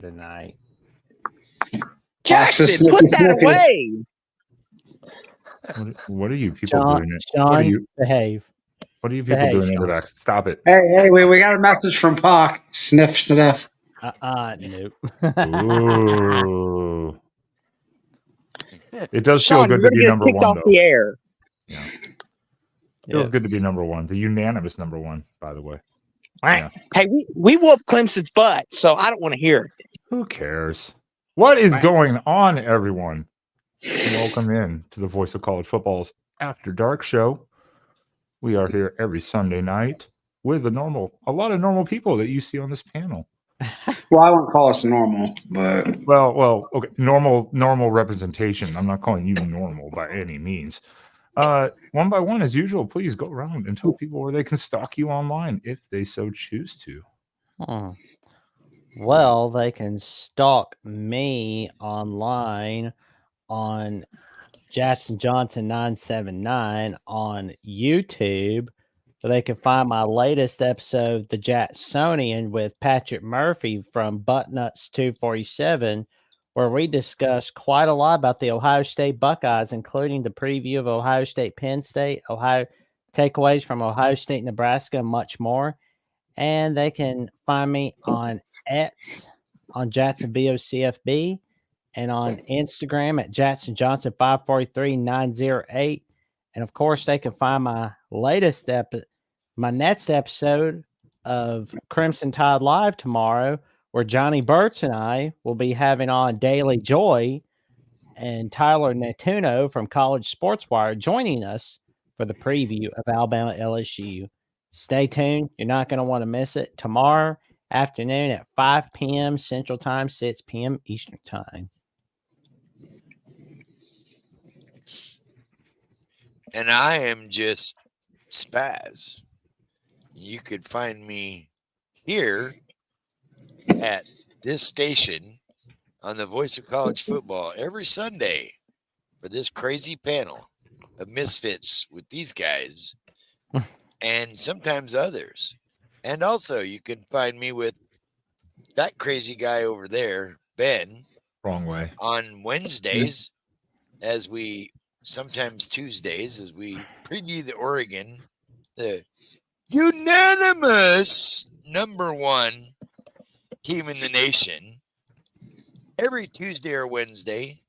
tonight. Jackson, put that away. What are you people Sean, doing? Sean, behave. What are you people doing in the back? Stop it. Hey, we got a message from Pac. Sniff stuff. Nope. Ooh. It does Sean, feel good to be number one, off though. The air. Yeah. Feels good to be number one. The unanimous number one, by the way. Yeah. Hey, we whooped Clemson's butt, so I don't want to hear it. Who cares? What is going on, everyone? Welcome in to the Voice of College Football's After Dark show. We are here every Sunday night with a lot of normal people that you see on this panel. Well, I wouldn't call us normal, but okay, normal representation. I'm not calling you normal by any means. One by one, as usual, please go around and tell people where they can stalk you online if they so choose to. Well, they can stalk me online on Jackson Johnson 979 on YouTube. They can find my latest episode, The Jacksonian, with Patrick Murphy from Buttnuts 247, where we discuss quite a lot about the Ohio State Buckeyes, including the preview of Ohio State, Penn State, Ohio takeaways from Ohio State, Nebraska, and much more. And they can find me on X, on Jackson BOCFB, and on Instagram at Jackson Johnson 543908. And of course, they can find my next episode of Crimson Tide Live tomorrow, where Johnny Burtz and I will be having on Daily Joy and Tyler Natuno from College Sports Wire joining us for the preview of Alabama LSU. Stay tuned. You're not going to want to miss it. Tomorrow afternoon at 5 p.m. Central Time, 6 p.m. Eastern Time. And I am just Spaz. You could find me here at this station on the Voice of College Football every Sunday for this crazy panel of misfits with these guys and sometimes others. And also you can find me with that crazy guy over there, Ben. Wrong way. On Wednesdays, sometimes Tuesdays, as we preview the unanimous number one team in the nation every Tuesday or Wednesday,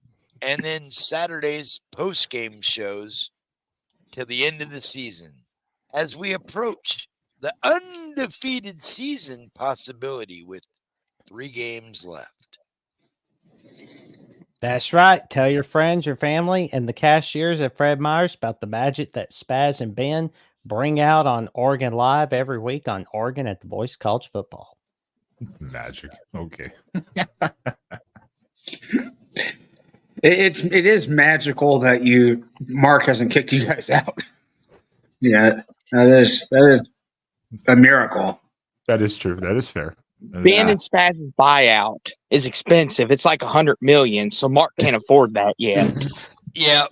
and then Saturdays post-game shows till the end of the season as we approach the undefeated season possibility with 3 games left. That's right. Tell your friends, your family, and the cashiers at Fred Meyer's about the magic that Spaz and Ben bring out on Oregon Live every week on Oregon at the Voice College Football. Magic. Okay. It is magical that Mark hasn't kicked you guys out. Yeah, that is a miracle. That is true. That is fair. Ben and Spaz's buyout is expensive. It's like $100 million, so Mark can't afford that yet. Yeah.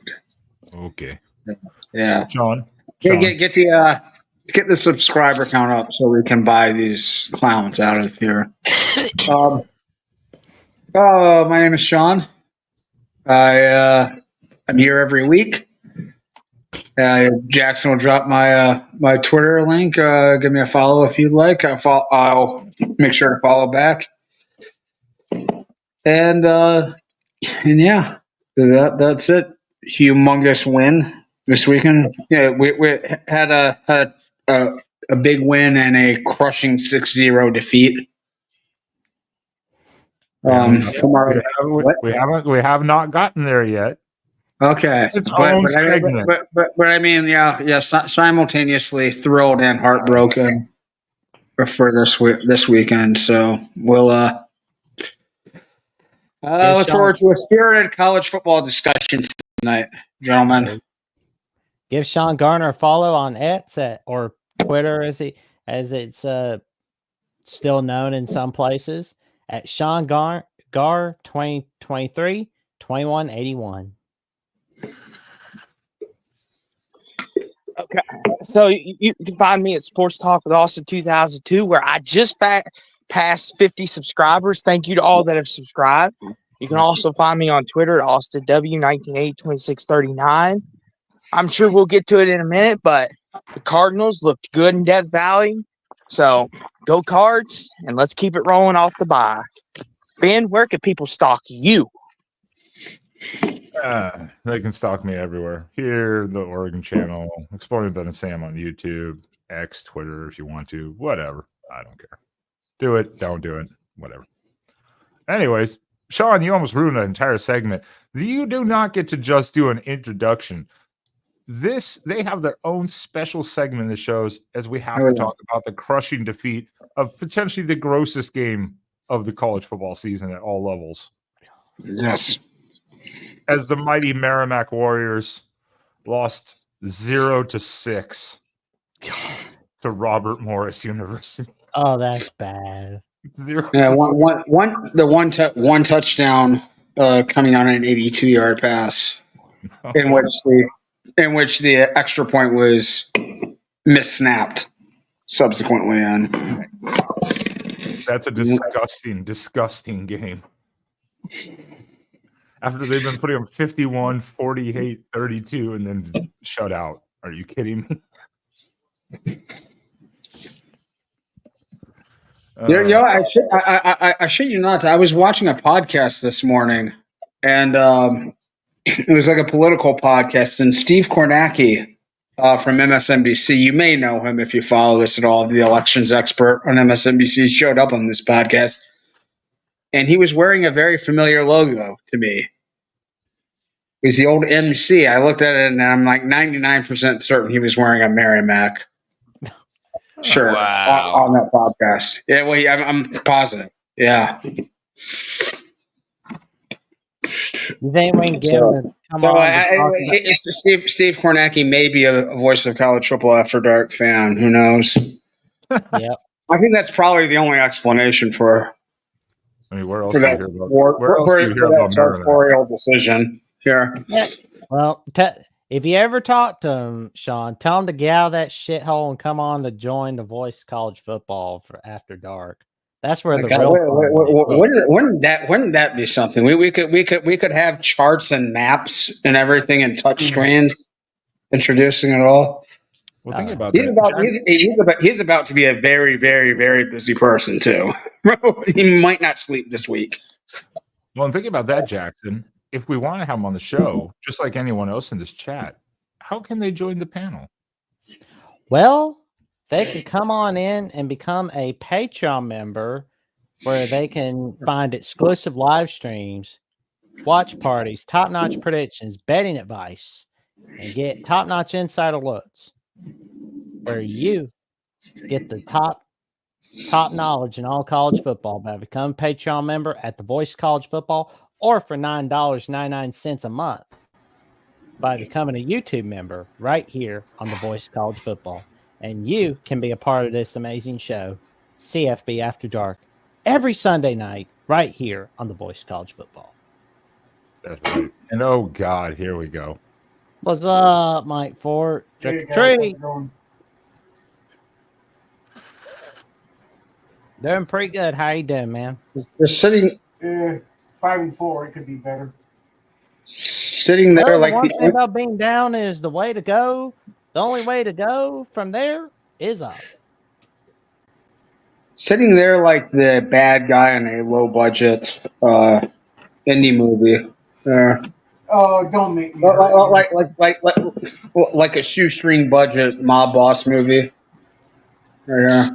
Okay. Yeah. John. Get the subscriber count up so we can buy these clowns out of here. My name is Sean. I'm here every week. Jackson will drop my Twitter link. Give me a follow if you'd like. I'll make sure to follow back. And yeah, that's it. Humongous win this weekend. Yeah, we had a big win and a crushing 6-0 defeat. We have not gotten there yet. Okay, but I mean, yeah, simultaneously thrilled and heartbroken for this weekend. So we'll look forward to a spirited college football discussion tonight, gentlemen. Give Sean Garner a follow on X or Twitter, as it's still known in some places, at Sean Gar 2023 2181. Okay, so you can find me at Sports Talk with Austin 2002, where I just past 50 subscribers. Thank you to all that have subscribed. You can also find me on Twitter at AustinW19802639. I'm sure we'll get to it in a minute, but the Cardinals looked good in Death Valley. So go Cards, and let's keep it rolling off the bye. Ben, where can people stalk you? They can stalk me everywhere. Here, the Oregon channel, Exploring Ben and Sam on YouTube, X, Twitter if you want to, whatever. I don't care. Do it, don't do it, whatever. Anyways, Sean, you almost ruined an entire segment. You do not get to just do an introduction. They have their own special segment that shows as we have to talk about the crushing defeat of potentially the grossest game of the college football season at all levels. Yes. As the mighty Merrimack Warriors lost 0-6 to Robert Morris University. Oh, that's bad. 0 Yeah, one touchdown coming on an 82-yard pass, in which the extra point was missnapped subsequently. And that's a disgusting game. After they've been putting up 51, 48, 32, and then shut out. Are you kidding me? I shit you not. I was watching a podcast this morning, and it was like a political podcast. And Steve Kornacki from MSNBC, you may know him if you follow this at all, the elections expert on MSNBC, showed up on this podcast, and he was wearing a very familiar logo to me. It was the old MC. I looked at it, and I'm like 99% certain he was wearing a Merrimack shirt on that podcast. Yeah, well, I'm positive. Yeah. You think we can give him Steve Kornacki may be a voice of college football after dark fan. Who knows? Yeah. I think that's probably the only explanation for. I mean, where else for do you that hear about? where else do you hear about sartorial decision here? Yeah. Well, if you ever talk to him, Sean, tell him to get out of that shithole and come on to join the Voice of College Football for After Dark. That's where Wouldn't that be something? We could have charts and maps and everything and touch screens introducing it all. Well, think about that. He's about to be a very, very, very busy person too. He might not sleep this week. Well, and think about that, Jackson. If we want to have him on the show, just like anyone else in this chat, how can they join the panel? Well, they can come on in and become a Patreon member where they can find exclusive live streams, watch parties, top-notch predictions, betting advice, and get top-notch insider looks where you get the top knowledge in all college football by becoming a Patreon member at the Voice of College Football or for $9.99 a month by becoming a YouTube member right here on the Voice of College Football. And you can be a part of this amazing show, CFB After Dark, every Sunday night right here on the Voice of College Football. That's right. And oh God, here we go. What's up, Mike Ford? Trick or treat. Doing pretty good. How you doing, man? They're sitting 5-4. It could be better. Sitting there well, like the one thing about being down is the way to go. The only way to go from there is up. Sitting there like the bad guy in a low budget indie movie. Oh, don't make me. Like a shoestring budget mob boss movie. Yeah.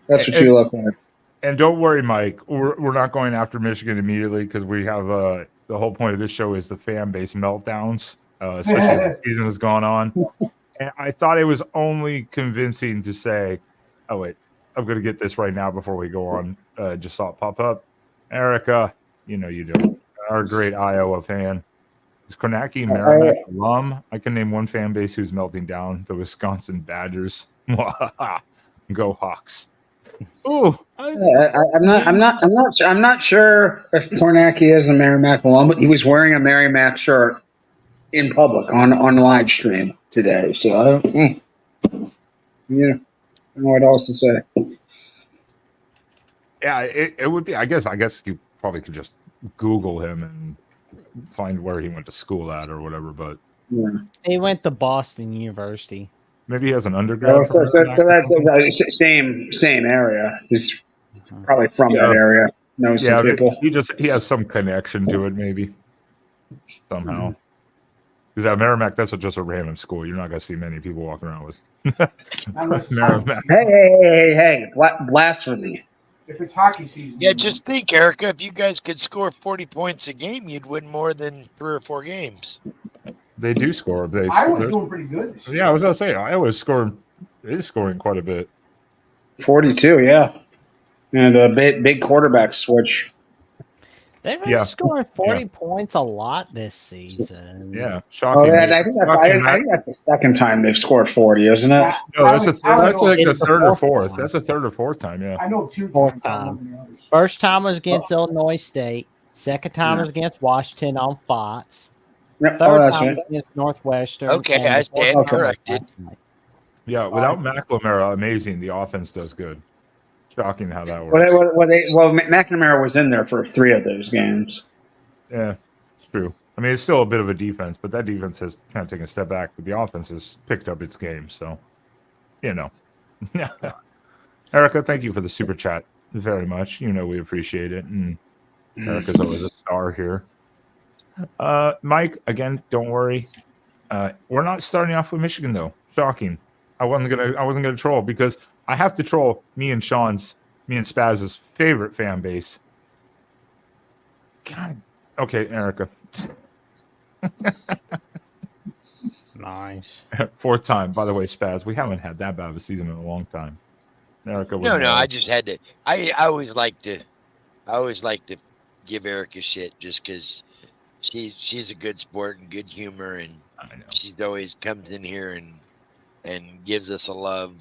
That's what you look like. And don't worry, Mike. We're not going after Michigan immediately because we have the whole point of this show is the fan base meltdowns, especially as the season has gone on. And I thought it was only convincing to say, oh, wait, I'm going to get this right now before we go on. Just saw it pop up. Erica, you know you do. Our great Iowa fan. Is Kornacki Merrimack alum? I can name one fan base who's melting down, the Wisconsin Badgers. Go Hawks. Ooh, I'm not sure if Kornacki is a Merrimack alum, but he was wearing a Merrimack shirt in public on live stream today. So I don't know what else to say. Yeah, it would be. I guess you probably could just Google him and find where he went to school at or whatever. But Yeah. He went to Boston University. maybe he has an undergrad. So from Merrimack or that's something. same area. He's probably from that Yeah. area. Knows some people. He has some connection to it, maybe somehow. Because at Merrimack, that's just a random school. You're not going to see many people walking around with Unless it's Merrimack. hockey season. Hey! Blasphemy! If it's hockey season. Yeah, just think, Erica, if you guys could score 40 points a game, you'd win more than 3 or 4 games. They do score. Iowa's doing pretty good this year. Yeah, I was going to say Iowa's scoring. Is scoring quite a bit. 42, yeah, and a big quarterback switch. They've been Yeah. scoring 40 points a lot this season. Yeah, Oh, shocking. I think that's the second time they've scored 40, isn't it? No, that's like the It's the third or fourth fourth. time. That's the third or fourth time. Yeah. I know 2 Fourth times. I don't time. know the others. First time was against Illinois State. Second time was against Washington on Fox. Yep. Third Oh, that's time right. was against Northwestern. Okay, and I the fourth stand time was corrected. last night. Yeah, without McNamara, amazing. The offense does good. Shocking how that works. Well, McNamara was in there for 3 of those games. Yeah, it's true. I mean, it's still a bit of a defense, but that defense has kind of taken a step back. But the offense has picked up its game, so Erica, thank you for the super chat very much. We appreciate it, and Erica's always a star here. Mike, again, don't worry. We're not starting off with Michigan though. Shocking. I wasn't gonna troll because I have to troll me and Spaz's favorite fan base. God. Okay, Erica. Nice. 4th time. By the way, Spaz, we haven't had that bad of a season in a long time. Erica. No, I just had to. I always like to give Erica shit just because she's a good sport and good humor, and I know. she's always comes in here and gives us a love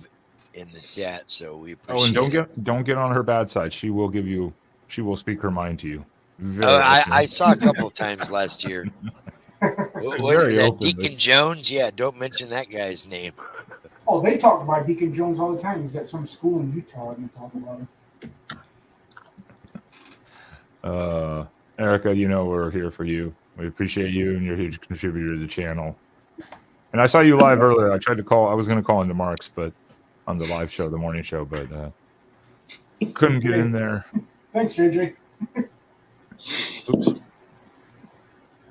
in the chat. So we appreciate. Oh, and don't get on her bad side. She will speak her mind to you. I saw a couple of times last year. What Very is that, openly. Deacon Jones? Yeah, don't mention that guy's name. Oh, they talk about Deacon Jones all the time. He's at some school in Utah and they talk about him. Erica, we're here for you. We appreciate you, and you're a huge contributor to the channel. And I saw you live earlier. I tried to call. I was going to call into Mark's, but on the live show, the morning show, but couldn't get in there. Thanks, JJ. Oops.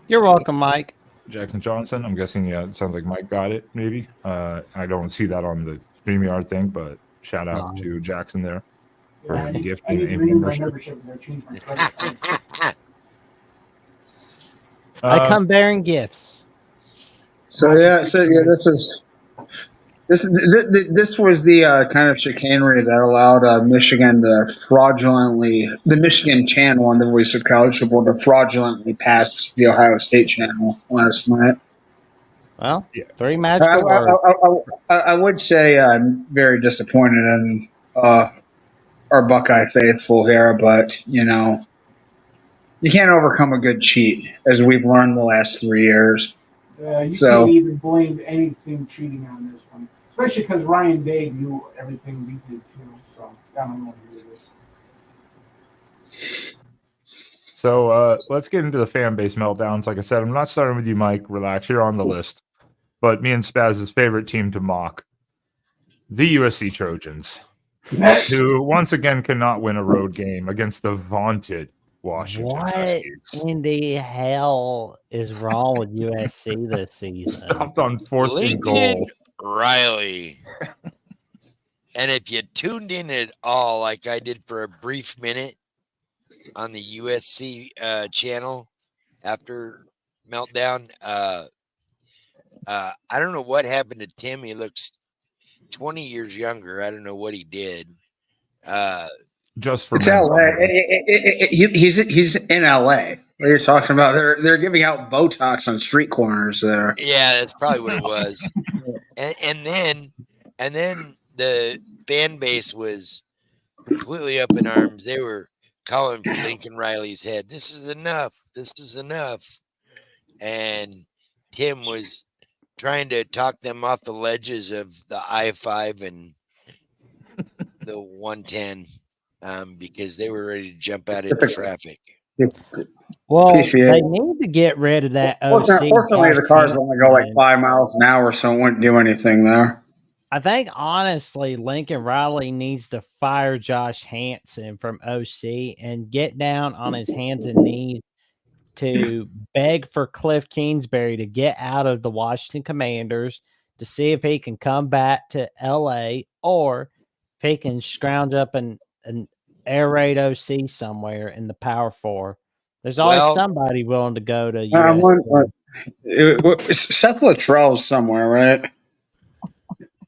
You're welcome, Mike. Jackson Johnson. I'm guessing, it sounds like Mike got it, maybe. I don't see that on the StreamYard thing, but shout out to Jackson there for Yeah, gifting I a didn't renew my membership. membership. I changed my credit. I come bearing gifts. This was the kind of chicanery that allowed Michigan the Michigan channel on the Voice of College Football to fraudulently pass the Ohio State channel last night. Well, Yeah. 3 magical words. I would say I'm very disappointed in our Buckeye faithful here, but you can't overcome a good cheat, as we've learned the last 3 years. You can't even blame anything cheating on this one, especially because Ryan Day knew everything we did too. So I don't know who it is. So let's get into the fan base meltdowns. Like I said, I'm not starting with you, Mike. Relax. You're on the list. But me and Spaz's favorite team to mock, the USC Trojans, who once again cannot win a road game against the vaunted Washington What Huskies. in the hell is wrong with USC this season? Stopped on 4th and goal. Lincoln Riley. And if you tuned in at all, like I did for a brief minute on the USC channel after meltdown, I don't know what happened to Tim. He looks 20 years younger. I don't know what he did. Just for It's LA. He's in LA. What are you talking about? They're giving out Botox on street corners there. Yeah, that's probably what it was. and then the fan base was completely up in arms. They were calling for Lincoln Riley's head. This is enough. This is enough. And Tim was trying to talk them off the ledges of the I-5 and the 110. because they were ready to jump out into traffic. Well, PCA. they need to get rid of that OC. Fortunately, the cars Josh only go like Hanson. 5 miles an hour, so it wouldn't do anything there. I think, honestly, Lincoln Riley needs to fire Josh Hanson from OC and get down on his hands and knees to beg for Cliff Kingsbury to get out of the Washington Commanders to see if he can come back to LA or if he can scrounge up an air raid OC somewhere in the Power Four. There's always somebody willing to go to USC. Seth Luttrell's somewhere, right?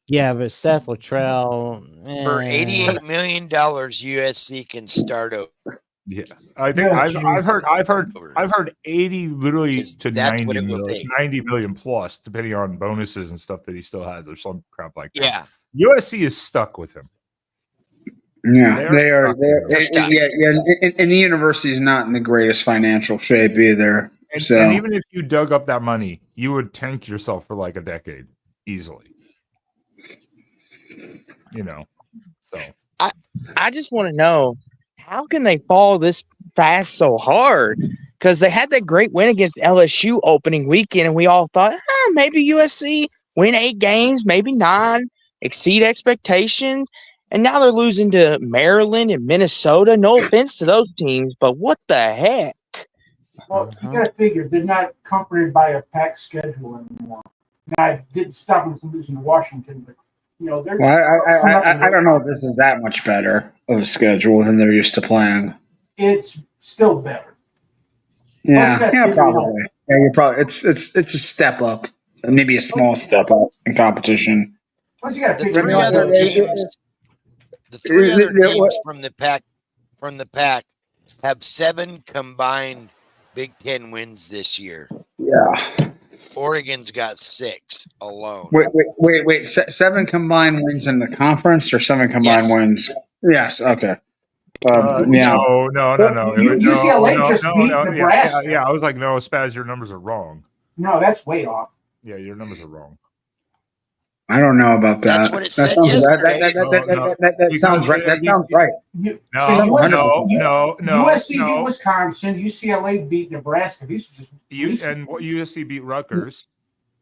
Yeah, but Seth Luttrell For $88 million, USC can start over. Yeah, I think I've heard 80 literally to 90 million plus, depending on bonuses and stuff that he still has, or some crap like that. Yeah, USC is stuck with him. Yeah, they are. And the university is not in the greatest financial shape either. And even if you dug up that money, you would tank yourself for like a decade easily. So I just want to know, how can they fall this fast so hard? Because they had that great win against LSU opening weekend, and we all thought, maybe USC win 8 games, maybe 9, exceed expectations. And now they're losing to Maryland and Minnesota. No offense to those teams, but what the heck? Well, you got to figure they're not comforted by a packed schedule anymore. Now, I didn't stop them from losing to Washington, but they're. Well, I don't know if this is that much better of a schedule than they're used to playing. It's still better. Yeah, probably. Yeah, you're probably. It's a step up, maybe a small step up in competition. Plus, you got to the figure three other teams. The 3 other teams from the pack have 7 combined Big Ten wins this year. Yeah. Oregon's got 6 alone. Wait. 7 combined wins in the conference or 7 combined wins? Yes. Okay. No. UCLA just beat Nebraska. Yeah, I was like, no, Spaz, your numbers are wrong. No, that's way off. Yeah, your numbers are wrong. I don't know about that. That's what it said yesterday. That sounds right. That sounds right. No. USC beat Wisconsin. UCLA beat Nebraska. These are just and USC beat Rutgers.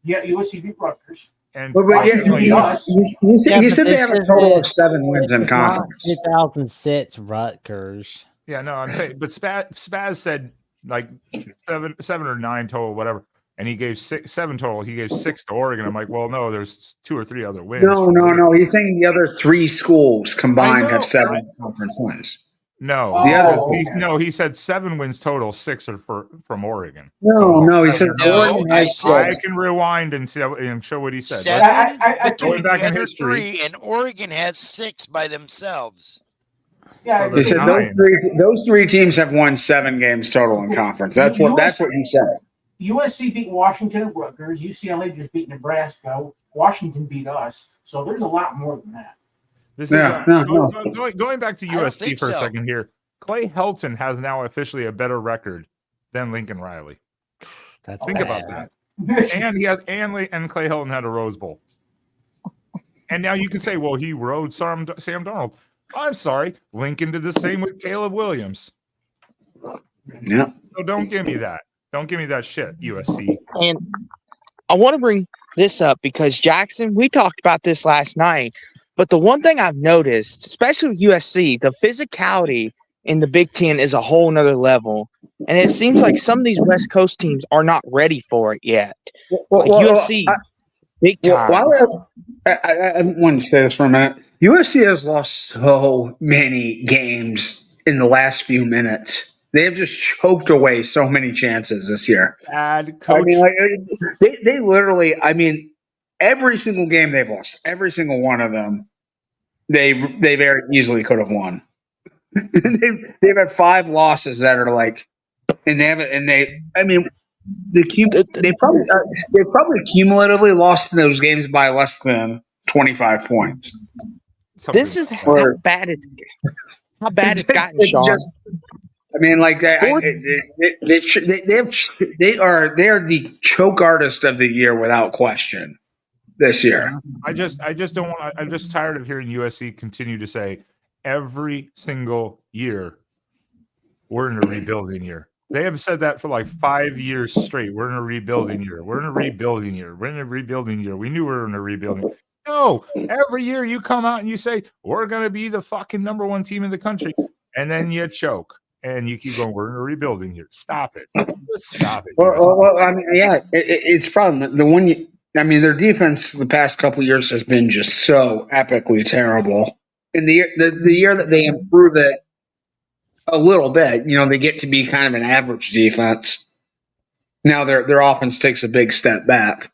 Yeah, USC beat Rutgers. And you said they have a total of 7 wins in conference. 2006 Rutgers. Yeah, no, I'm saying, but Spaz said like 7 or 9 total, whatever. And he gave 7 total. He gave 6 to Oregon. I'm like, well, no, there's 2 or 3 other wins. No. He's saying the other 3 schools combined have 7 conference wins. No, he said 7 wins total. 6 are from Oregon. No, he said Oregon has 6. I can rewind and show what he said. 7 going back in history, 3, and Oregon has 6 by themselves. Yeah, he said those 3 teams have won 7 games total in conference. That's what you said. USC beat Washington and Rutgers. UCLA just beat Nebraska. Washington beat us. So there's a lot more than that. Going back to USC for a second here, Clay Helton has now officially a better record than Lincoln Riley. Think about that. And Clay Helton had a Rose Bowl. And now you can say, well, he rode Sam Darnold. I'm sorry, Lincoln did the same with Caleb Williams. Yeah. So don't give me that. Don't give me that shit, USC. And I want to bring this up because, Jackson, we talked about this last night, but the one thing I've noticed, especially with USC, the physicality in the Big Ten is a whole nother level. And it seems like some of these West Coast teams are not ready for it yet. USC, big time. I want to say this for a minute. USC has lost so many games in the last few minutes. They have just choked away so many chances this year. Bad coach. I mean, they literally. I mean, every single game they've lost, every single one of them, they very easily could have won. they've had 5 losses that are like, and they haven't. And they probably cumulatively lost in those games by less than 25 points. This is how bad it's gotten, Sean. I mean, like they are the choke artist of the year without question this year. I just don't want. I'm just tired of hearing USC continue to say every single year, we're in a rebuilding year. They have said that for like 5 years straight. We're in a rebuilding year. We're in a rebuilding year. We're in a rebuilding year. We knew we were in a rebuilding. No, every year you come out and you say, we're going to be the fucking number one team in the country. And then you choke and you keep going, we're in a rebuilding year. Stop it. Just stop it. Well, I mean, yeah, it's problem. The one their defense the past couple years has been just so epically terrible. And the year that they improve it a little bit, they get to be kind of an average defense. Now their offense takes a big step back.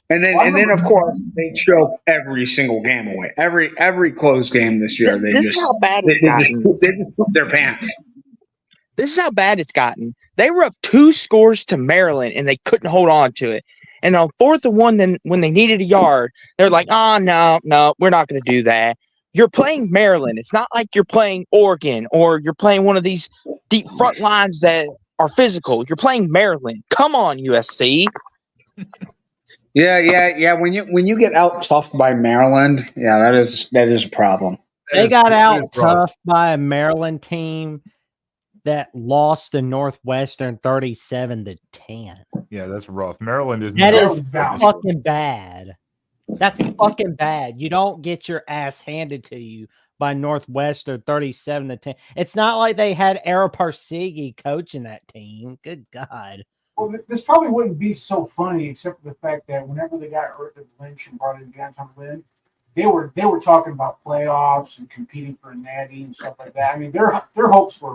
And then of course they choke every single game away. Every close game this year, This is how bad it's gotten. they just poop their pants. This is how bad it's gotten. They were up 2 scores to Maryland, and they couldn't hold on to it. And on 4th and 1, then when they needed a yard, they're like, "Oh no, we're not going to do that." You're playing Maryland. It's not like you're playing Oregon or you're playing one of these deep front lines that are physical. You're playing Maryland. Come on, USC. Yeah. When you get out toughed by Maryland, that is a problem. They got out tough by a Maryland team that lost to Northwestern 37-10. Yeah, that's rough. Maryland is fucking bad. That's fucking bad. You don't get your ass handed to you by Northwestern 37-10. It's not like they had Ara Parseghi coaching that team. Good God. Well, this probably wouldn't be so funny except for the fact that whenever they got rid of Lynch and brought in Jonathan Lynn, they were talking about playoffs and competing for a natty and stuff like that. I mean, their hopes were.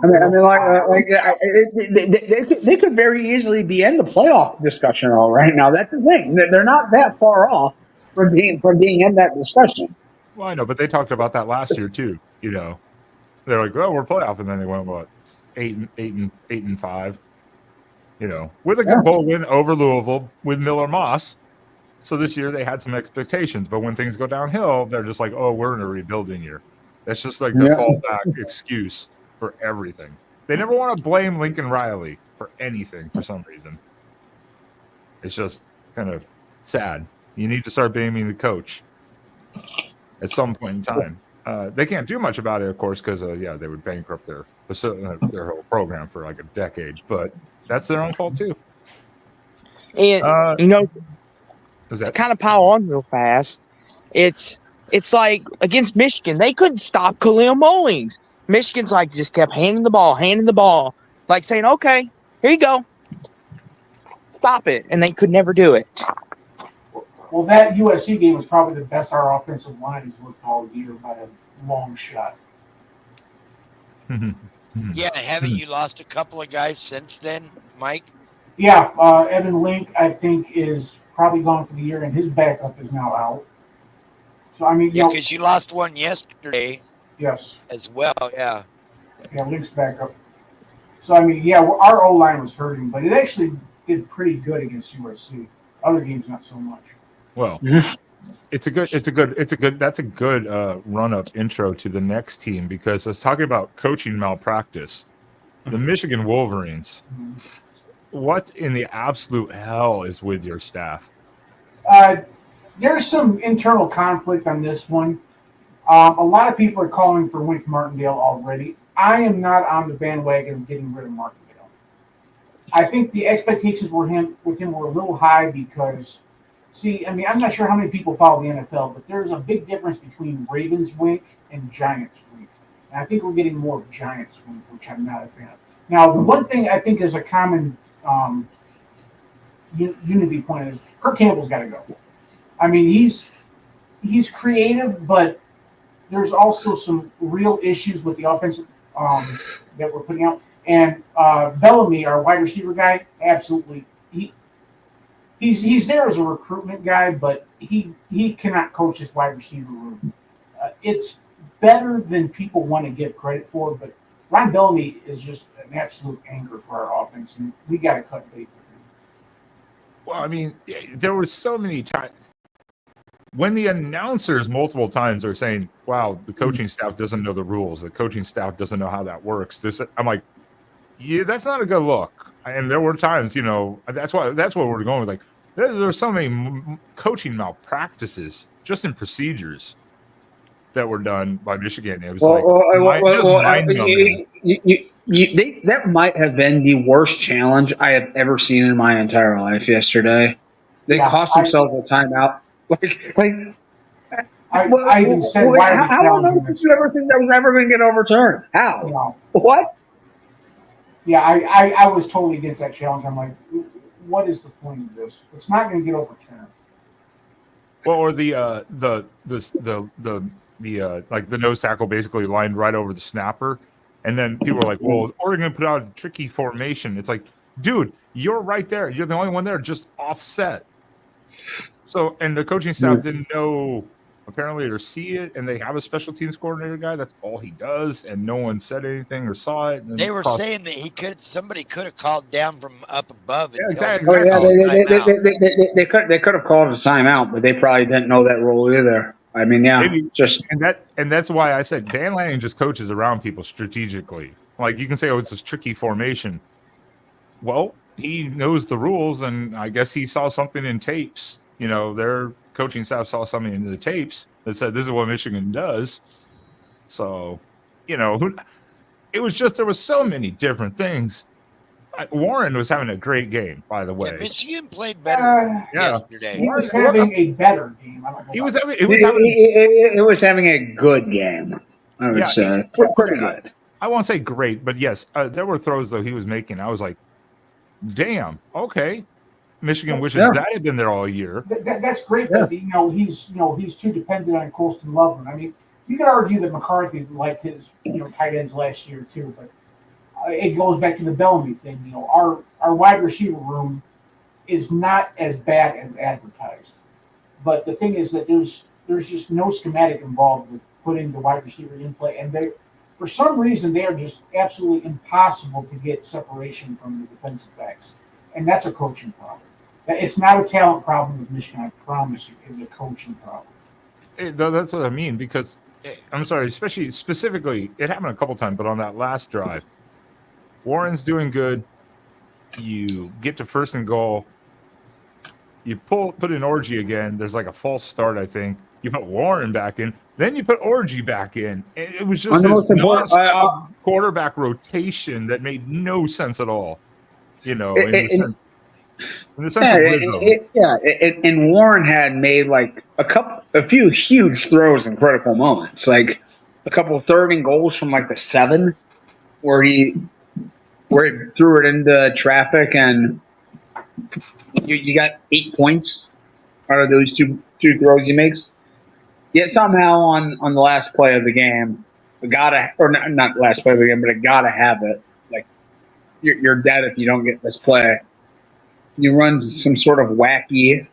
They could very easily be in the playoff discussion all right now. That's the thing. They're not that far off from being in that discussion. Well, I know, but they talked about that last year too. They're like, "Oh, we're playoff," and then they went 8 and 5. With a good bowl win over Louisville with Miller Moss. So this year they had some expectations, but when things go downhill, they're just like, "Oh, we're in a rebuilding year." That's just like the fallback excuse for everything. They never want to blame Lincoln Riley for anything for some reason. It's just kind of sad. You need to start blaming the coach at some point in time. They can't do much about it, of course, because they would bankrupt their whole program for like a decade. But that's their own fault too. And to kind of pile on real fast, it's like against Michigan, they couldn't stop Khalil Mullings. Michigan's like just kept handing the ball, like saying, "Okay, here you go, stop it," and they could never do it. Well, that USC game was probably the best our offensive line has looked all year by a long shot. Yeah, haven't you lost a couple of guys since then, Mike? Yeah, Evan Link, I think, is probably gone for the year, and his backup is now out. So, I mean, because you lost one yesterday. Yes. As well, yeah. Yeah, Link's backup. So, I mean, our O-line was hurting, but it actually did pretty good against USC. Other games, not so much. Well, that's a good run-up intro to the next team, because it's talking about coaching malpractice. The Michigan Wolverines. What in the absolute hell is with your staff? There's some internal conflict on this one. A lot of people are calling for Wink Martindale already. I am not on the bandwagon of getting rid of Martindale. I think the expectations with him were a little high because, I'm not sure how many people follow the NFL, but there's a big difference between Ravens Wink and Giants Wink. And I think we're getting more of Giants Wink, which I'm not a fan of. Now, the one thing I think is a common unity point is Kirk Campbell's got to go. I mean, he's creative, but there's also some real issues with the offensive that we're putting out. And Bellamy, our wide receiver guy, absolutely, he's there as a recruitment guy, but he cannot coach his wide receiver room. It's better than people want to give credit for, but Ryan Bellamy is just an absolute anchor for our offense, and we got to cut bait with him. Well, I mean, there were so many times when the announcers multiple times are saying, "Wow, the coaching staff doesn't know the rules. The coaching staff doesn't know how that works." I'm like, yeah, that's not a good look. And there were times, that's what we're going with. Like, there's so many coaching malpractices just in procedures. that were done by Michigan. It was that might have been the worst challenge I have ever seen in my entire life yesterday. They cost themselves a timeout. I even said, why are they challenging did you ever think that was ever going to get overturned? How? No. What? Yeah, I was totally against that challenge. I'm like, what is the point of this? It's not going to get overturned. Well, or the nose tackle basically lined right over the snapper, and then people are like, "Well, Oregon put out a tricky formation." It's like, dude, you're right there. You're the only one there, just offset. So, and the coaching staff didn't know apparently or see it, and they have a special teams coordinator guy. That's all he does, and no one said anything or saw it. They were saying that somebody could have called down from up above. Yeah, exactly. Oh, yeah, they could have called a timeout, but they probably didn't know that rule either. I mean, yeah, maybe and that's why I said Dan Lanning just coaches around people strategically. Like you can say, oh, it's this tricky formation. Well, he knows the rules, and I guess he saw something in tapes. You know, their coaching staff saw something in the tapes that said this is what Michigan does. So, you know, it was just there was so many different things. Warren was having a great game, by the way. Yeah, Michigan played better yesterday. He was having a better game. He was having a good game, I would say. Pretty good. I won't say great, but yes, there were throws, though, he was making. I was like, damn, okay. Michigan wishes that had been there all year. That's great, but he's too dependent on Colston Loveland. I mean, you could argue that McCarthy liked his tight ends last year too, but it goes back to the Bellamy thing. Our wide receiver room is not as bad as advertised, but the thing is that there's just no schematic involved with putting the wide receiver in play, and for some reason they are just absolutely impossible to get separation from the defensive backs, and that's a coaching problem. It's not a talent problem with Michigan, I promise you. It's a coaching problem. That's what I mean, because I'm sorry, specifically, it happened a couple times, but on that last drive, Warren's doing good. You get to 1st and goal. You put in Orgy again. There's like a false start, I think. You put Warren back in. Then you put Orgy back in. It was just a quarterback rotation that made no sense at all. In the sense of and Warren had made like a few huge throws in critical moments, like a couple of 3rd and goals from like the 7, where he threw it into traffic, and you got 8 points out of those two throws he makes. Yet somehow on the last play of the game, not last play of the game, but gotta have it. Like you're dead if you don't get this play. He runs some sort of wacky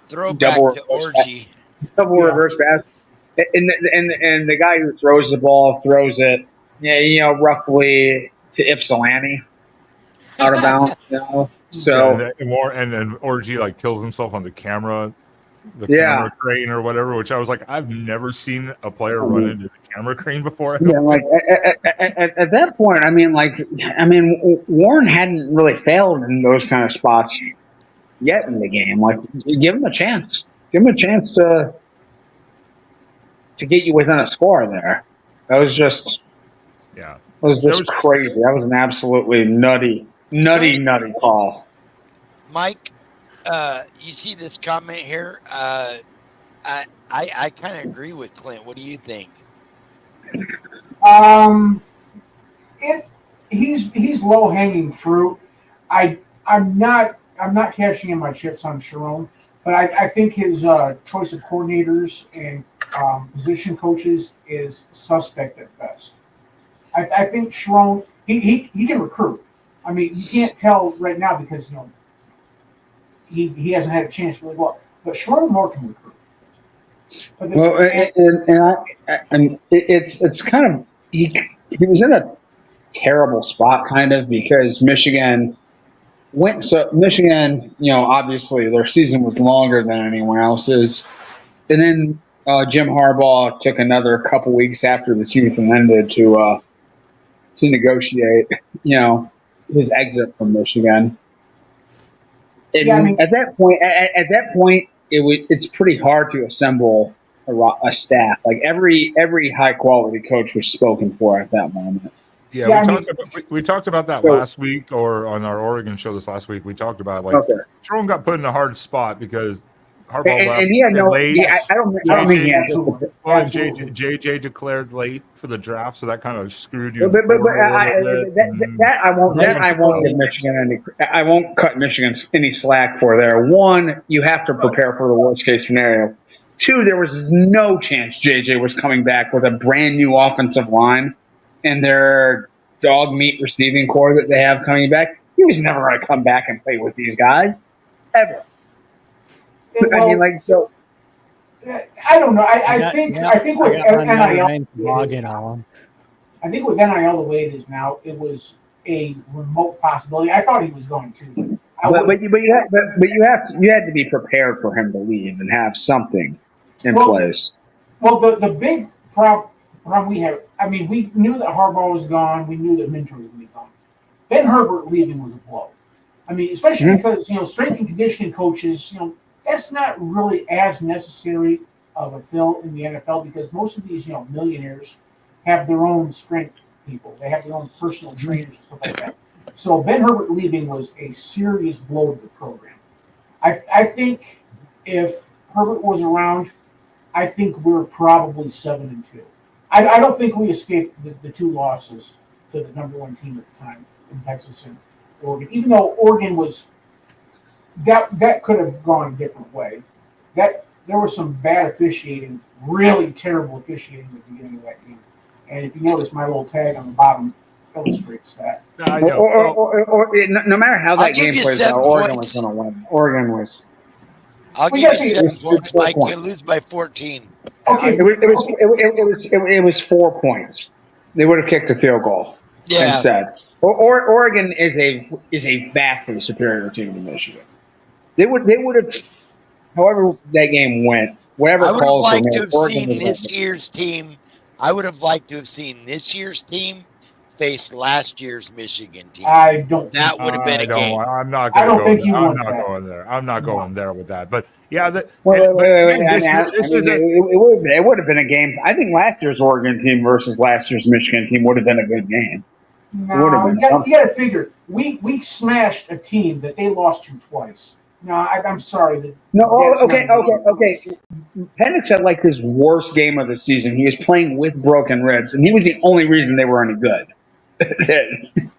throwback to Orgy. Double reverse pass. And the guy who throws the ball throws it, roughly to Ypsilanti, out of bounds. So and then Orgy like kills himself on the camera crane or whatever. Which I was like, I've never seen a player run into the camera crane before. Yeah, like at that point, Warren hadn't really failed in those kind of spots yet in the game. Like, give him a chance. Give him a chance to get you within a score there. That was just crazy. That was an absolutely nutty call. Mike, you see this comment here? I kind of agree with Clint. What do you think? He's low hanging fruit. I'm not cashing in my chips on Sharon, but I think his choice of coordinators and position coaches is suspect at best. I think Sharon he can recruit. I mean, you can't tell right now because he hasn't had a chance really well. But Sharon Moore can recruit. It's kind of he was in a terrible spot kind of because Michigan went. So Michigan, obviously their season was longer than anyone else's, and then Jim Harbaugh took another couple weeks after the season ended to negotiate, his exit from Michigan. And at that point, it's pretty hard to assemble a staff. Like every high quality coach was spoken for at that moment. Yeah, we talked about that last week, or on our Oregon show this last week. We talked about Jerome got put in a hard spot because Harbaugh left late. I don't think he had JJ declared late for the draft, so that kind of screwed you. I won't give Michigan I won't cut Michigan any slack for there. One, you have to prepare for the worst case scenario. Two, there was no chance JJ was coming back with a brand new offensive line and their dog meat receiving core that they have coming back. He was never going to come back and play with these guys ever. Well, I mean, so. I don't know. I think with NIL, I think with NIL the way it is now, it was a remote possibility. I thought he was going to. But you had to be prepared for him to leave and have something in place. Well, the big problem we have. I mean, we knew that Harbaugh was gone. We knew that Minter was going to be gone. Ben Herbert leaving was a blow. I mean, especially because strength and conditioning coaches, that's not really as necessary of a fill in the NFL because most of these millionaires have their own strength people. They have their own personal trainers and stuff like that. So Ben Herbert leaving was a serious blow to the program. I think if Herbert was around, I think we're probably 7-2. I don't think we escaped the two losses to the number one team at the time in Texas and Oregon. Even though Oregon was that could have gone a different way. That there was some bad officiating, really terrible officiating at the beginning of that game. And if you notice, my little tag on the bottom illustrates that. No matter how that game plays out, Oregon was going to win. Oregon was. I'll give you 7 points, Mike. You lose by 14. Okay, it was 4 points. They would have kicked a field goal instead. Oregon is a vastly superior team to Michigan. They would have, however that game went, whatever calls were made. I would have liked to have seen this year's team face last year's Michigan team. I don't. That would have been a game. I'm not going to go there. I'm not going there. I'm not going there with that. But yeah, it would have been a game. I think last year's Oregon team versus last year's Michigan team would have been a good game. No, you got to figure we smashed a team that they lost to twice. No, I'm sorry. Okay. Penix had like his worst game of the season. He was playing with broken ribs, and he was the only reason they were any good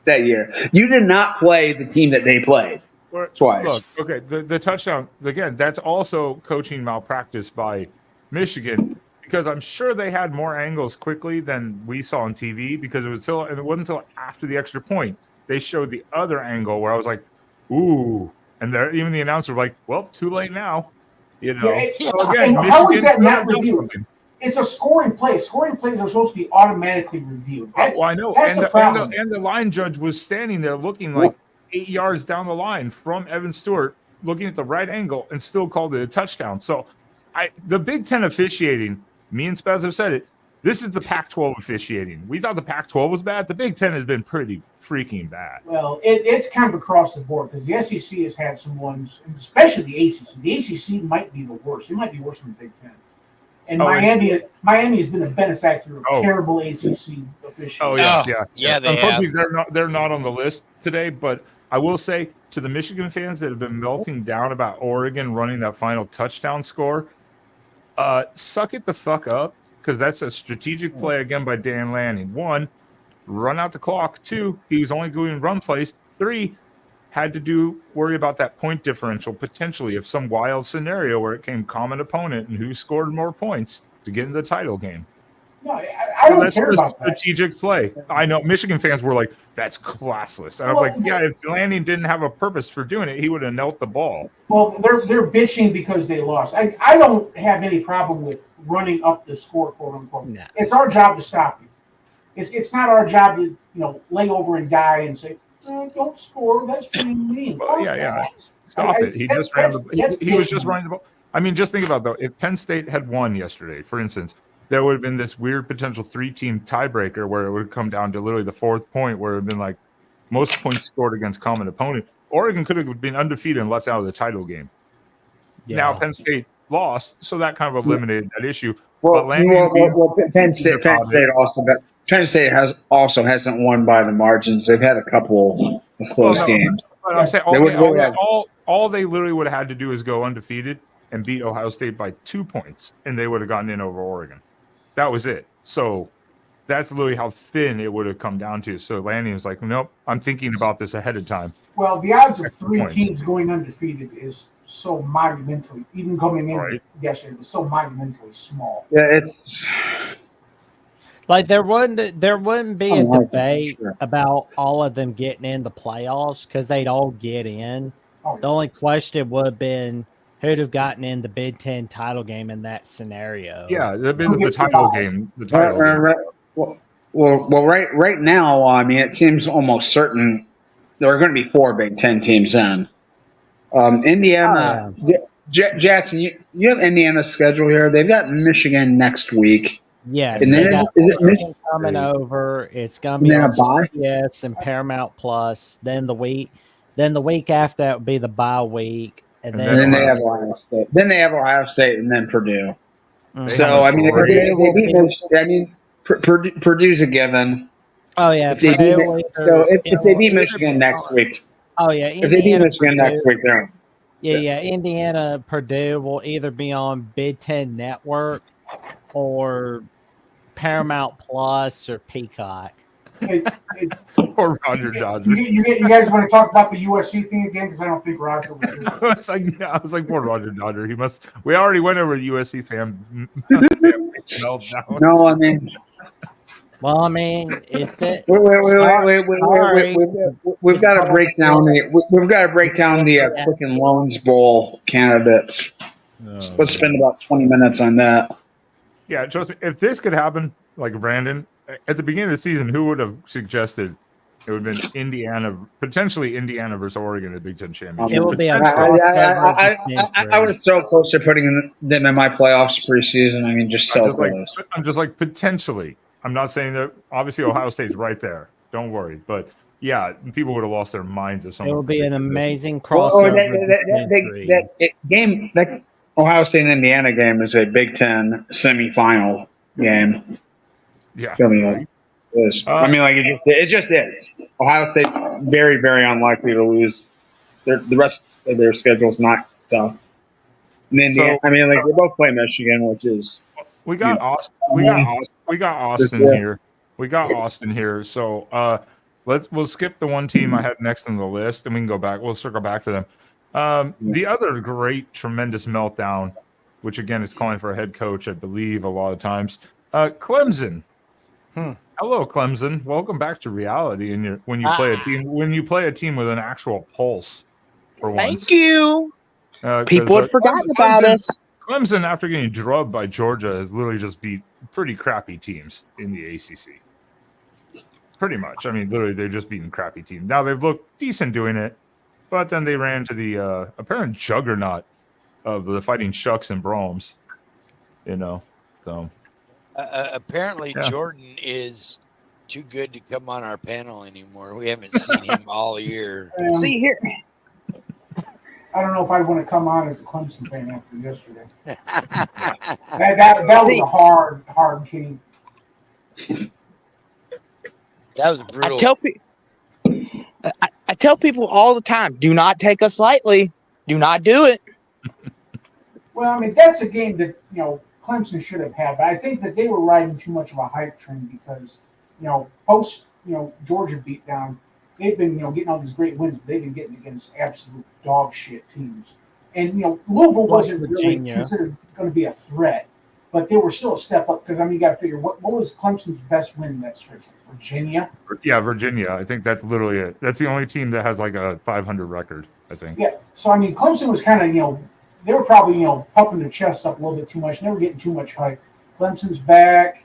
that year. You did not play the team that they played twice. Look, okay, the touchdown, again, that's also coaching malpractice by Michigan because I'm sure they had more angles quickly than we saw on TV because it wasn't until after the extra point they showed the other angle where I was like, ooh. And even the announcer was like, well, too late now. So again, how is that not reviewed? It's a scoring play. Scoring plays are supposed to be automatically reviewed. I know. That's the problem. And the line judge was standing there looking like 8 yards down the line from Evan Stewart, looking at the right angle, and still called it a touchdown. So the Big Ten officiating, me and Spaz have said it, this is the Pac-12 officiating. We thought the Pac-12 was bad. The Big Ten has been pretty freaking bad. Well, it's kind of across the board because the SEC has had some ones, especially the ACC. The ACC might be the worst. It might be worse than the Big Ten. And Miami has been a benefactor of terrible ACC officials. Oh yeah. Unfortunately, they're not on the list today. But I will say to the Michigan fans that have been melting down about Oregon running that final touchdown score, suck it the fuck up. Because that's a strategic play again by Dan Lanning. 1, run out the clock. 2, he was only doing run plays. 3, had to worry about that point differential potentially of some wild scenario where it came common opponent and who scored more points to get in the title game. No, I don't care about that. Strategic play. I know Michigan fans were like, that's classless. And I was like, yeah, if Lanning didn't have a purpose for doing it, he would have knelt the ball. Well, they're bitching because they lost. I don't have any problem with running up the score, quote unquote. No. It's our job to stop you. It's not our job to lay over and die and say, don't score. That's pretty mean. Well, Stop it. He was just running the ball. I mean, just think about though, if Penn State had won yesterday, for instance, there would have been this weird potential 3-team tiebreaker where it would have come down to literally the 4th point where it would have been like most points scored against common opponent. Oregon could have been undefeated and left out of the title game. Yeah. Now Penn State lost, so that kind of eliminated that issue. Well, But Lanning Penn State hasn't won by the margins. They've had a couple of close games. But I'm saying all they literally would have had to do is go undefeated and beat Ohio State by 2 points, and they would have gotten in over Oregon. That was it. So that's literally how thin it would have come down to. So Lanning was like, nope, I'm thinking about this ahead of time. Well, the odds of 3 teams going undefeated is so monumentally, even coming in yesterday, it was so monumentally small. Yeah, it's like there wouldn't be a debate about all of them getting in the playoffs because they'd all get in. The only question would have been who'd have gotten in the Big Ten title game in that scenario. Yeah, it'd been the title game. The title game. Well, right now, I mean, it seems almost certain there are going to be 4 Big Ten teams in. Indiana, Jackson, you have Indiana's schedule here. They've got Michigan next week. Yes, and then is it Michigan coming over? It's going to be on CBS and Paramount Plus. Then the week after that would be the bye week, and then they have Ohio State. Then they have Ohio State, and then Purdue. So I mean, if they beat Michigan, I mean, Purdue's a given. Oh yeah, if they beat Michigan next week. Oh yeah, if they beat Michigan next week, they're yeah. Indiana, Purdue will either be on Big Ten Network or Paramount Plus or Peacock. Or Roger Dodger. You guys want to talk about the USC thing again? Because I don't think Roger was here. I was like, poor Roger Dodger. We already went over the USC fan meltdown. No, I mean. Well, I mean, it's it. We've got to break down the Quick and Loans Bowl candidates. Let's spend about 20 minutes on that. Yeah, trust me. If this could happen, like Brandon, at the beginning of the season, who would have suggested it would have been potentially Indiana versus Oregon in the Big Ten championship? It would be. I was so close to putting them in my playoffs preseason. I mean, just so close. I'm just like potentially. I'm not saying that. Obviously, Ohio State's right there. Don't worry, but yeah, people would have lost their minds if someone. It would be an amazing crossover. That Ohio State and Indiana game is a Big Ten semifinal game. Yeah, I mean, it just is. Ohio State's very, very unlikely to lose. The rest of their schedule is not tough. And Indiana, they both play Michigan, which is. We got Austin. We got Austin here. We got Austin here. So we'll skip the one team I had next on the list, and we can go back. We'll circle back to them. The other great, tremendous meltdown, which again is calling for a head coach, I believe, a lot of times. Clemson. Hello, Clemson. Welcome back to reality. And when you play a team with an actual pulse. For once. Thank you. People had forgotten about us. Clemson, after getting drubbed by Georgia, has literally just beat pretty crappy teams in the ACC. Pretty much. I mean, literally, they're just beating crappy teams. Now, they've looked decent doing it, but then they ran to the apparent juggernaut of the Fighting Shucks and Brohms. So. Apparently, Jordan is too good to come on our panel anymore. We haven't seen him all year. See here. I don't know if I want to come on as a Clemson fan after yesterday. that was a hard game. That was brutal. I tell people all the time, do not take us lightly. Do not do it. Well, I mean, that's a game that, Clemson should have had, but I think that they were riding too much of a hype train because, post, Georgia beatdown, they've been, getting all these great wins, but they've been getting against absolute dog shit teams. And, Louisville wasn't really considered going to be a threat, but they were still a step up because, you got to figure, what was Clemson's best win in that stretch? Virginia? Yeah, Virginia. I think that's literally it. That's the only team that has like a 500 record, I think. Yeah. So, Clemson was kind of, they were probably, puffing their chests up a little bit too much. They were getting too much hype. Clemson's back.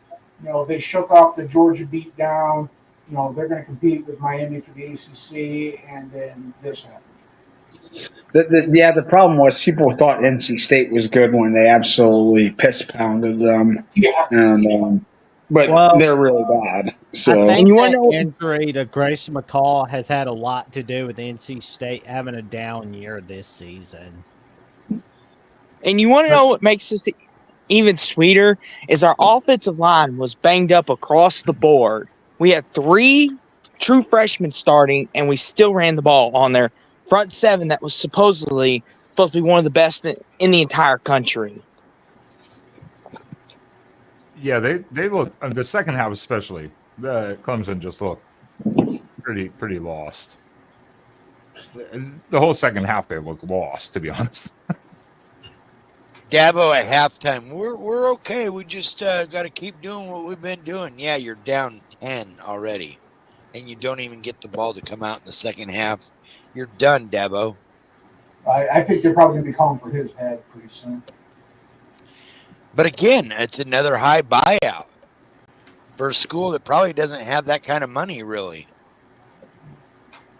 They shook off the Georgia beatdown. They're going to compete with Miami for the ACC, and then this happened. The problem was people thought NC State was good when they absolutely piss-pounded them. Yeah. But they're really bad. So, I think the injury to Grace McCall has had a lot to do with NC State having a down year this season. And you want to know what makes this even sweeter is our offensive line was banged up across the board. We had 3 true freshmen starting, and we still ran the ball on their front 7 that was supposedly supposed to be one of the best in the entire country. Yeah, they look the second half especially. The Clemson just looked pretty lost. The whole second half they looked lost, to be honest. Dabo at halftime, we're okay. We just got to keep doing what we've been doing. Yeah, you're down 10 already, and you don't even get the ball to come out in the second half. You're done, Dabo. I think they're probably going to be calling for his head pretty soon. But again, it's another high buyout for a school that probably doesn't have that kind of money, really.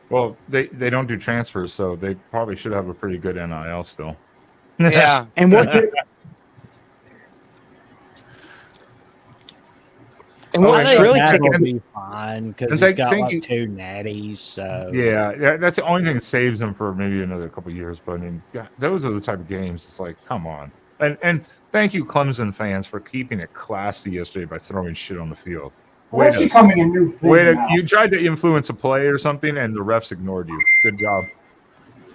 Well, they don't do transfers, so they probably should have a pretty good NIL still. Yeah. And what's really ticking ticking fine because he's got like 2 natties. So yeah, that's the only thing that saves him for maybe another couple of years. But I mean, yeah, those are the type of games. It's like, come on, and thank you, Clemson fans, for keeping it classy yesterday by throwing shit on the field. Well, that's becoming a new thing. You tried to influence a play or something, and the refs ignored you. Good job.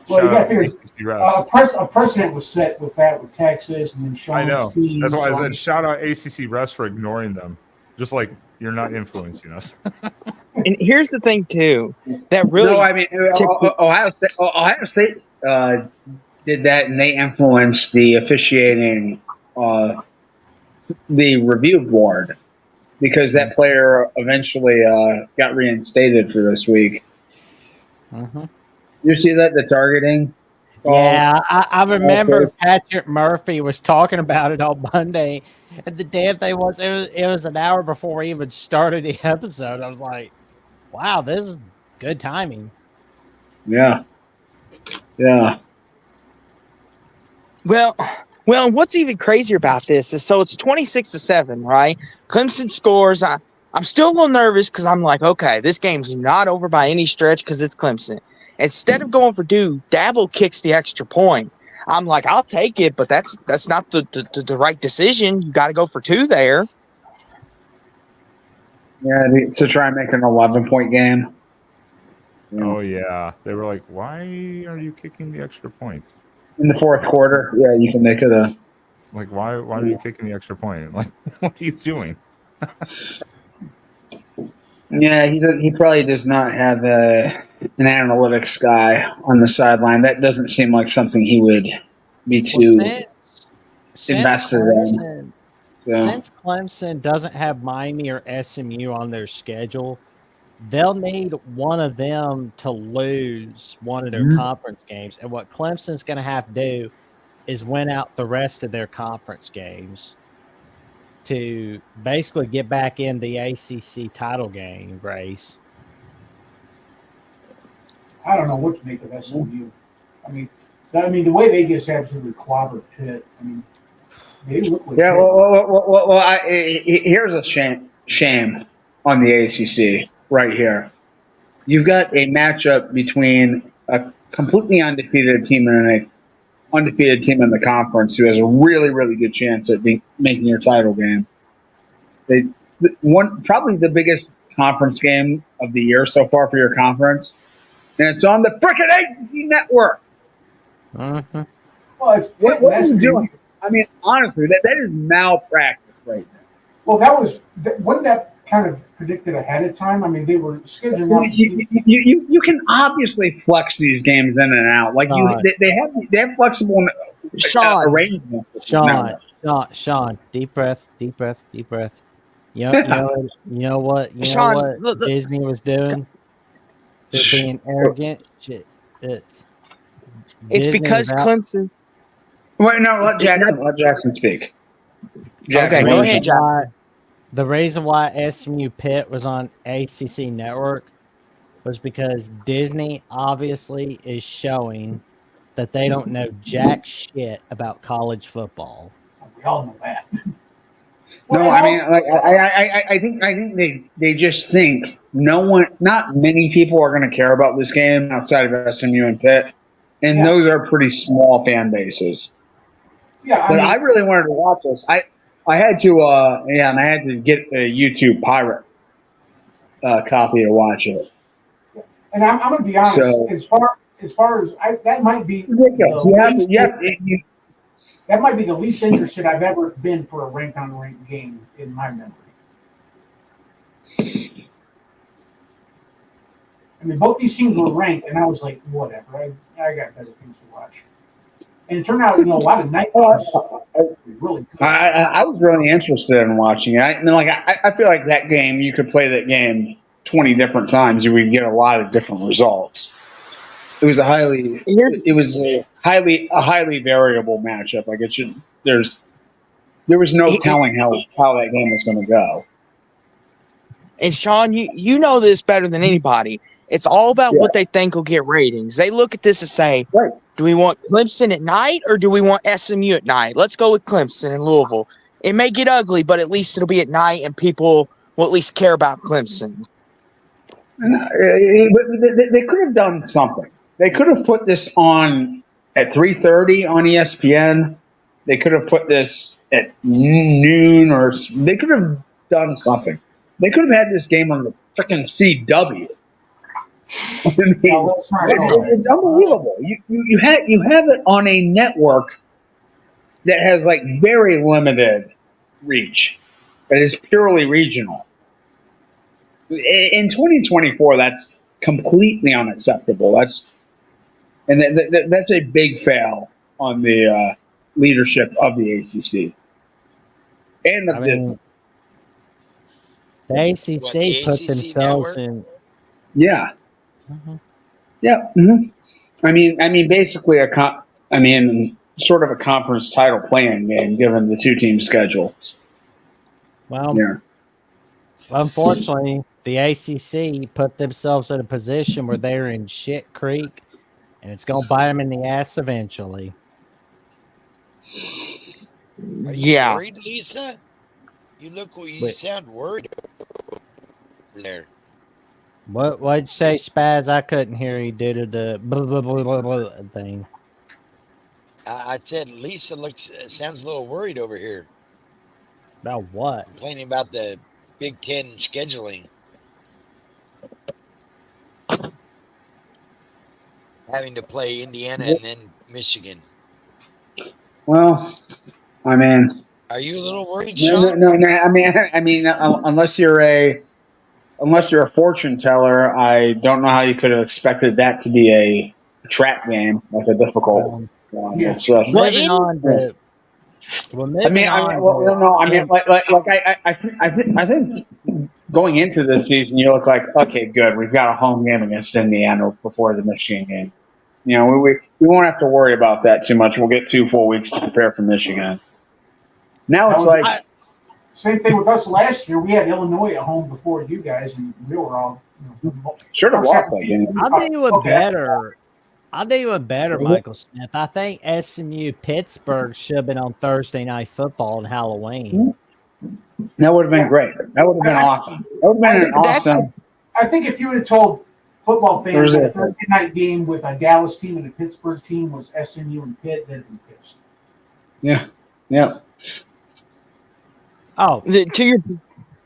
Well, you got to figure a precedent was set with that with Texas and then Sean's I know. team. That's why I said shout out ACC refs for ignoring them. Just like you're not influencing us. And here's the thing too, that really No, I mean Ohio State did that, and they influenced the officiating, the review board, because that player eventually got reinstated for this week. Mm-hmm. You see that, the targeting? Yeah, I remember Patrick Murphy was talking about it on Monday, and the damn thing was it was an hour before we even started the episode. I was like, "Wow, this is good timing." Yeah. Well, what's even crazier about this is so it's 26-7, right? Clemson scores. I'm still a little nervous because I'm like, okay, this game's not over by any stretch because it's Clemson. Instead of going for 2, Dabo kicks the extra point. I'm like, I'll take it, but that's not the right decision. You got to go for 2 there. Yeah, to try and make an 11-point game. Yeah. Oh yeah, they were like, "Why are you kicking the extra point in the fourth quarter?" Yeah, you can make it a. Like, why are you kicking the extra point? Like, what are you doing? Yeah, he probably does not have an analytics guy on the sideline. That doesn't seem like something he would be too invested in. Since Clemson doesn't have Miami or SMU on their schedule, they'll need one of them to lose one of their conference games. And what Clemson's going to have to do is win out the rest of their conference games to basically get back in the ACC title game race. I don't know what to make of SMU. I mean, the way they just absolutely clobbered Pitt. I mean, they look like here's a shame on the ACC right here. You've got a matchup between a completely undefeated team and an undefeated team in the conference who has a really, really good chance at making your title game. Probably the biggest conference game of the year so far for your conference, and it's on the frickin' ACC network. Mm-hmm. Well, what are you doing? I mean, honestly, that is malpractice right now. Well, wasn't that kind of predicted ahead of time? I mean, they were scheduling out. You can obviously flex these games in and out. Like they have flexible arrangements. Sean, deep breath. You know what Disney was doing? They're being arrogant. Shit, it's because Clemson. Wait, no, let Jackson speak. Okay, go ahead, Jackson. The reason why SMU Pitt was on ACC Network was because Disney obviously is showing that they don't know jack shit about college football. We all know that. No, I mean, I think they just think not many people are going to care about this game outside of SMU and Pitt, and those are pretty small fan bases. Yeah, But I really wanted to watch this. I had to, and I had to get a YouTube pirate copy to watch it. and I'm going to be honest. So- As far as that might be Ridiculous. that might be the least interested I've ever been for a ranked on ranked game in my memory. I mean, both these teams were ranked, and I was like, whatever. I got better things to watch. And it turned out, a lot of night games really good. I was really interested in watching it. I feel like that game, you could play that game 20 different times, you would get a lot of different results. It was a highly variable matchup. Like there was no telling how that game was going to go. And Sean, you know this better than anybody. It's all about what they think will get ratings. They look at this and say, Right. do we want Clemson at night or do we want SMU at night? Let's go with Clemson in Louisville. It may get ugly, but at least it'll be at night and people will at least care about Clemson. But they could have done something. They could have put this on at 3:30 on ESPN. They could have put this at noon, or they could have done something. They could have had this game on the freaking CW. I mean, it's unbelievable. You have it on a network that has like very limited reach. That is purely regional. In 2024, that's completely unacceptable. That's a big fail on the leadership of the ACC and of Disney. The ACC What, the put ACC themselves network? in. Yeah. Mm-hmm. Yeah. Mm-hmm. I mean, basically sort of a conference title playing game, given the two team schedules. Well, Yeah. unfortunately, the ACC put themselves in a position where they're in shit creek, and it's going to bite them in the ass eventually. Are you worried, Lisa? You sound worried there. What'd you say, Spaz? I couldn't hear you due to the blah, blah, blah, blah, blah thing. I said Lisa sounds a little worried over here. About what? Complaining about the Big Ten scheduling. Having to play Indiana and then Michigan. Well, I mean, are you a little worried, Sean? No. I mean, unless you're a fortune teller, I don't know how you could have expected that to be a trap game, like a difficult. It's just moving on to. Well, I think going into this season, you look like, okay, good. We've got a home game against Indiana before the Michigan game. We won't have to worry about that too much. We'll get 2 full weeks to prepare for Michigan. Now it's like same thing with us last year. We had Illinois at home before you guys, and we were all should have lost that game. I'll do you a better, Michael Smith. I think SMU Pittsburgh should have been on Thursday Night Football on Halloween. That would have been great. That would have been awesome. That would have been awesome. I think if you would have told football fans that a Thursday night game with a Dallas team and a Pittsburgh team was SMU and Pitt, they'd be pissed. Yeah. Oh, to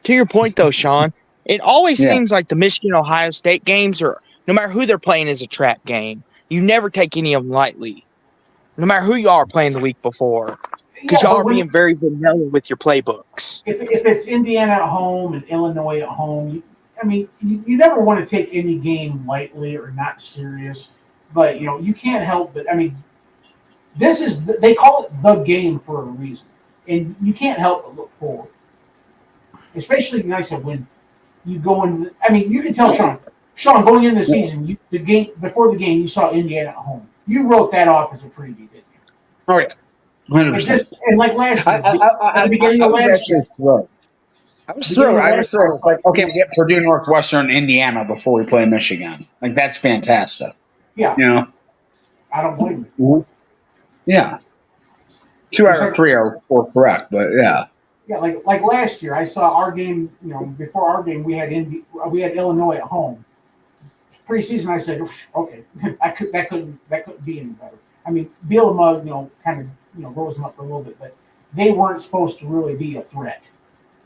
your point though, Sean, it always seems like the Michigan Ohio State games are, no matter who they're playing, is a trap game. You never take any of them lightly, no matter who you are playing the week before, because y'all are being very vanilla with your playbooks. If it's Indiana at home and Illinois at home, you never want to take any game lightly or not serious, but you can't help but they call it the game for a reason, and you can't help but look forward. Especially when you go in. You can tell Sean going into the season, before the game, you saw Indiana at home. You wrote that off as a freebie, didn't you? Oh yeah, 100%. And like last year, at the beginning of last year. I was thrilled. It's like, okay, we get Purdue, Northwestern, Indiana before we play Michigan. Like, that's fantastic. Yeah. I don't blame you. Mm-hmm. Yeah. 2 out of 3 are correct, but yeah. Yeah, like last year, I saw our game. Before our game, we had Illinois at home. Preseason, I said, okay, that couldn't be any better. I mean, Bielema, kind of, rose them up for a little bit, but they weren't supposed to really be a threat.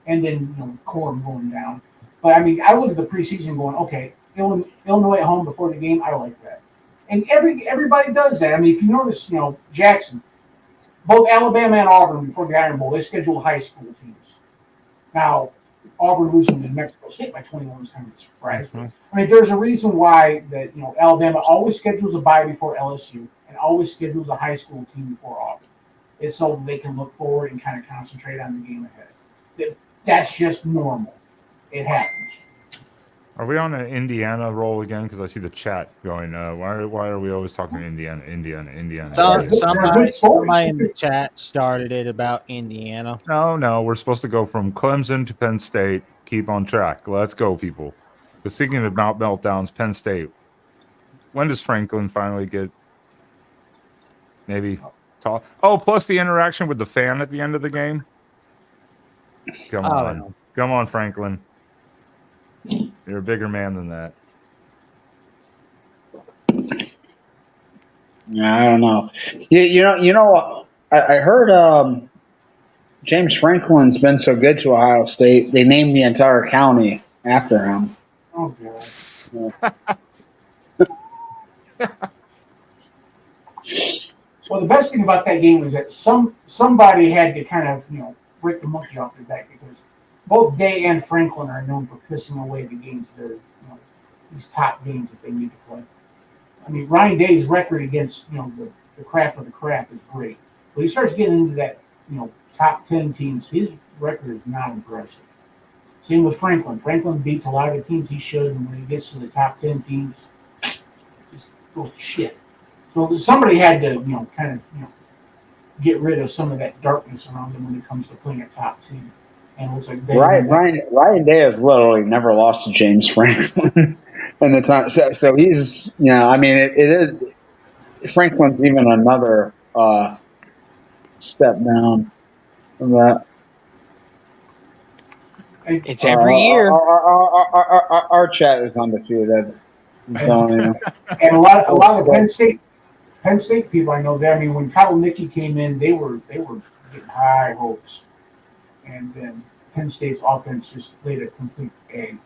And then, with Corum going down. But, I mean, I look at the preseason going, okay, Illinois at home before the game, I like that. And everybody does that. I mean, if you notice, Jackson, both Alabama and Auburn before the Iron Bowl, they schedule high school teams. Now, Auburn losing to New Mexico State by 21 was kind of a surprise. Mhm. I mean, there's a reason why that Alabama always schedules a bye before LSU and always schedules a high school team before Auburn. It's so they can look forward and kind of concentrate on the game ahead. That's just normal. It happens. Are we on an Indiana roll again? Because I see the chat going, why are we always talking Indiana? Somebody in the chat started it about Indiana. No, we're supposed to go from Clemson to Penn State. Keep on track. Let's go, people. But speaking about meltdowns, Penn State. When does Franklin finally get maybe talk? Oh, plus the interaction with the fan at the end of the game. Come on, Franklin. You're a bigger man than that. Yeah, I don't know. You know. I heard James Franklin's been so good to Ohio State. They named the entire county after him. Oh God. Well, the best thing about that game was that somebody had to kind of break the monkey off their back, because both Day and Franklin are known for pissing away the games that these top games that they need to play. I mean, Ryan Day's record against the crap of the crap is great, but he starts getting into that top 10 teams. His record is not impressive. Same with Franklin. Franklin beats a lot of the teams he should, and when he gets to the top 10 teams, just goes to shit. So somebody had to kind of get rid of some of that darkness around them when it comes to playing a top team. And it looks like Ryan Day has literally never lost to James Franklin in the time. So he's I mean it is Franklin's even another step down from that. It's every year. Our chat is undefeated. And a lot of Penn State people I know there. I mean, when Kalanick came in, they were getting high hopes, and then Penn State's offense just laid a complete egg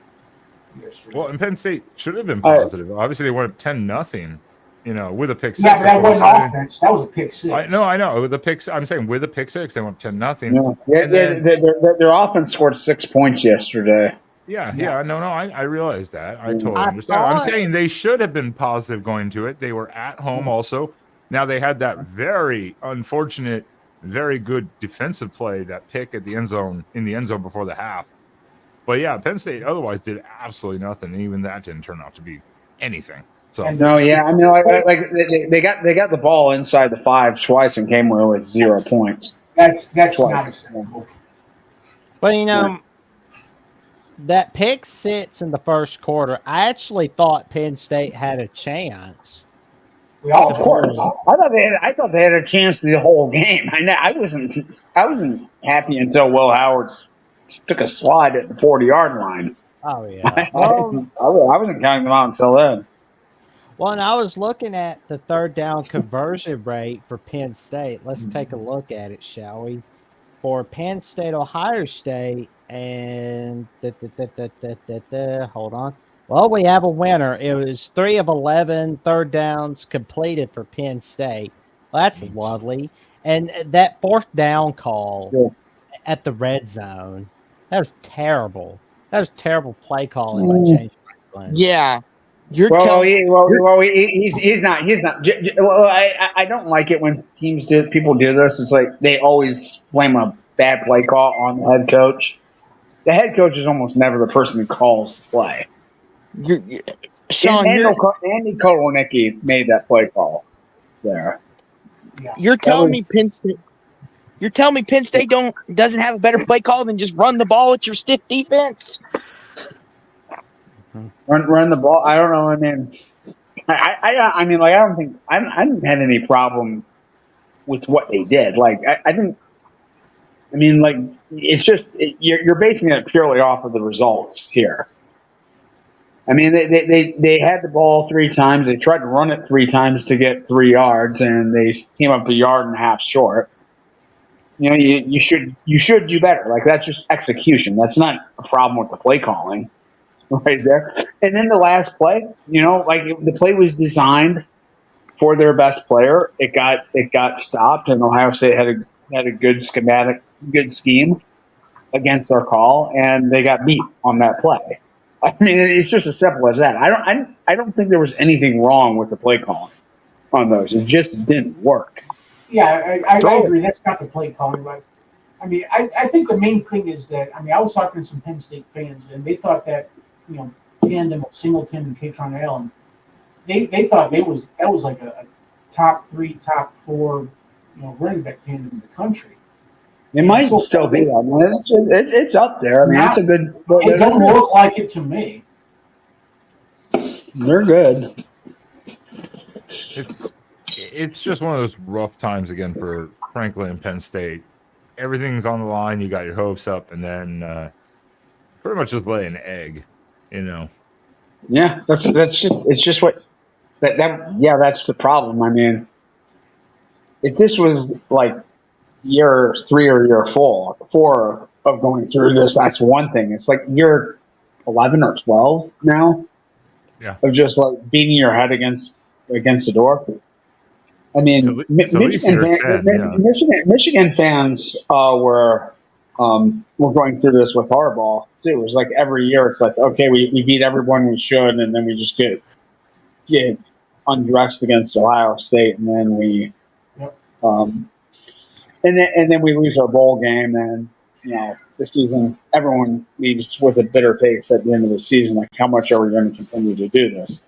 yesterday. Well, and Penn State should have been positive. Obviously, they went up 10-0. With a pick six. Yeah, but that wasn't offense. That was a pick six. I know. With a pick, I'm saying with a pick six, they went 10-0. Their offense scored 6 points yesterday. Yeah. No, I realize that. I totally understand. I'm saying they should have been positive going to it. They were at home also. Now they had that very unfortunate, very good defensive play, that pick at the end zone before the half. But yeah, Penn State otherwise did absolutely nothing. And even that didn't turn out to be anything. So no, yeah, I mean, like they got the ball inside the 5 twice and came away with 0 points. That's not acceptable. But that pick six in the first quarter, I actually thought Penn State had a chance. Of course, I thought they had a chance the whole game. I wasn't happy until Will Howard took a slide at the 40-yard line. Oh yeah, I wasn't counting them out until then. Well, and I was looking at the third down conversion rate for Penn State. Let's take a look at it, shall we? For Penn State, Ohio State, and hold on. Well, we have a winner. It was 3 of 11 third downs completed for Penn State. Well, that's lovely. And that fourth down call at the red zone, that was terrible. That was terrible play calling by James Franklin. Yeah. He's not. I don't like it when people do this. It's like they always blame a bad play call on the head coach. The head coach is almost never the person who calls the play. Sean, Andy Kotelnicki made that play call there. You're telling me Penn State doesn't have a better play call than just run the ball at your stiff defense? Run the ball. I don't know. I mean, I didn't have any problem with what they did. Like, it's just you're basing it purely off of the results here. I mean, they had the ball 3 times. They tried to run it 3 times to get 3 yards, and they came up a yard and a half short. You know, you should do better. Like, that's just execution. That's not a problem with the play calling right there. And then the last play, you know, like the play was designed for their best player. It got stopped, and Ohio State had a good scheme against their call, and they got beat on that play. I mean, it's just as simple as that. I don't think there was anything wrong with the play calling on those. It just didn't work. Yeah, I agree. That's not the play calling, but I mean, I think the main thing is that, I mean, I was talking to some Penn State fans, and they thought that, you know, tandem of Singleton and Katron Allen, they thought that was like a top 3, top 4, you know, running back tandem in the country. It might still be. I mean, it's up there. I mean, it's a good. It doesn't look like it to me. They're good. It's just one of those rough times again for Franklin and Penn State. Everything's on the line. You got your hopes up, and then pretty much just lay an egg. You know. Yeah, that's just what that's the problem. I mean, if this was like year 3 or year 4 of going through this, that's one thing. It's like year 11 or 12 now. Yeah. Of just like beating your head against the door. I mean, Michigan fans were going through this with Harbaugh too. It was like every year it's like, okay, we beat everyone we should, and then we just get undressed against Ohio State, and then we and then we lose our bowl game, and you know, the season, everyone leaves with a bitter taste at the end of the season. Like, how much are we going to continue to do this?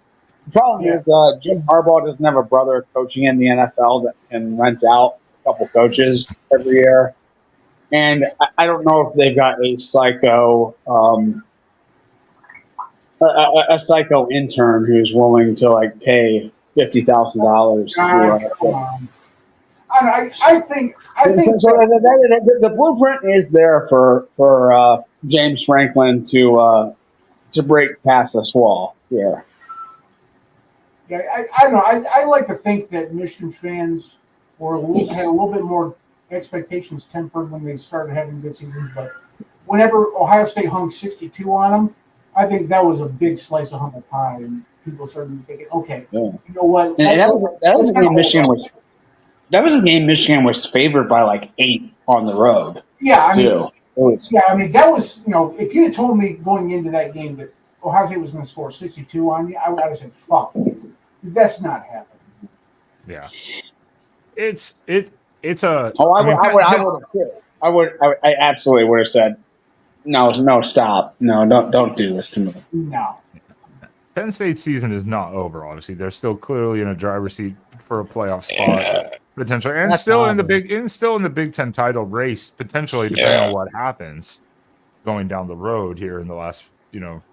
The problem is Jim Harbaugh doesn't have a brother coaching in the NFL that can rent out a couple coaches every year. And I don't know if they've got a psycho intern who's willing to like pay $50,000 to. I think the blueprint is there for James Franklin to break past this wall here. Yeah, I don't know. I like to think that Michigan fans had a little bit more expectations tempered when they started having good seasons. But whenever Ohio State hung 62 on them, I think that was a big slice of humble pie, and people started thinking, okay, you know what? And that was a game Michigan was. That was a game Michigan was favored by like 8 on the road. Yeah, I mean, that was, you know, if you had told me going into that game that Ohio State was going to score 62 on you, I would have said, fuck. That's not happening. Yeah. It's a. I absolutely would have said, no, stop. No, don't do this to me. No. Penn State's season is not over, obviously. They're still clearly in a driver's seat for a playoff spot. Potentially, and still in the Big Ten title race, potentially, depending on what happens going down the road here in the last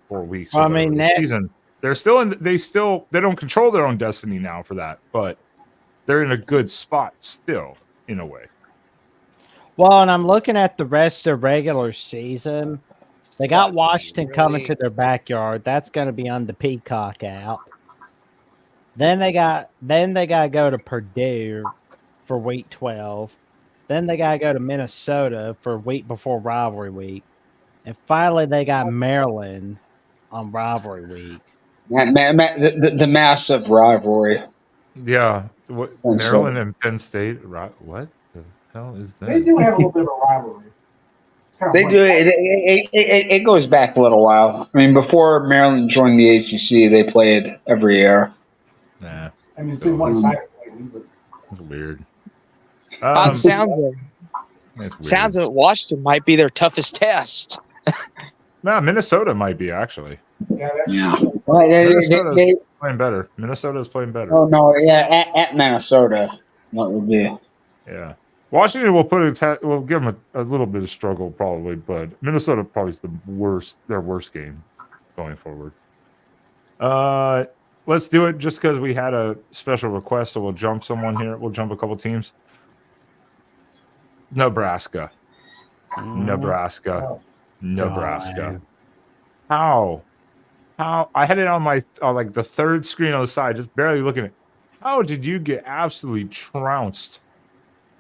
4 weeks. Well, I mean, the season, they're still in. They don't control their own destiny now for that, but they're in a good spot still in a way. Well, and I'm looking at the rest of the regular season. They got Washington coming to their backyard. That's going to be on the Peacock out. Then they got to go to Purdue for week 12. Then they got to go to Minnesota for week before rivalry week. And finally, they got Maryland on rivalry week. The massive rivalry. Yeah. Maryland and Penn State. What the hell is that? They do have a little bit of a rivalry. They do. It goes back a little while. I mean, before Maryland joined the ACC, they played every year. Nah. I mean, it's been one-sided lately, but it's weird. Sounds like Washington might be their toughest test. No, Minnesota might be actually. Yeah. Minnesota's playing better. Minnesota's playing better. Oh no, yeah, at Minnesota, that would be. Yeah. Washington will will give them a little bit of struggle probably, but Minnesota probably is their worst game going forward. Let's do it just because we had a special request, so we'll jump someone here. We'll jump a couple teams. Nebraska. Nebraska. God. How how I had it on my like the third screen on the side, just barely looking at. How did you get absolutely trounced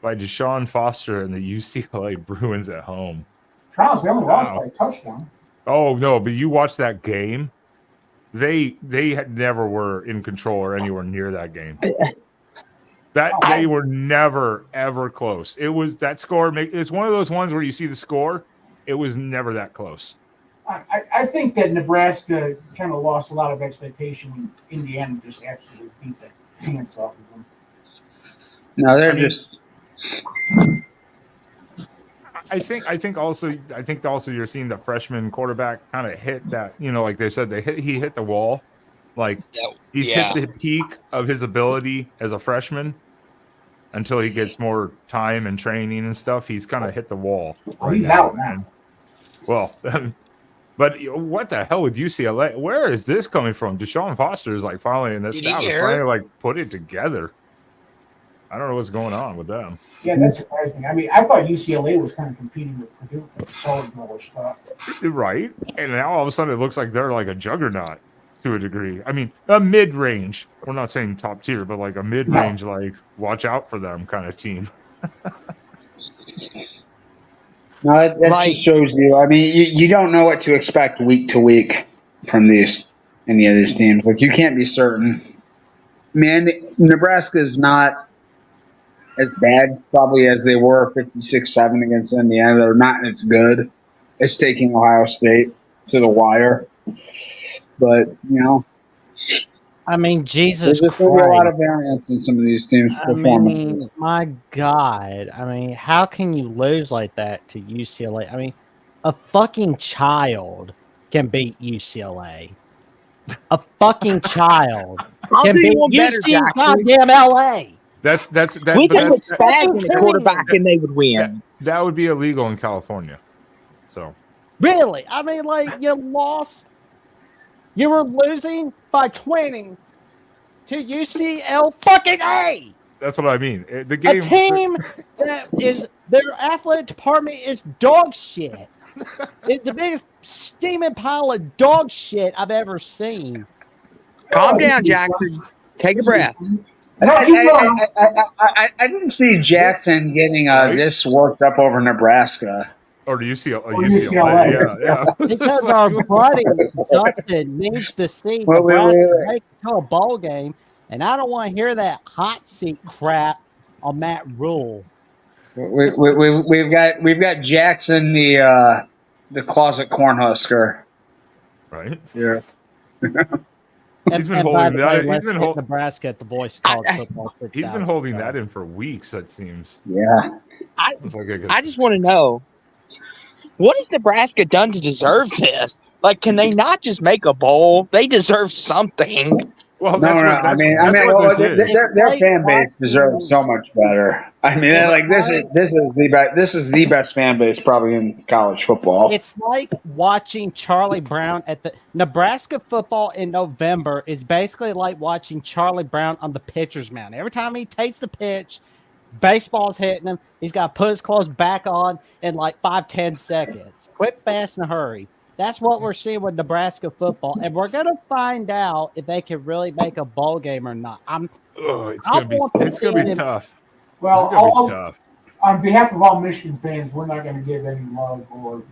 by Deshaun Foster and the UCLA Bruins at home? Trounced, they only lost by a touchdown. Oh no, but you watched that game. They never were in control or anywhere near that game. They were never ever close. It was that score. It's one of those ones where you see the score. It was never that close. I think that Nebraska kind of lost a lot of expectation when Indiana just absolutely beat the pants off of them. No, they're just. I think also you're seeing the freshman quarterback kind of hit that, like they said, he hit the wall. Like he's hit the peak of his ability as a freshman until he gets more time and training and stuff. He's kind of hit the wall. Right he's out now. Well, but what the hell with UCLA? Where is this coming from? Deshaun Foster is like finally in this staff is trying to like put it together. I don't know what's going on with them. Yeah, that surprised me. I mean, I thought UCLA was kind of competing with Purdue for the solid goal spot. Right. And now all of a sudden it looks like they're like a juggernaut to a degree. I mean, a mid-range. We're not saying top tier, but like a mid-range, like watch out for them kind of team. No, that just shows you. I mean, you don't know what to expect week to week from any of these teams. Like, you can't be certain. Man, Nebraska is not as bad probably as they were 56-7 against Indiana. They're not as good as taking Ohio State to the wire. But, I mean, Jesus there's just going to be a lot of variance in some of these teams' performances. I mean, my God. I mean, how can you lose like that to UCLA? I mean, a fucking child can beat UCLA. A fucking child can beat UC goddamn LA. We can put Spag in the quarterback and they would win. That would be illegal in California. So really, I mean, like you lost. You were losing by 20 to UCL fucking A. That's what I mean. The game, a team that is their athletic department is dog shit. It's the biggest steaming pile of dog shit I've ever seen. Calm down, Jackson. Take a breath. I didn't see Jackson getting this worked up over Nebraska. Or do UCLA? Yeah. Because our buddy Dustin needs to see Nebraska make it to a bowl game, and I don't want to hear that hot seat crap on Matt Rule. We've got Jackson, the closet Cornhusker. Right. Yeah. He's been holding that. He's been holding Nebraska at the Voice of College Football. He's been holding that in for weeks. It seems. Yeah. I just want to know, what has Nebraska done to deserve this? Like, can they not just make a bowl? They deserve something. Well, their fan base deserves so much better. I mean, this is the best fan base probably in college football. It's like watching Charlie Brown at the Nebraska football in November is basically like watching Charlie Brown on the pitcher's mound. Every time he takes the pitch, baseball's hitting him. He's got to put his clothes back on in like 5-10 seconds. Quick, fast, and hurry. That's what we're seeing with Nebraska football, and we're going to find out if they can really make a bowl game or not. It's going to be tough. Well, on behalf of all Michigan fans, we're not going to give any love or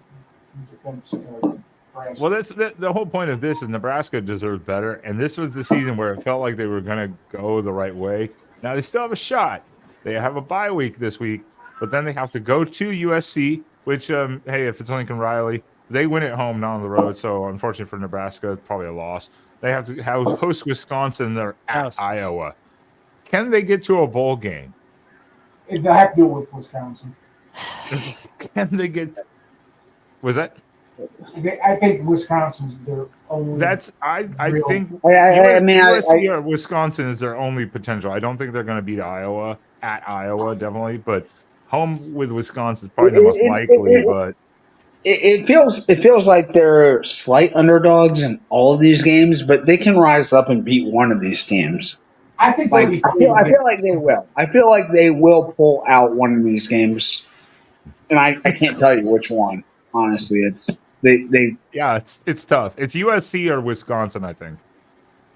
defense to Nebraska. Well, that's the whole point of this is Nebraska deserves better, and this was the season where it felt like they were going to go the right way. Now, they still have a shot. They have a bye week this week, but then they have to go to USC, which, hey, if it's Lincoln Riley, they win at home, not on the road. So, unfortunately for Nebraska, it's probably a loss. They have to host Wisconsin. They're at Iowa. Can they get to a bowl game? They have to do it with Wisconsin. Can they get? Was that? I think Wisconsin's their only. I think. USC or Wisconsin is their only potential. I don't think they're going to beat Iowa at Iowa, definitely, but home with Wisconsin is probably the most likely. But it feels like they're slight underdogs in all of these games, but they can rise up and beat one of these teams. I think I feel like they will. I feel like they will pull out one of these games, and I can't tell you which one. Honestly, They Yeah, it's tough. It's USC or Wisconsin, I think.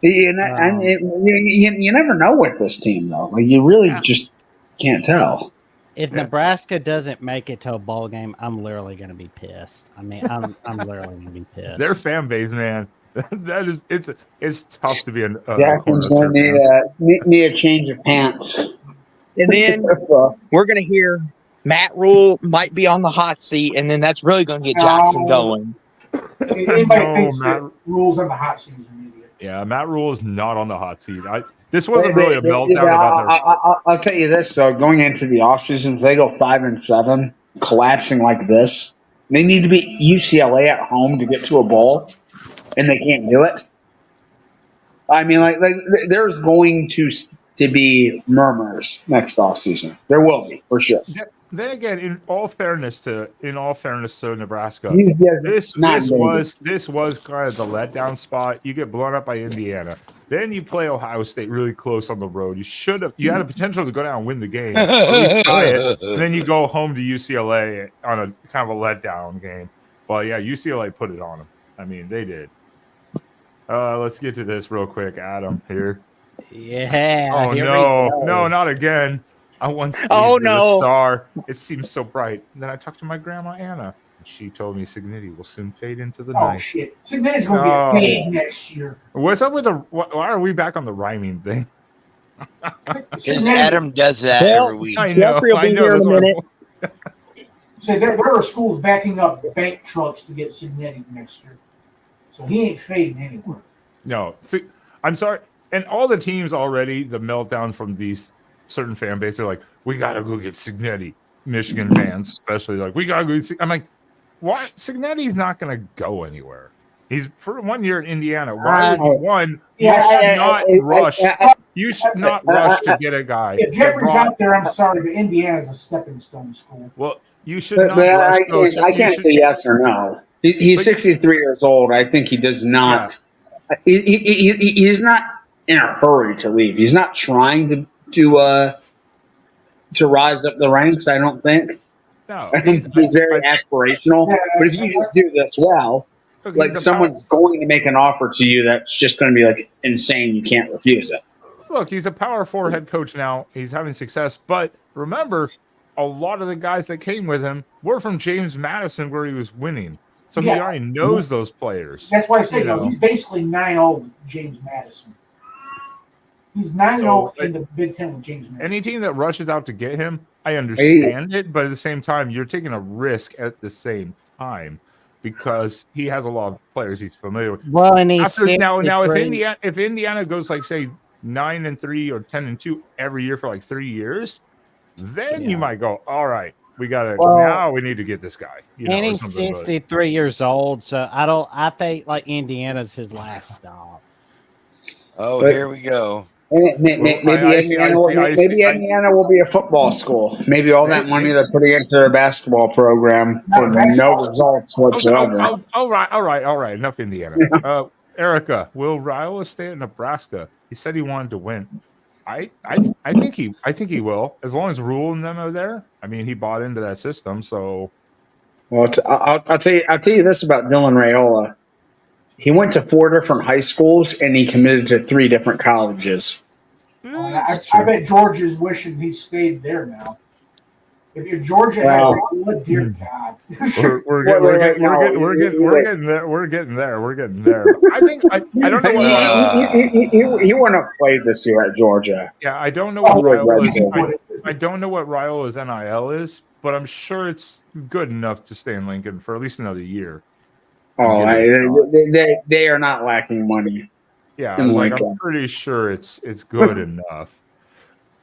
you never know with this team though. Like you really just can't tell. If Nebraska doesn't make it to a bowl game, I'm literally going to be pissed. I mean, I'm literally going to be pissed. Their fan base, man. That is it's tough to be a Jackson's going to need a change of pants. And then we're going to hear Matt Rule might be on the hot seat, and then that's really going to get Jackson going. Anybody thinks that Rule's on the hot seat is an idiot. Yeah, Matt Rule is not on the hot seat. This wasn't really a meltdown about their. I'll tell you this though, going into the offseason, if they go 5-7, collapsing like this, they need to beat UCLA at home to get to a bowl, and they can't do it. I mean, like there's going to be murmurs next offseason. There will be for sure. Then again, in all fairness to Nebraska, this was kind of the letdown spot. You get blown up by Indiana. Then you play Ohio State really close on the road. You had a potential to go down and win the game, or at least tie it. And then you go home to UCLA on a kind of a letdown game. Well, yeah, UCLA put it on them. I mean, they did. Let's get to this real quick, Adam. Here. Yeah. Oh no, not again. I once the star. It seems so bright. And then I talked to my grandma Anna. And she told me Signity will soon fade into the night. Oh shit! Signity's gonna be a fade next year. What's up with why are we back on the rhyming thing? Because Adam does that every week. I know. That's what So there are schools backing up bank trucks to get Signity next year. So he ain't fading anywhere. No, see, I'm sorry. And all the teams already, the meltdown from these certain fan base, they're like, we got to go get Signetti. Michigan fans, especially, like, we got to go. I'm like, what? Signetti's not going to go anywhere. He's for 1 year in Indiana. Why would you should not rush. You should not rush to get a guy. If Jeffrey's out there, I'm sorry, but Indiana's a stepping stone school. Well, you should not rush. I can't say yes or no. He's 63 years old. I think he does not. Yeah. He's not in a hurry to leave. He's not trying to rise up the ranks. I don't think. No, I think he's very aspirational. But if you just do this well, like someone's going to make an offer to you that's just going to be like insane. You can't refuse it. Look, he's a Power 4 head coach now. He's having success. But remember, a lot of the guys that came with him were from James Madison, where he was winning. So he already knows those players. That's why I say, he's basically 9-0 with James Madison. He's 9-0 in the Big Ten with James Madison. Any team that rushes out to get him, I understand it, but at the same time, you're taking a risk at the same time because he has a lot of players he's familiar with. Well, and he's now if Indiana goes like say 9-3 or 10-2 every year for like 3 years, then you might go, all right. We gotta now. We need to get this guy. And he's 63 years old, so I think like Indiana's his last stop. Oh, here we go. Maybe Indiana will be a football school. Maybe all that money they're putting into their basketball program for no results whatsoever. All right. Enough Indiana. Erica, will Riola stay at Nebraska? He said he wanted to win. I think he will, as long as Rule and them are there. I mean, he bought into that system, so. Well, I'll tell you this about Dylan Raiola. He went to 4 different high schools and he committed to 3 different colleges. I bet Georgia's wishing he stayed there now. If you're Georgia, dear God, we're getting there. We're getting there. I don't know what he wouldn't have played this year at Georgia. Yeah, I don't know what I don't know what Riola's NIL is, but I'm sure it's good enough to stay in Lincoln for at least another year. Oh, they are not lacking money. Yeah, I'm pretty sure it's good enough.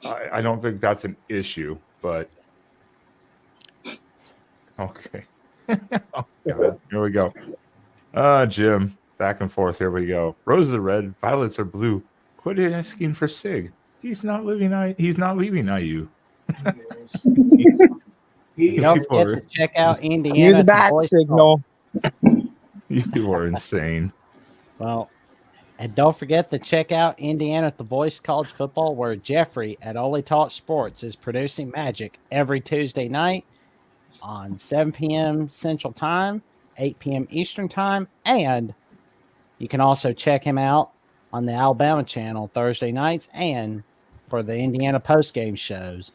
I don't think that's an issue, but. Okay. Oh, God. Here we go. Jim, back and forth. Here we go. Roses are red, violets are blue. Quit asking for Sig. He's not leaving IU. Don't forget to check out Indiana. Cue the bat signal. You people are insane. Well, and don't forget to check out Indiana at the Voice College Football, where Jeffrey at Only Talk Sports is producing magic every Tuesday night on 7 p.m. Central Time, 8 p.m. Eastern Time. And you can also check him out on the Alabama channel Thursday nights and for the Indiana postgame shows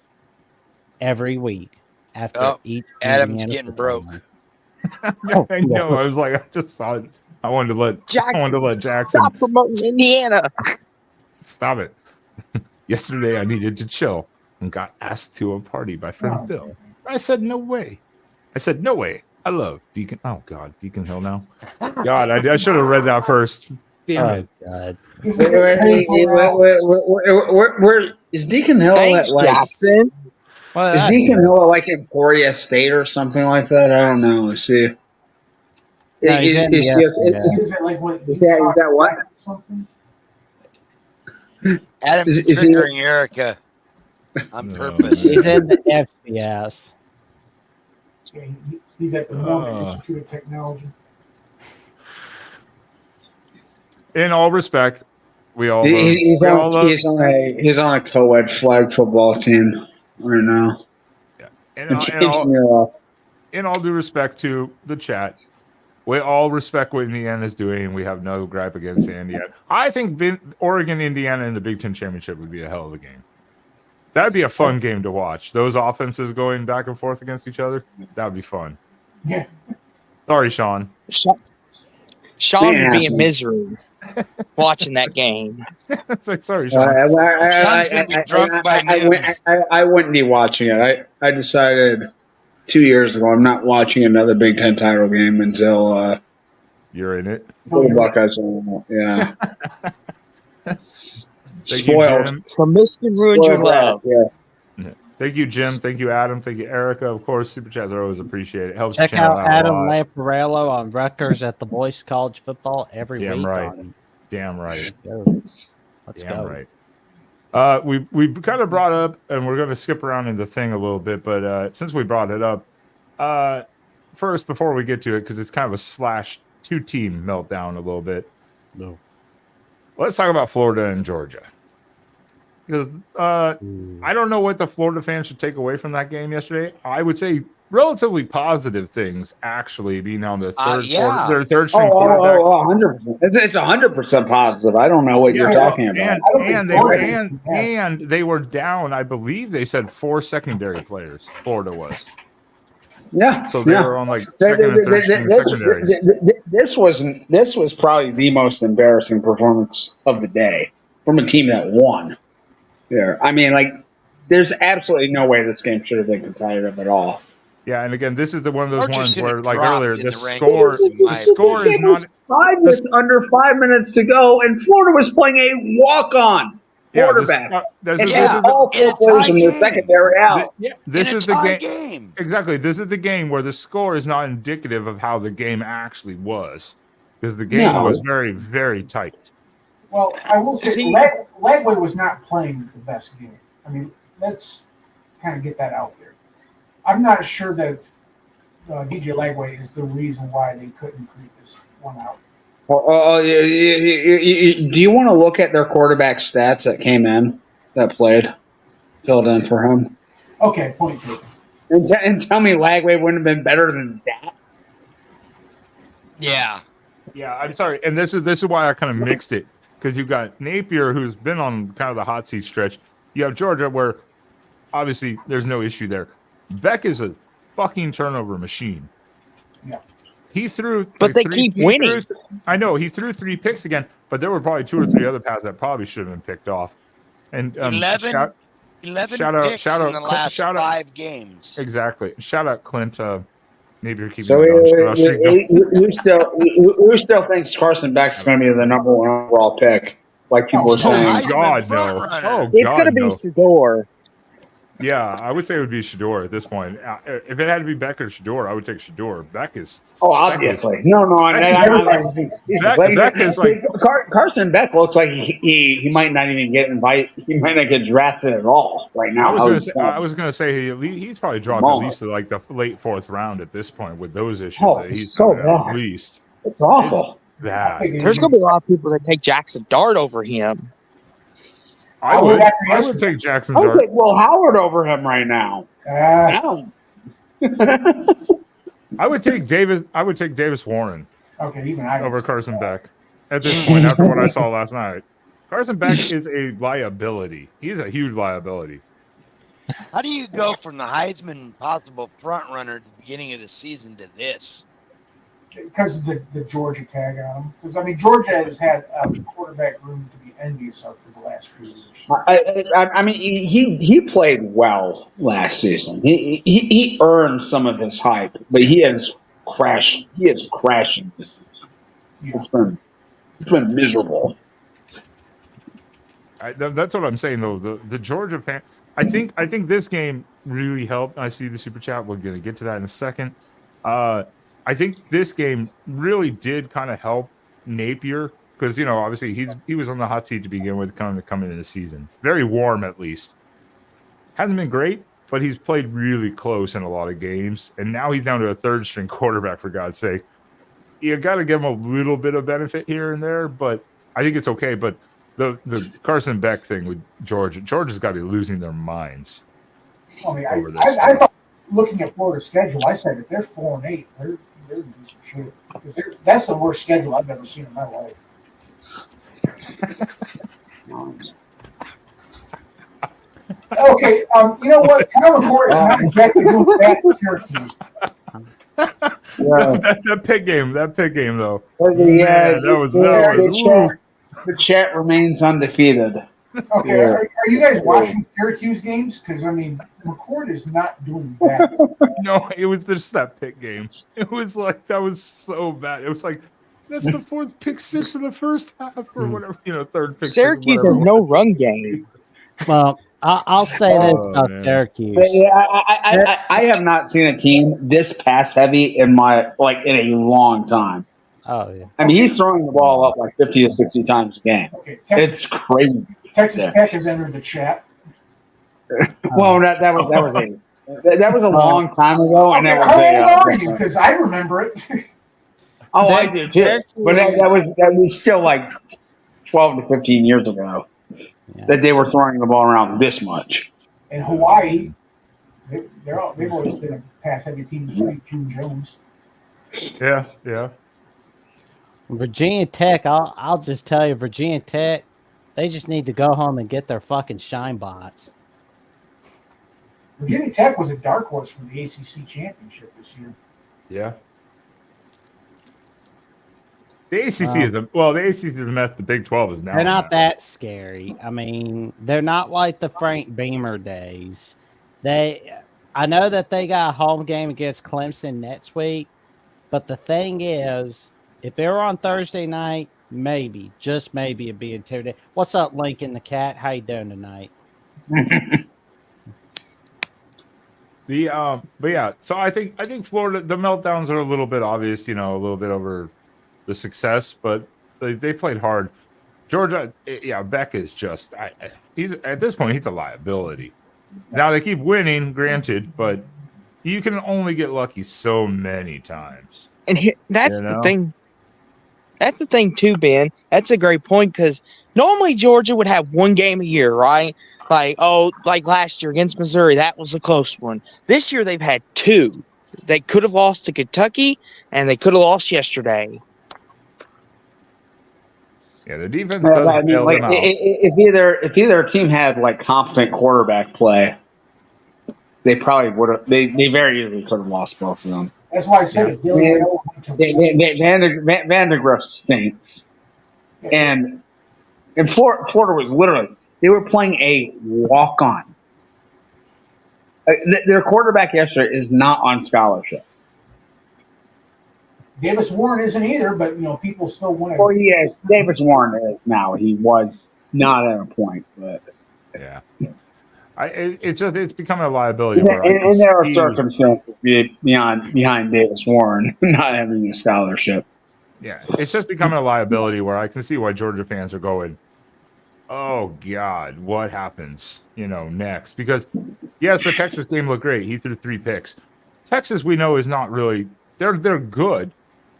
every week after each Adam's Indiana getting football broke. game. I know. I was like, I just saw it. I wanted to let Jackson stop promoting Indiana. stop it. Yesterday, I needed to chill and got asked to a party by friend Bill. I said, no way. I love Deacon. Oh, God. Deacon Hill now. God, I should have read that first. Damn it. God. Where is Deacon Hill Thanks, at? Like, Jackson. Well, is Deacon Hill at, like Emporia State or something like that? I don't know. Let's see. No, he's in the FBS. Is it like what? Is that what? Something? Adam's Is he- triggering Erica on No. purpose. He's in the FBS. Yeah, he's at the Mormon Institute of Technology. In all respect, we all He's love, on a co-ed flag football team right now. in all due respect to the chat, we all respect what Indiana is doing. We have no gripe against Indiana. I think Oregon, Indiana, in the Big Ten Championship would be a hell of a game. That'd be a fun game to watch. Those offenses going back and forth against each other, that would be fun. Yeah. Sorry, Sean. Sean would be in misery watching that game. It's like, sorry, Sean. Sean's gonna be drunk by noon. I wouldn't be watching it. I decided 2 years ago I'm not watching another Big Ten title game until You're in it. the Buckeyes. Yeah. Thank you, Spoiled. Jim. So Michigan ruined your love. Yeah. Thank you, Jim. Thank you, Adam. Thank you, Erica. Of course, super chats are always appreciated. It helps Check the channel out out Adam a lot. Lamparello on Rutgers at the Boys College Football every Damn week. right. On- Damn right. Let's Damn go. right. We kind of brought up, and we're going to skip around in the thing a little bit, but since we brought it up, first, before we get to it, because it's kind of a /2 team meltdown a little bit. No. Let's talk about Florida and Georgia. Because I don't know what the Florida fans should take away from that game yesterday. I would say relatively positive things, actually, being on the third their third string quarterback. 100%. It's 100% positive. I don't know what you're talking about. And they were down, I believe they said 4 secondary players, Florida was. Yeah. So they were on like second and third string secondaries. This was probably the most embarrassing performance of the day from a team that won. There. I mean, like, there's absolutely no way this game should have been competitive at all. Yeah, and again, this is one of those Georgia ones should where, have like dropped earlier, in the the rankings, score is not. Under 5 minutes to go, and Florida was playing a walk-on quarterback. This And is all four players in the secondary out. This In a is the tie game. Exactly. This is the game where the score is not indicative of how the game actually was, because the game was very, very tight. Well, I will say Lagway was not playing the best game. I mean, let's kind of get that out there. I'm not sure that DJ Lagway is the reason why they couldn't create this one out. Do you want to look at their quarterback stats that came in, that played, filled in for him? Okay, point taken. And tell me Lagway wouldn't have been better than that? Yeah. Yeah, I'm sorry. And this is why I kind of mixed it. Because you've got Napier, who's been on kind of the hot seat stretch. You have Georgia, where obviously there's no issue there. Beck is a fucking turnover machine. Yeah. He threw, but they keep winning. I know he threw 3 picks again, but there were probably 2 or 3 other passes that probably should have been picked off. And 11 picks in the last 5 games. Exactly. Shout out Clint. Napier keeping so we still think Carson Beck's going to be the number 1 overall pick, like people are saying. Oh God, no! Oh, it's going to be Shedeur. Yeah, I would say it would be Shedeur at this point. If it had to be Beck or Shedeur, I would take Shedeur. Beck is obviously Beck is like Carson Beck looks like he might not even get invited. He might not get drafted at all right now. I was going to say he's probably dropped at least to like the late 4th round at this point with those issues. Oh, he's so bad. bad. At least it's awful. It's bad. There's going to be a lot of people that take Jackson Dart over him. I would take Jackson I would Dart. take Will Howard over him right now. I would take Davis Warren Okay, even I over Carson Beck at this point after what I saw last night. Carson Beck is a liability. He's a huge liability. How do you go from the Heisman possible front runner at the beginning of the season to this? because of the Georgia tag on him. Because I mean, Georgia has had a quarterback room to be envious of for the last few years. I mean, he played well last season. He earned some of his hype, but he has crashed. He is crashing this season. Yeah. It's been miserable. That's what I'm saying though. The Georgia fan. I think this game really helped. I see the super chat. We're gonna get to that in a second. I think this game really did kind of help Napier because obviously he was on the hot seat to begin with, kind of coming into the season. Very warm at least. Hasn't been great, but he's played really close in a lot of games, and now he's down to a third string quarterback. For God's sake, you got to give him a little bit of benefit here and there, but I think it's okay. But the Carson Beck thing with Georgia's got to be losing their minds. I mean, I thought looking at Florida's schedule, I said if they're 4-8, they're doing some shit. Because that's the worst schedule I've ever seen in my life. Okay, you know what? Kyle McCord is not exactly doing bad at Syracuse. That pick game though. Yeah, that was the chat remains undefeated. Okay, Yeah. are you guys watching Syracuse games? Because I mean, McCord is not doing bad. No, it was just that pick game. It was like that was so bad. It was like that's the fourth pick six in the first half or whatever. Third pick. Syracuse has no run game. Well, I'll say this about Syracuse. I have not seen a team this pass heavy in a long time. Oh yeah. I mean, he's throwing the ball up like 50 to 60 times a game. Okay, It's crazy. Texas Tech has entered the chat. Well, that was a long time ago, and Okay, that was how old are you? Because I remember it. Oh, I do too. But that was still like 12 to 15 years ago that they were throwing the ball around this much. In Hawaii, they've always been a pass heavy team. June Jones. Yeah. Virginia Tech, I'll just tell you, Virginia Tech, they just need to go home and get their fucking shine bots. Virginia Tech was a dark horse for the ACC championship this year. Yeah. The ACC is a mess. The Big 12 is now. They're not that scary. I mean, they're not like the Frank Beamer days. I know that they got a home game against Clemson next week, but the thing is, if they were on Thursday night, maybe, just maybe, it'd be intimidating. What's up, Lincoln the Cat? How you doing tonight? But yeah, so I think Florida, the meltdowns are a little bit obvious, a little bit over the success, but they played hard. Georgia, Beck is just he's at this point he's a liability. Now they keep winning, granted, but you can only get lucky so many times. And that's the thing. That's the thing too, Ben. That's a great point because normally Georgia would have one game a year, right? Like last year against Missouri, that was a close one. This year they've had two. They could have lost to Kentucky, and they could have lost yesterday. Yeah, the defense Well, doesn't I mean, bail them out. if either team had like competent quarterback play, they probably would have. They very easily could have lost both of them. That's why I said it. Vandergrift stinks, and Florida was literally they were playing a walk-on. Their quarterback yesterday is not on scholarship. Davis Warren isn't either, but people still want to. Well, yes, Davis Warren is now. He was not at a point, but yeah. It's becoming a liability. And there are circumstances behind Davis Warren not having a scholarship. Yeah, it's just becoming a liability where I can see why Georgia fans are going, oh, God, what happens, next? Because, yes, the Texas game looked great. He threw 3 picks. Texas, we know, is not really – they're good,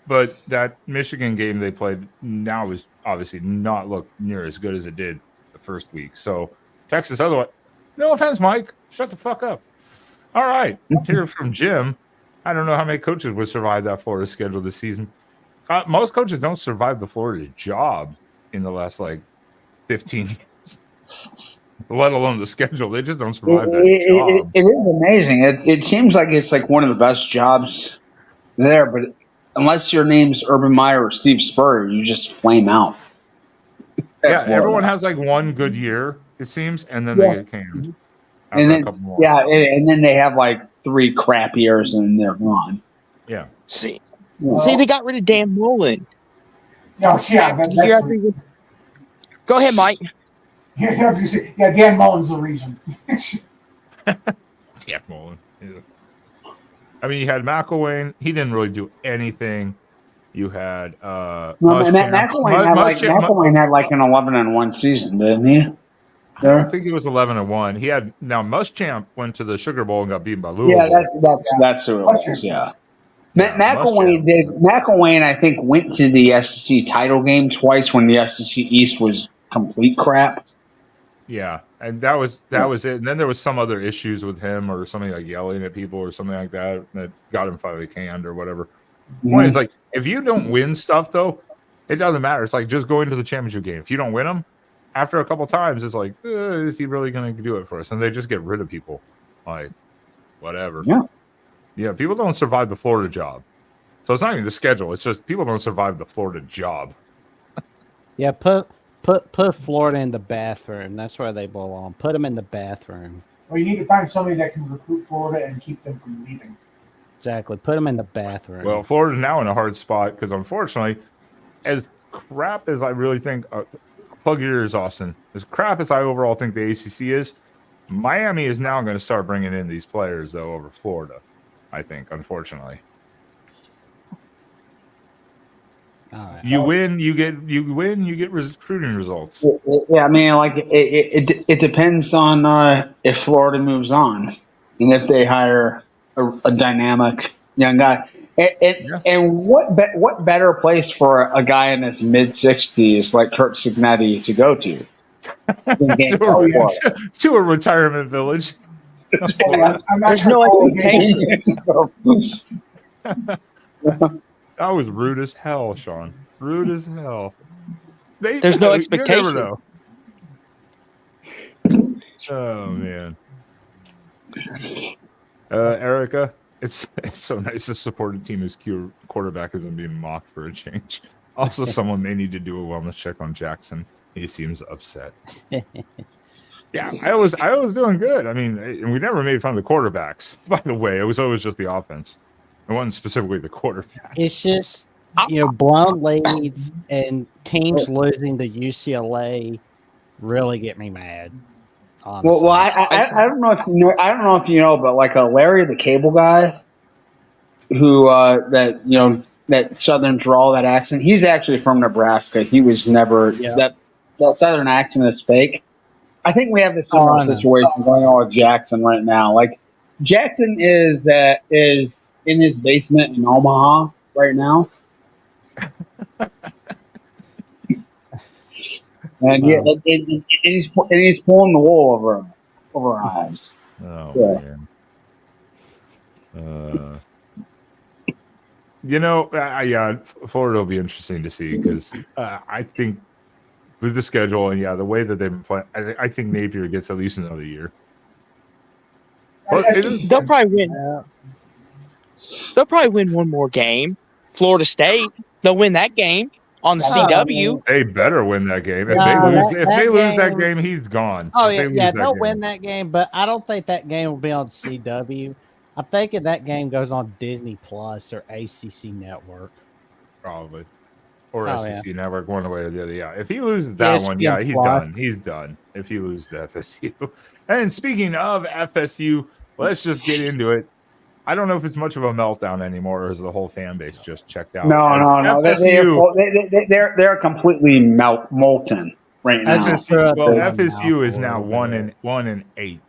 but that Michigan game they played now is obviously not look near as good as it did the first week. So, Texas, otherwise – no offense, Mike. Shut the fuck up. All right. Let's hear from Jim. I don't know how many coaches would survive that Florida schedule this season. Most coaches don't survive the Florida job in the last 15 years, let alone the schedule. They just don't survive that job. It is amazing. It seems like it's one of the best jobs there, but unless your name's Urban Meyer or Steve Spurrier, you just flame out. Yeah, everyone has one good year, it seems, and then they get canned. And then, a couple more. yeah, and then they have 3 crap years and they're gone. Yeah. See, they got rid of Dan Mullen. No, yeah, Go ahead, Mike. Yeah, Dan Mullen's the reason. Dan Mullen. Yeah. I mean, you had McElwain. He didn't really do anything. You had McElwain had an 11-1 season, didn't he? I don't think it was 11-1. He had Muschamp went to the Sugar Bowl and got beaten by Louisville. Yeah, that's who it was. Yeah. McElwain, I think, went to the SEC title game twice when the SEC East was complete crap. Yeah, and that was it. And then there was some other issues with him or something yelling at people or something like that got him finally canned or whatever. Point is, if you don't win stuff, though, it doesn't matter. It's just going to the championship game. If you don't win them, after a couple times, it's is he really going to do it for us? And they just get rid of people. Whatever. Yeah, people don't survive the Florida job. So it's not even the schedule. It's just people don't survive the Florida job. Yeah, put Florida in the bathroom. That's where they belong. Put them in the bathroom. Well, you need to find somebody that can recruit Florida and keep them from leaving. Exactly. Put them in the bathroom. Well, Florida's now in a hard spot because, unfortunately, as crap as I really think, plug your ears, Austin. As crap as I overall think the ACC is, Miami is now going to start bringing in these players, though, over Florida, I think, unfortunately. Right. You win, you get recruiting results. Yeah, I mean, it depends on if Florida moves on and if they hire a dynamic young guy. And what better place for a guy in his mid-60s like Kurt Signetti to go to? To a retirement village. There's no expectations. That was rude as hell, Sean. Rude as hell. There's no expectation. Oh man. Erica, it's so nice to support a team whose quarterback isn't being mocked for a change. Also, someone may need to do a wellness check on Jackson. He seems upset. Yeah, I was doing good. I mean, we never made fun of the quarterbacks. By the way, it was always just the offense. It wasn't specifically the quarterback. It's just blown leads and teams losing to UCLA really get me mad. Honestly. Well, I don't know if you know. I don't know if you know, but Larry the Cable Guy, who that Southern drawl, that accent. He's actually from Nebraska. He was never that Southern accent is fake. I think we have the similar situation going on with Jackson right now. Jackson is in his basement in Omaha right now. And he's pulling the wool over our eyes. Oh man. Florida will be interesting to see because I think with the schedule and the way that they've been playing, I think Napier gets at least another year. They'll probably win. They'll probably win one more game. Florida State, they'll win that game on the CW. They better win that game. If they lose that game, he's gone. Oh they'll win that game, but I don't think that game will be on CW. I'm thinking that game goes on Disney Plus or ACC Network. Probably. Or SEC Network, one way or the other. Yeah. If he loses that one, he's done. He's done. If he loses to FSU. And speaking of FSU, let's just get into it. I don't know if it's much of a meltdown anymore, or is the whole fan base just checked out? No. They're completely molten right now. FSU is now 1-8,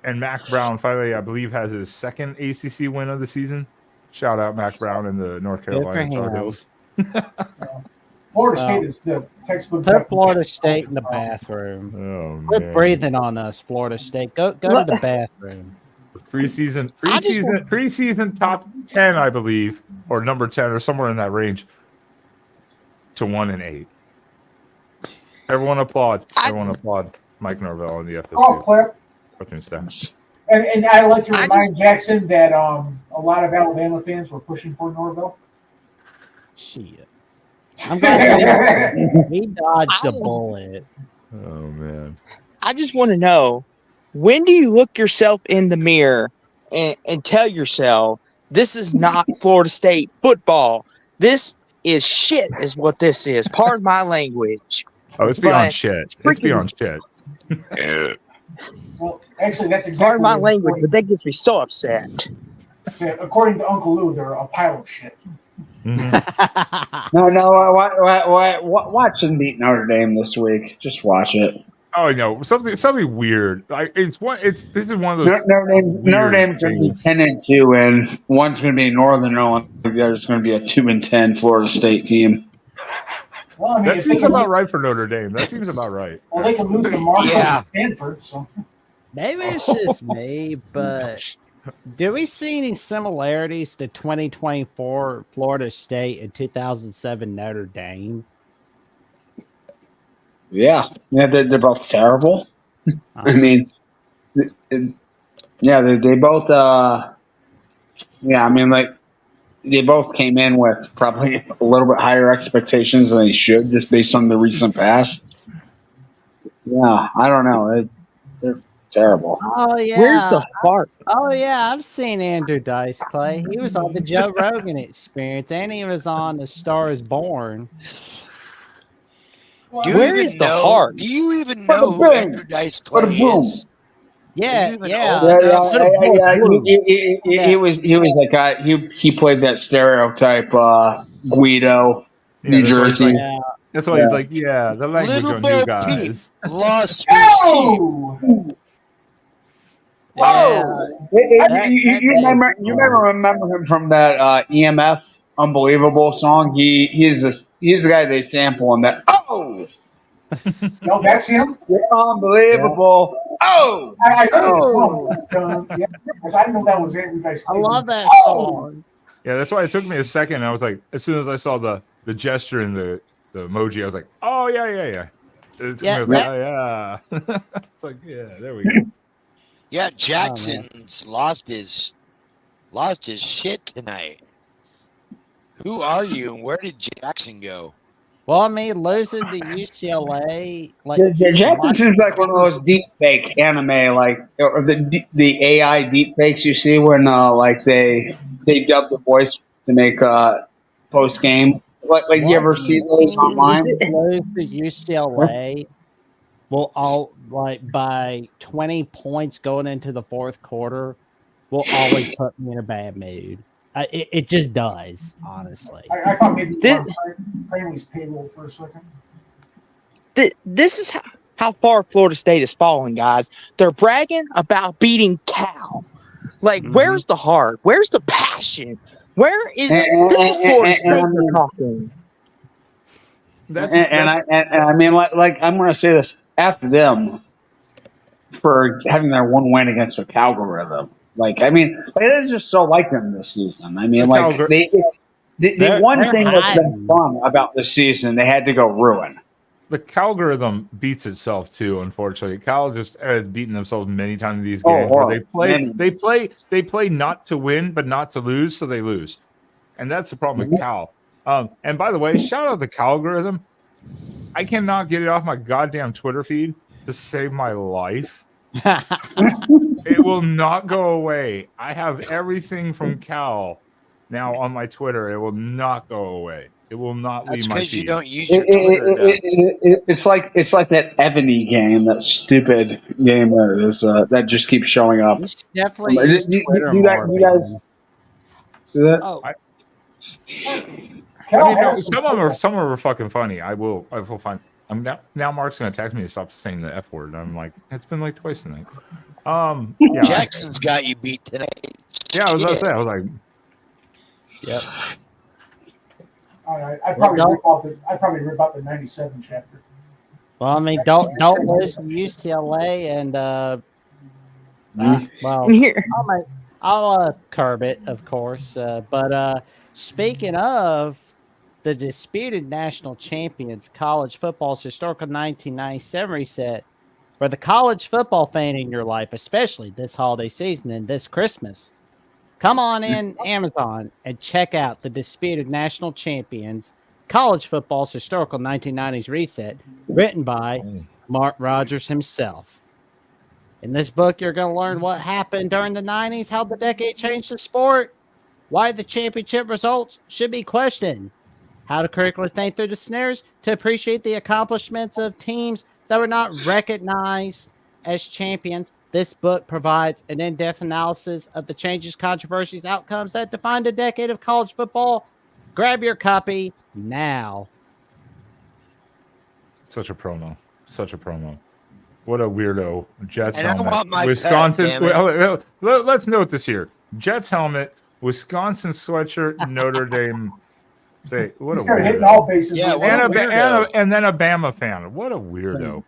and Mac Brown finally, I believe, has his second ACC win of the season. Shout out Mac Brown and the North Carolina Tar Heels. Florida State is the textbook. Put Florida State in the bathroom. Oh, Quit breathing on us, Florida State. Go to the bathroom. Preseason top 10, I believe, or number 10, or somewhere in that range, to 1-8. Everyone applaud. Everyone applaud Mike Norvell and the Golf FSU clap. coaching staff. And I like to remind Jackson that a lot of Alabama fans were pushing for Norvell. Shit. I'm glad he dodged a bullet. Oh, man. I just want to know, when do you look yourself in the mirror and tell yourself, this is not Florida State football. This is shit is what this is. Pardon my language. Oh, it's beyond shit. It's beyond shit. Well, actually, that's exactly Pardon my what language, but that gets me so upset. according to Uncle Lou, they're a pile of shit. Mm-hmm. Watch them beat Notre Dame this week. Just watch it. Oh no, something weird. This is one of those. Notre Dame's going to be 10-2, and one's going to be Northern Illinois. The other's going to be a 2-10 Florida State team. Well, I mean, That seems about right for Notre Dame. That seems about right. Well, they can lose to Marshall and Stanford. So Maybe it's just me, but do we see any similarities to 2024 Florida State and 2007 Notre Dame? Yeah, they're both terrible. I mean, yeah, they both. Yeah, I mean, like they both came in with probably a little bit higher expectations than they should, just based on the recent past. Yeah, I don't know. They're terrible. Oh yeah, Where's the heart? Oh yeah, I've seen Andrew Dice Clay. He was on the Joe Rogan Experience, and he was on The Star Is Born. Where is the heart? Do you even know who Andrew Dice Clay is? Yeah. He was that guy. He played that stereotype Guido, New Jersey. That's why he's like, yeah, the language Little on Bo you guys. Peep lost his sheep. You might remember him from that EMF Unbelievable song. He's the guy they sample on that. Oh, no, that's him. You're unbelievable. Yeah. Oh, I know the song. Yeah, because I know that was Andrew Dice Clay. I love that song. Yeah, that's why it took me a second. I was like, as soon as I saw the gesture and the emoji, I was like, oh yeah. I was like, oh yeah. It's like, yeah, there we go. Yeah, Jackson's lost his shit tonight. Who are you and where did Jackson go? Well, I mean, losing to UCLA, like Jackson seems like one of those deep fake anime, like or the AI deep fakes you see when like they dub the voice to make post game. Like you ever see those online? Lose to UCLA. Well, all like by 20 points going into the fourth quarter will always put me in a bad mood. It just does, honestly. I thought maybe Cranley's payroll for a second. This is how far Florida State has fallen, guys. They're bragging about beating Cal. Like, where's the heart? Where's the passion? Where is this is Florida State we're talking. I mean, like I'm going to say this after them for having their one win against the Calgary. Like, I mean, it is just so like them this season. I mean, like the one thing that's been fun about this season, they had to go ruin. The Calgorithm beats itself too. Unfortunately, Cal just has beaten themselves many times in these games where they play not to win but not to lose, so they lose, and that's the problem with Cal. And by the way, shout out the Calgorithm. I cannot get it off my goddamn Twitter feed to save my life. It will not go away. I have everything from Cal now on my Twitter. It will not go away. It will not leave my feed. That's because you don't use your Twitter. It's like that Ebony game, that stupid game that just keeps showing up. Definitely use Twitter more. You guys see that? Oh. Some of them are fucking funny. I will find. Now Mark's gonna text me to stop saying the F word. I'm like, it's been like twice tonight. Yeah. Jackson's got you beat tonight. Yeah, I was about to say. I was like, yep. All right, I'd probably rip out the 97 chapter. Well, I mean, don't lose to UCLA and Well, And here, I'll curb it, of course. But speaking of the disputed national champions, college football's historical 1997 reset, for the college football fan in your life, especially this holiday season and this Christmas, come on in Amazon and check out the disputed national champions, college football's historical 1990s reset, written by Mark Rogers himself. In this book, you're going to learn what happened during the 90s, how the decade changed the sport, why the championship results should be questioned, how to correctly think through the snares to appreciate the accomplishments of teams that were not recognized as champions. This book provides an in-depth analysis of the changes, controversies, outcomes that defined a decade of college football. Grab your copy now. Such a promo. Such a promo. What a weirdo. Jets And I helmet. want my Wisconsin. cut, damn it. Let's note this here. Jets helmet, Wisconsin sweatshirt, Notre Dame. Say, what a He's kind of hitting weirdo. all bases. Yeah, with what it. a weirdo. And then a Bama fan. What a weirdo.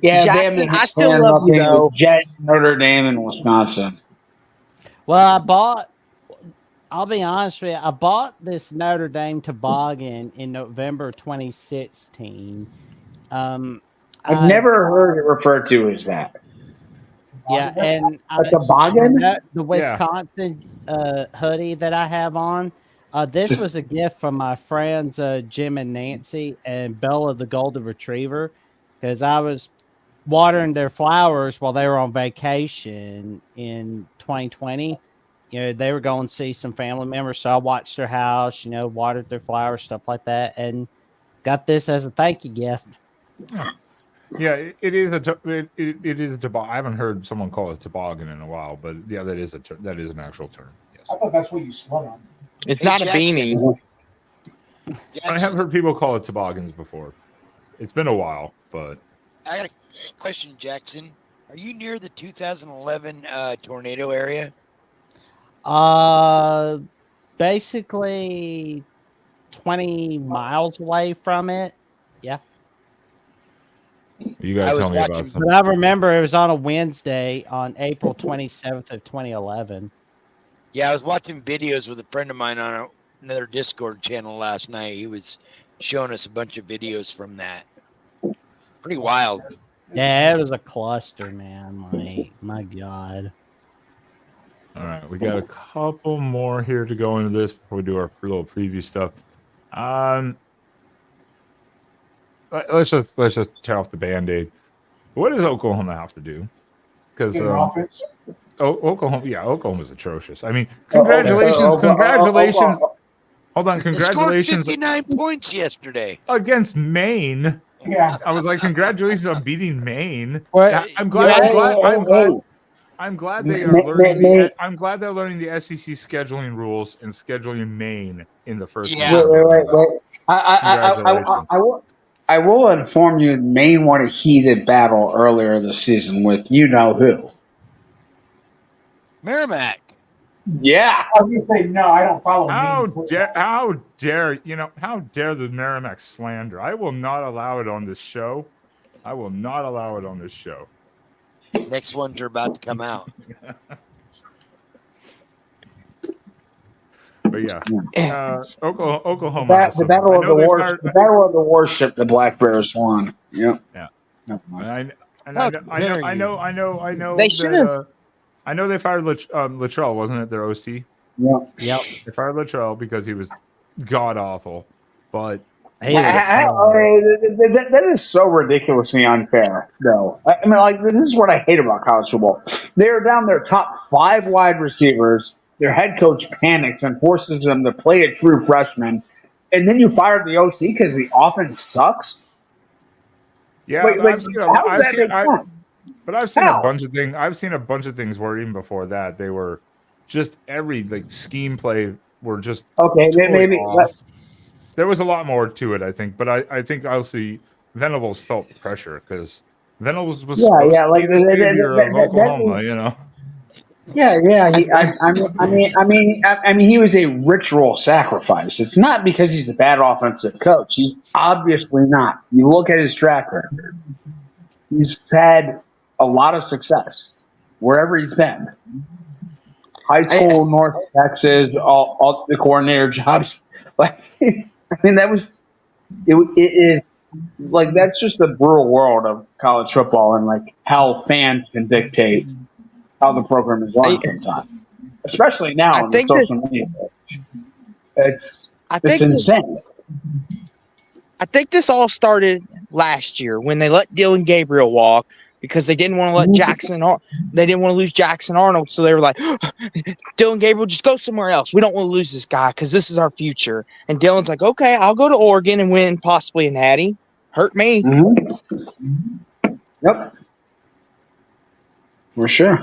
Jackson, I still love you, though. Jets, Notre Dame, and Wisconsin. Well, I'll be honest with you, I bought this Notre Dame toboggan in November 2016. I've never heard it referred to as that. Yeah, and A toboggan? the Wisconsin hoodie that I have on. This was a gift from my friends Jim and Nancy and Bella the Golden Retriever, because I was watering their flowers while they were on vacation in 2020. You know, they were going to see some family members, so I watched their house, watered their flowers, stuff like that, and got this as a thank you gift. Yeah, it is a toboggan. I haven't heard someone call it toboggan in a while, but yeah, that is an actual term. Yes. I thought that's what you slid on. It's Hey, not a Jackson. beanie. I have heard people call it toboggans before. It's been a while, but I got a question, Jackson. Are you near the 2011 tornado area? Basically 20 miles away from it. Yeah. you I guys was tell me about watching- some. But I remember it was on a Wednesday on April 27th of 2011. Yeah, I was watching videos with a friend of mine on another Discord channel last night. He was showing us a bunch of videos from that. Pretty wild. Yeah, it was a cluster, man. Like, my God. All right, we got a couple more here to go into this before we do our little preview stuff. Let's just tear off the Band-Aid. What does Oklahoma have to do? Because Get an offense. Oklahoma's atrocious. I mean, congratulations. Hold on, They scored congratulations 59 points yesterday. against Maine. Yeah. I was like, congratulations on beating Maine. Well, I'm glad they are learning. I'm glad they're learning the SEC scheduling rules and scheduling Maine in the first. Yeah. round. Wait. I will inform you, Maine won a heated battle earlier this season with you know who. Merrimack. Yeah. I was going to say, no, I don't follow How Maine football. dare the Merrimack slander? I will not allow it on this show. Next ones are about to come out. But yeah, Oklahoma. The battle of the warship the Black Bears won. Yep. Yeah. Never mind. I know. They should've- I know they fired Luttrell, wasn't it? Their OC. Yep. They fired Luttrell because he was god awful. But That is so ridiculously unfair, though. I mean, like, this is what I hate about college football. They're down their top 5 wide receivers. Their head coach panics and forces them to play a true freshman. And then you fire the OC because the offense sucks? yeah, Wait, I've seen How? a bunch of things. I've seen a bunch of things where even before that they were just every scheme play were just Okay, totally maybe. off. There was a lot more to it, I think, but I think obviously Venables felt pressure because Venables was supposed to be the savior of Oklahoma, you know. Yeah. I mean, he was a ritual sacrifice. It's not because he's a bad offensive coach. He's obviously not. You look at his track record. He's had a lot of success wherever he's been. High school, North Texas, all the coordinator jobs. Like, I mean, that was it is like that's just the brutal world of college football and like how fans can dictate how the program is run sometimes, especially now in the social media age. It's insane. I think this all started last year when they let Dylan Gabriel walk because they didn't want to let they didn't want to lose Jackson Arnold, so they were like, Dylan Gabriel, just go somewhere else. We don't want to lose this guy because this is our future. And Dylan's like, okay, I'll go to Oregon and win possibly a natty. Hurt me. Mm-hmm. Yep. For sure.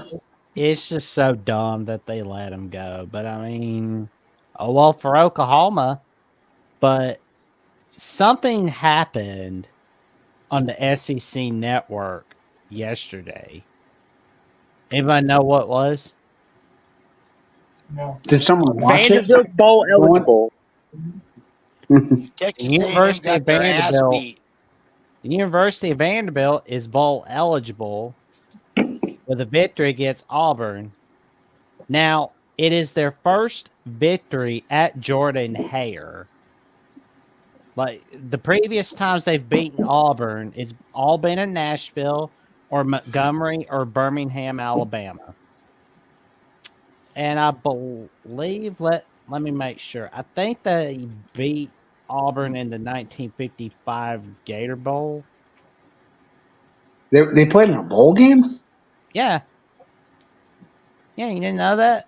It's just so dumb that they let him go. But I mean, oh well for Oklahoma. But something happened on the SEC network yesterday. Anybody know what it was? No. Did someone watch Vanderbilt it? bowl eligible. Texas University A&M of got their ass Vanderbilt. beat. The University of Vanderbilt is bowl eligible with a victory against Auburn. Now, it is their first victory at Jordan-Hare. Like the previous times they've beaten Auburn, it's all been in Nashville or Montgomery or Birmingham, Alabama. And I believe, let me make sure. I think they beat Auburn in the 1955 Gator Bowl. They played in a bowl game? Yeah. Yeah, you didn't know that?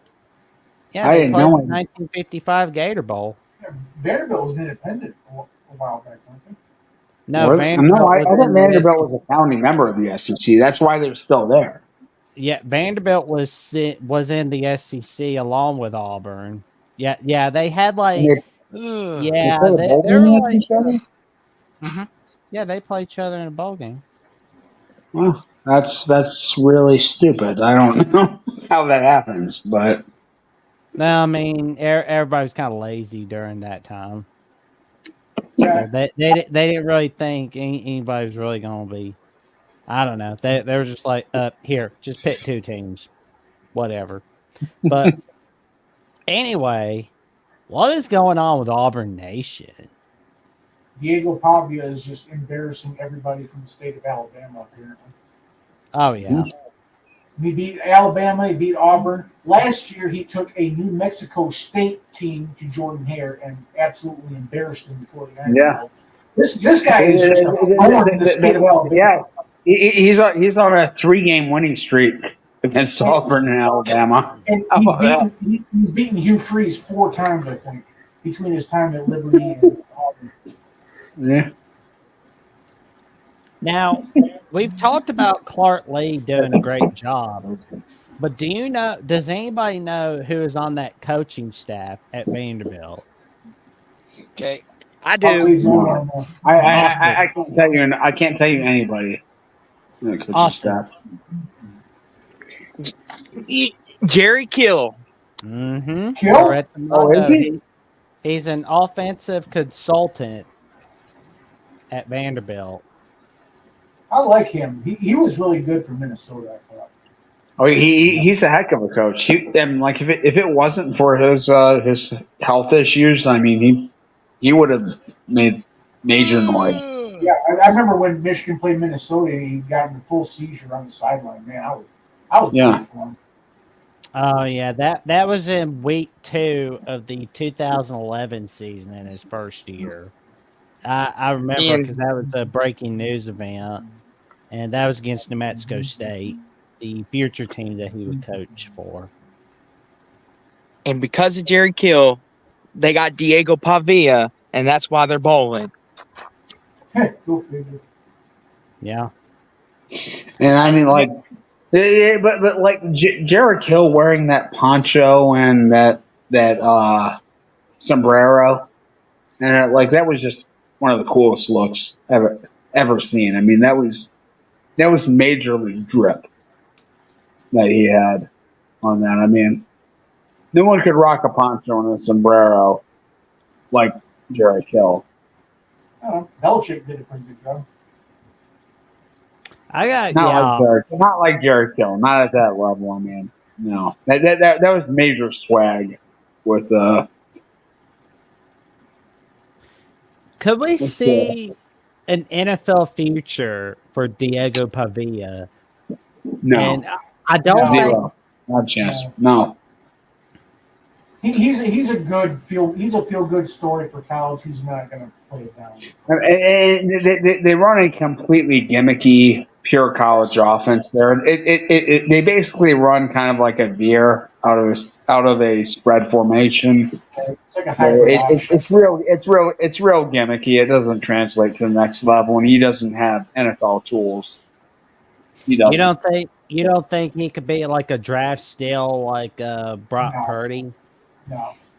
Yeah, I they didn't played know the it. 1955 Gator Bowl. Vanderbilt was independent a while back, weren't they? No, I Vanderbilt thought was Vanderbilt was a founding member of the SEC. That's why they're still there. Yeah, Vanderbilt was in the SEC along with Auburn. Yeah, they had like And Ugh. yeah, played a bowl they game were against like each other? yeah, they played each other in a bowl game. Well, that's really stupid. I don't know how that happens, but No, I mean everybody was kind of lazy during that time. Yeah. So they didn't really think anybody was really going to be. I don't know. They were just like, here, just pick two teams, whatever. But anyway, what is going on with Auburn Nation? Diego Pavia is just embarrassing everybody from the state of Alabama, apparently. Oh yeah, He beat Alabama, he beat Auburn. Last year, he took a New Mexico State team to Jordan-Hare and absolutely embarrassed them before the Iron Yeah. Bowl. This guy is just a fraud in the state of Alabama. Yeah, he's on a 3-game winning streak against Auburn and Alabama. And How about that? he's beaten Hugh Freeze 4 times, I think, between his time at Liberty and Auburn. Yeah. Now, we've talked about Clark Lee doing a great job, but does anybody know who is on that coaching staff at Vanderbilt? Okay. I do. I can't tell you. I can't tell you anybody. In the coaching Austin. staff. Jerry Kill. Mm-hmm. Kill? Oh, is he? He's an offensive consultant at Vanderbilt. I like him. He was really good for Minnesota, I thought. Oh, he's a heck of a coach. Like if it wasn't for his health issues, I mean he would have made major noise. Yeah, I remember when Michigan played Minnesota and he got in a full seizure on the sideline. Man, I was rooting for him. Oh yeah, that was in week 2 of the 2011 season in his first year. I remember because that was a breaking news event, and that was against New Mexico State, the future team that he would coach for. And because of Jerry Kill, they got Diego Pavia, and that's why they're bowling. Go figure. Yeah. And I mean, like, yeah, but like Jared Hill wearing that poncho and that sombrero, and like that was just one of the coolest looks ever seen. I mean, that was majorly drip that he had on that. I mean, no one could rock a poncho and a sombrero like Jared Hill. Belichick did a pretty good job. I got Not like Jared Kittle. Not at that level. I mean, no. That was major swag with Could we see an NFL future for Diego Pavia? no. And I don't Zero. Not a chance. No. He's a feel good story for college. He's not going to play it down. And they run a completely gimmicky, pure college offense there. They basically run kind of like a veer out of a spread formation. It's like a hybrid. It's real gimmicky. It doesn't translate to the next level, and he doesn't have NFL tools. He doesn't. You don't think he could be like a draft steal like Brock Purdy?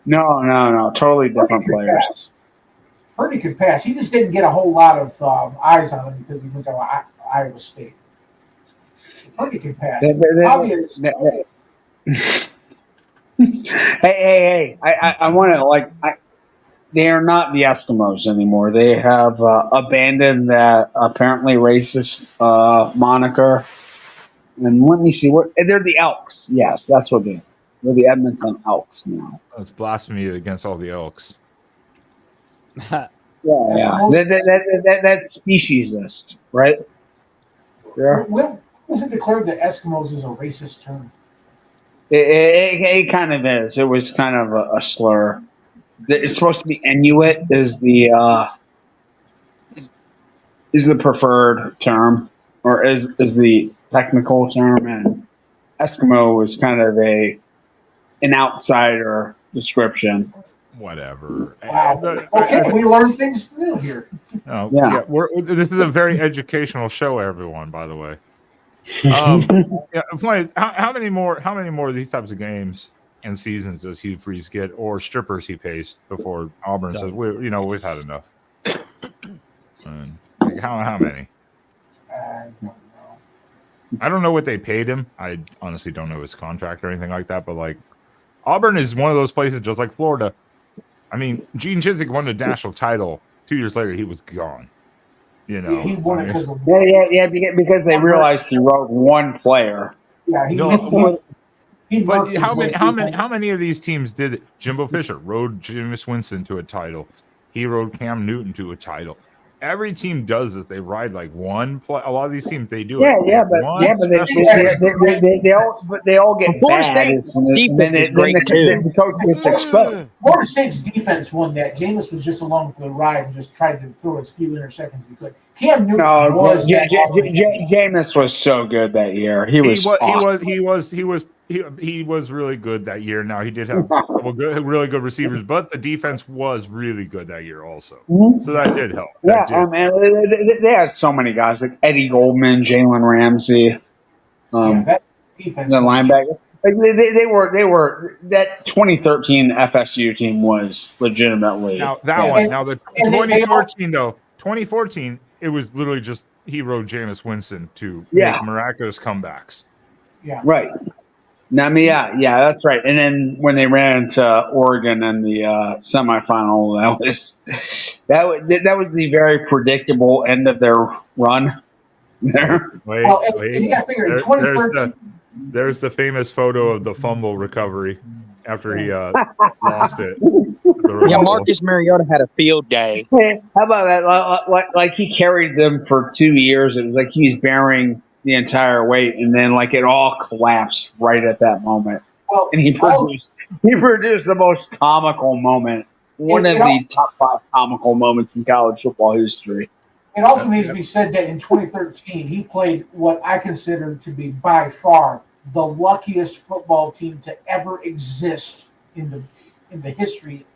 No. Totally different players. Purdy could pass. He just didn't get a whole lot of eyes on him because he went to Iowa State. Purdy could pass. Hey! I want to they are not the Eskimos anymore. They have abandoned that apparently racist moniker. And let me see they're the Elks. Yes, that's what they're the Edmonton Elks now. That's blasphemy against all the Elks. Yeah. That's speciesist, right? Yeah. When was it declared that Eskimos is a racist term? It kind of is. It was kind of a slur. It's supposed to be Inuit is the preferred term, or is the technical term, and Eskimo is kind of an outsider description. Whatever. Wow. Okay, we learn things new here. Oh, yeah. This is a very educational show, everyone. By the way, how many more of these types of games and seasons does Hugh Freeze get, or strippers he pays before Auburn says we've had enough? And how many? I don't know what they paid him. I honestly don't know his contract or anything like that. But Auburn is one of those places, just like Florida. I mean, Gene Chizik won the national title. 2 years later, he was gone. He won it because they realized he wrote one player. Yeah, but how many of these teams did it? Jimbo Fisher rode Jameis Winston to a title. He rode Cam Newton to a title. Every team does it. They ride one play. A lot of these teams they do it. But they all get bad. And then the coach gets exposed. Florida State's defense won that. Jameis was just along for the ride and just tried to throw as few interceptions he could. Cam Newton was. Jameis was so good that year. He was really good that year. Now he did have really good receivers, but the defense was really good that year also. So that did help. They had so many guys like Eddie Goldman, Jalen Ramsey, the linebacker. They were that 2013 FSU team was legitimately now that one. Now the 2014 though, 2014 it was literally just he rode Jameis Winston to make miraculous comebacks. Yeah, right. I mean, yeah, that's right. And then when they ran into Oregon in the semifinal, that was the very predictable end of their run. There. There's the famous photo of the fumble recovery after he lost it. Yeah, Marcus Mariota had a field day. How about that? Like he carried them for 2 years. It was like he was bearing the entire weight, and then it all collapsed right at that moment. Well, and he produced the most comical moment, one of the top 5 comical moments in college football history. It also needs to be said that in 2013, he played what I consider to be by far the luckiest football team to ever exist in the history.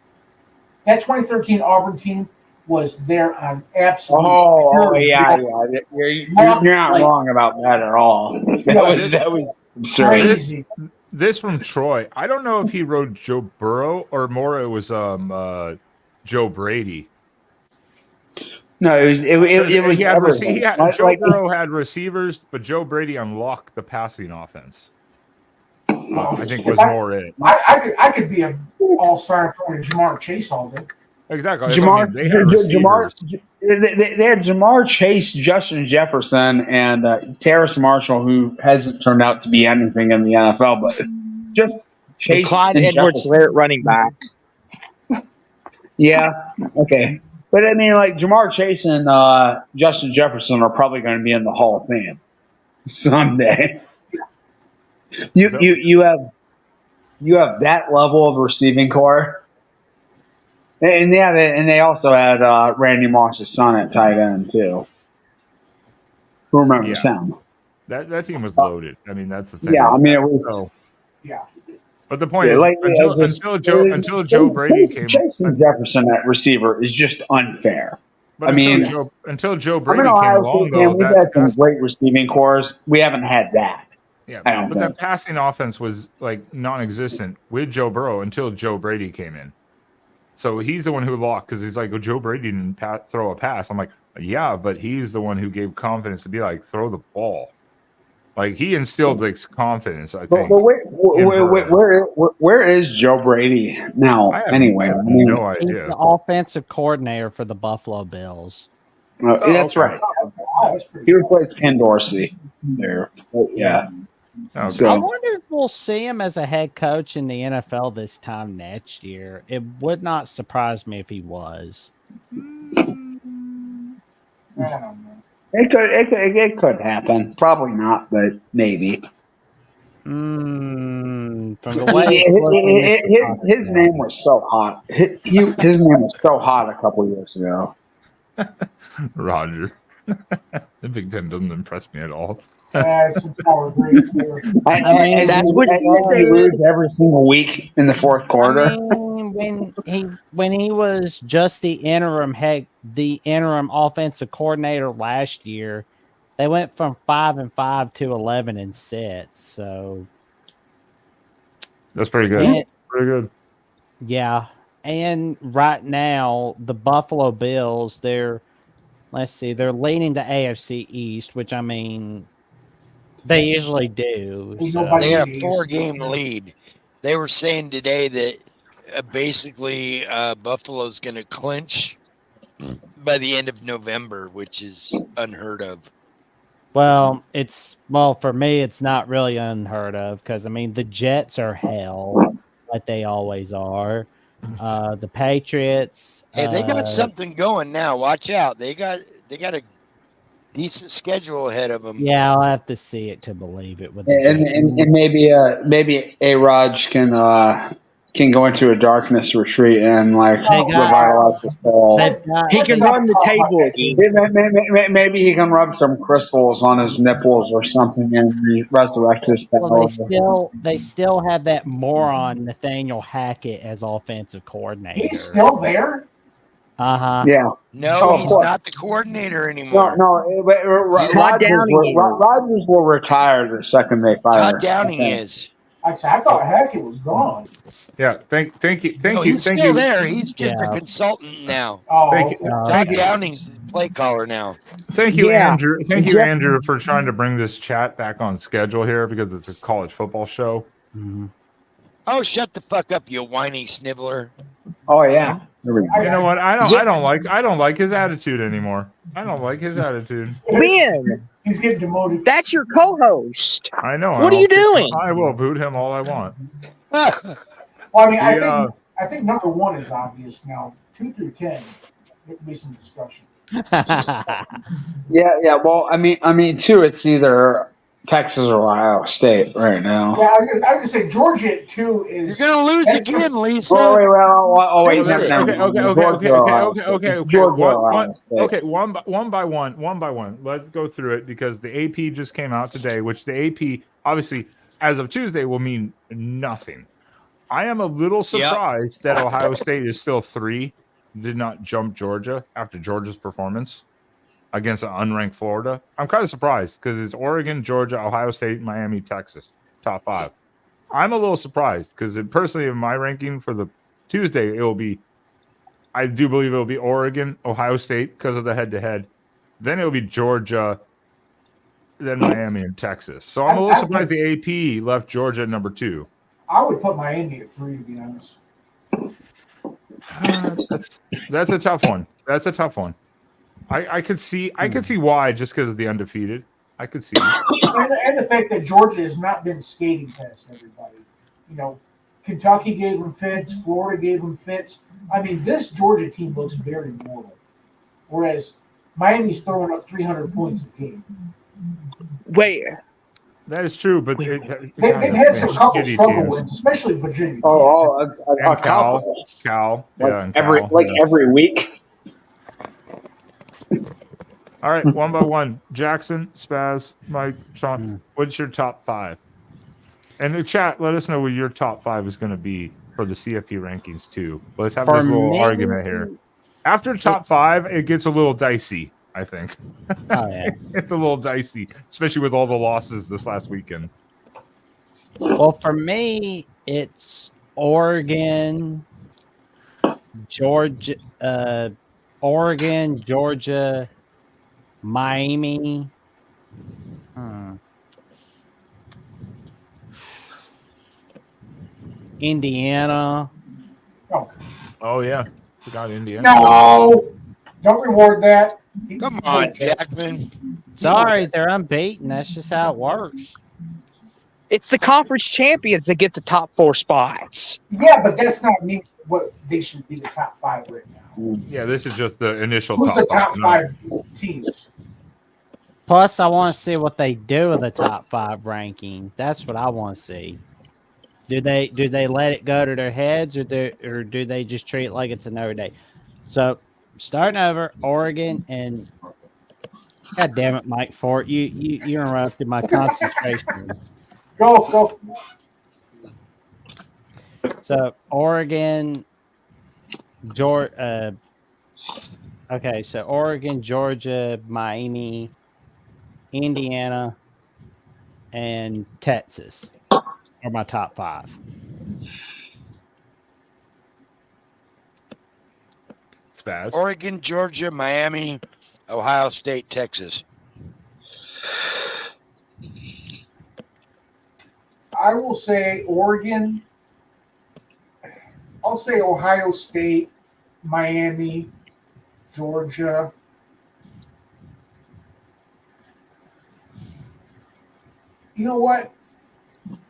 That 2013 Auburn team was there on absolute. You're not wrong about that at all. That was absurd. Crazy. This from Troy. I don't know if he rode Joe Burrow or more. It was Joe Brady. No, it was Joe Burrow had receivers, but Joe Brady unlocked the passing offense. I think was more it. I could be an all-star throwing Jamar Chase all day. Exactly. Jamar, they had Jamar, receivers. they had Jamar Chase, Justin Jefferson, and Terrace Marshall, who hasn't turned out to be anything in the NFL, but just And Chase Clyde and Edwards Jefferson. Laird running back. Yeah, okay. But I mean, like Jamar Chase and Justin Jefferson are probably going to be in the Hall of Fame someday. You have that level of receiving core, and they also had Randy Moss's son at tight end too. Who remembers him? That team was loaded. I mean, that's the thing. Yeah, I mean it was. So, Yeah. but the point is, until Joe Brady came, Chase and Jefferson at receiver is just unfair. But until Joe Brady I'm an came Ohio along, State fan. though, We've had some great receiving cores. We haven't had that. Yeah, I don't but think. that passing offense was like non-existent with Joe Burrow until Joe Brady came in. So he's the one who locked because he's like, well, Joe Brady didn't throw a pass. I'm like, yeah, but he's the one who gave confidence to be like, throw the ball. Like he instilled like confidence, I think. But where is Joe Brady now? I have no idea. He's the offensive coordinator for the Buffalo Bills. That's okay. right. He replaced Ken Dorsey there. Yeah. Okay. So- I wonder if we'll see him as a head coach in the NFL this time next year. It would not surprise me if he was. I don't know. It could happen. Probably not, but maybe. From the way His name was so hot. His name was so hot a couple years ago. Roger. The Big Ten doesn't impress me at all. Some power grades there. That's what he said. Lose every single week in the fourth quarter. I mean, when he was just the interim offensive coordinator last year, they went from 5-5 to 11-6. So That's pretty good. Pretty good. Yeah, and right now the Buffalo Bills, they're leaning to AFC East, which I mean, they usually do. So. They got a 4-game lead. They were saying today that basically Buffalo's going to clinch by the end of November, which is unheard of. Well, for me, it's not really unheard of because I mean the Jets are hell, like they always are. The Patriots. Hey, they got something going now. Watch out. They got a decent schedule ahead of them. Yeah, I'll have to see it to believe it. With the And maybe A-Raj can go into a darkness retreat and like revitalize his soul. He can run the table again. Maybe he can rub some crystals on his nipples or something and resurrect his power. Well, they still have that moron Nathaniel Hackett as offensive coordinator. He's still there? Uh-huh. Yeah. No, he's not the coordinator anymore. No. Rodgers will retire the second they fire. Todd Downing is. I thought Hackett was gone. Yeah, thank you, He's still there. He's just a consultant now. Oh, Thank you. Todd Downing's the play caller now. Thank you, Andrew. Thank you, Andrew, for trying to bring this chat back on schedule here because it's a college football show. Mm-hmm. Oh, shut the fuck up, you whiny sniveler. Oh yeah. You know what? I don't like his attitude anymore. I don't like his attitude. Ben, he's getting demoted. that's your co-host. I know. What are you doing? I will boot him all I want. Well, I mean, I think number 1 is obvious now. 2 through 10, there could be some discussion. Yeah. Well, I mean, too. It's either Texas or Ohio State right now. Yeah, I was gonna say Georgia at 2 is. You're gonna lose again, Lisa. Okay. One by one. Let's go through it because the AP just came out today, which the AP obviously as of Tuesday will mean nothing. I am a little surprised that Ohio State is still 3, did not jump Georgia after Georgia's performance against an unranked Florida. I'm kind of surprised because it's Oregon, Georgia, Ohio State, Miami, Texas, top 5. I'm a little surprised because personally in my ranking for the Tuesday, I do believe it will be Oregon, Ohio State because of the head-to-head. Then it will be Georgia, then Miami and Texas. So I'm a little surprised the AP left Georgia at number 2. I would put Miami at 3, to be honest. That's a tough one. That's a tough one. I could see why, just because of the undefeated. I could see. And the fact that Georgia has not been skating past everybody. Kentucky gave them fits. Florida gave them fits. I mean, this Georgia team looks very mortal. Whereas Miami's throwing up 300 points a game. Wait, That is true, but They've had some couple struggle wins, especially Virginia. A couple. Cal. Like Cal. every week. All right, one by one. Jackson, Spaz, Mike, Sean, what's your top 5? And in the chat, let us know what your top 5 is going to be for the CFP rankings too. Let's have this little argument here. After top 5, it gets a little dicey, I think. Oh, yeah. It's a little dicey, especially with all the losses this last weekend. Well, for me, it's Oregon, Georgia, Miami. Indiana. Oh, yeah. Forgot Indiana. No! Don't reward that. Come on, Jackman. Sorry, they're unbeaten. That's just how it works. it's the conference champions that get the top 4 spots. Yeah, but that's not me. What they should be the top 5 right now. Yeah, this is just the initial Who's top the top 5 teams? Plus, I want to see what they do with the top 5 ranking. That's what I want to see. Do they let it go to their heads, or do they just treat it like it's another day? So, starting over, Oregon and God damn it, Mike Fort, you interrupted my concentration. Go. So Oregon, Georgia. Okay, so Oregon, Georgia, Miami, Indiana, and Texas are my top 5. Spaz. Oregon, Georgia, Miami, Ohio State, Texas. I will say Oregon. I'll say Ohio State, Miami, Georgia. You know what?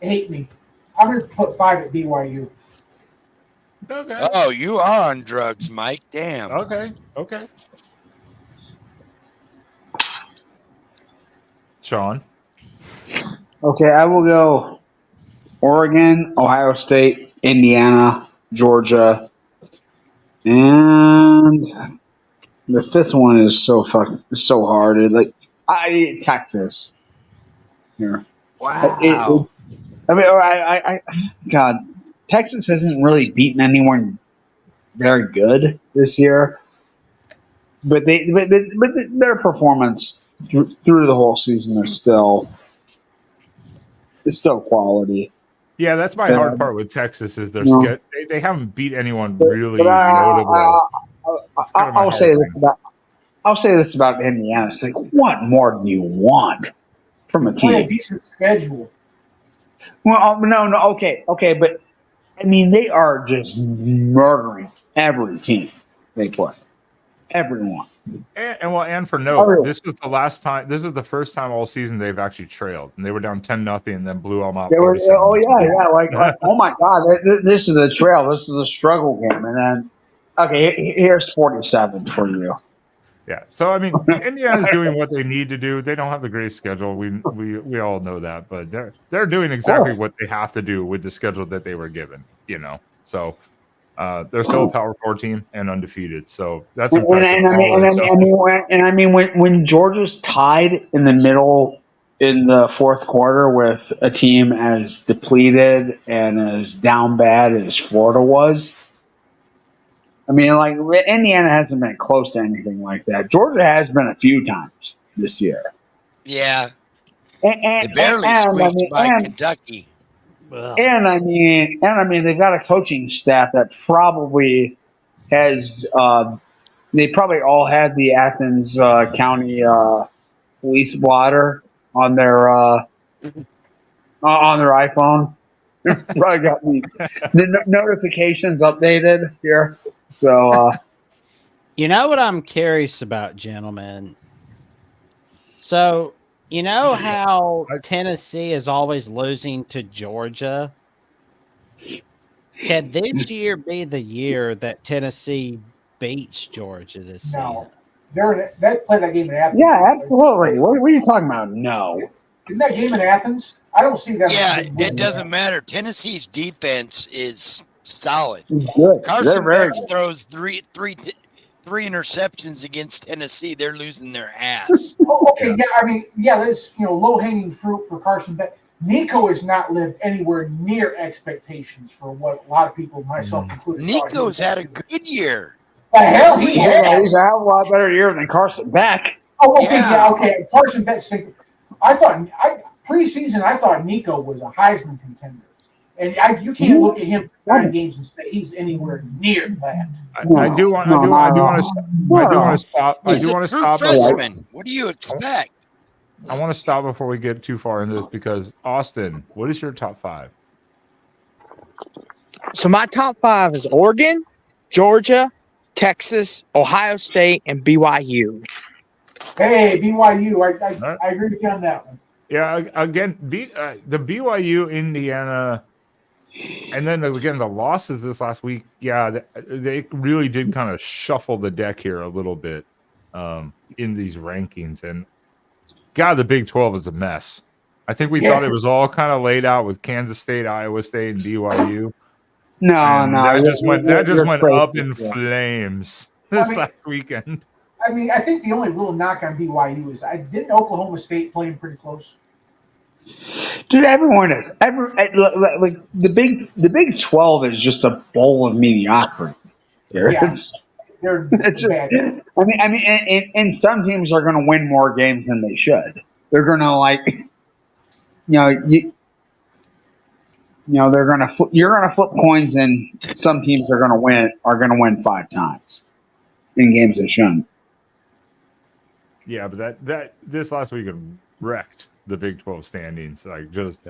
Hate me. I'm going to put 5 at BYU. Okay. Oh, you are on drugs, Mike. Damn. Okay. Sean. Okay, I will go Oregon, Ohio State, Indiana, Georgia, and the 5th one is so hard. Texas. Here. Wow. God, Texas hasn't really beaten anyone very good this year, but their performance through the whole season is still quality. Yeah, that's my hard part with Texas is their No. sketch. They haven't beat anyone really notable. I'll say this about Indiana. It's like, what more do you want from a Play a team? decent schedule. Well, no, okay, but I mean, they are just murdering every team they play. Everyone. And for note, this was the first time all season they've actually trailed, and they were down 10-0 and then blew them out. Like oh my God, this is a trail. This is a struggle game, and then okay, here's 47 for you. Yeah, so I mean, Indiana's doing what they need to do. They don't have the greatest schedule. We all know that, but they're doing exactly what they have to do with the schedule that they were given. So they're still a Power 4 team and undefeated. So that's impressive. When Georgia's tied in the middle in the 4th quarter with a team as depleted and as down bad as Florida was. I mean, like, Indiana hasn't been close to anything like that. Georgia has been a few times this year. Yeah. They barely squeaked by Kentucky. And I mean, they've got a coaching staff that probably has. They probably all had the Athens County police blotter on their iPhone. Probably got the notifications updated here. So You know what I'm curious about, gentlemen? So, you know how Tennessee is always losing to Georgia? Can this year be the year that Tennessee beats Georgia this season? No, they played that game in Athens. yeah, absolutely. What are you talking about? No. In that game in Athens, I don't see them. Yeah, winning it that. doesn't matter. Tennessee's defense is solid. It's good. Carson They're very Beck good. throws three interceptions against Tennessee. They're losing their ass. Oh, okay, yeah. I mean, yeah, that's low hanging fruit for Carson Beck. Nico has not lived anywhere near expectations for what a lot of people, myself included, Nico's had a good year. The hell he He's has. a hell of a lot better year than Carson Beck. Oh, okay, yeah, okay. Carson Beck. I preseason I thought Nico was a Heisman contender, and you can't look at him 9 games and say he's anywhere near that. I do want to stop. He's a true freshman. What do you expect? I want to stop before we get too far into this because Austin, what is your top 5? So my top 5 is Oregon, Georgia, Texas, Ohio State, and BYU. Hey, BYU, I agree with you on that one. Yeah, again, the BYU, Indiana, and then again the losses this last week. Yeah, they really did kind of shuffle the deck here a little bit in these rankings. And God, the Big 12 is a mess. I think we thought it was all kind of laid out with Kansas State, Iowa State, and BYU. That just went up in flames this last weekend. I mean, I think the only real knock on BYU is didn't Oklahoma State play him pretty close? Dude, everyone is. Like the Big 12 is just a bowl of mediocrity. Yeah. It's bad. I mean, and some teams are going to win more games than they should. They're going to they're going to you're going to flip coins, and some teams are going to win 5 times in games they shouldn't. Yeah, but that this last weekend wrecked the Big 12 standings. Like just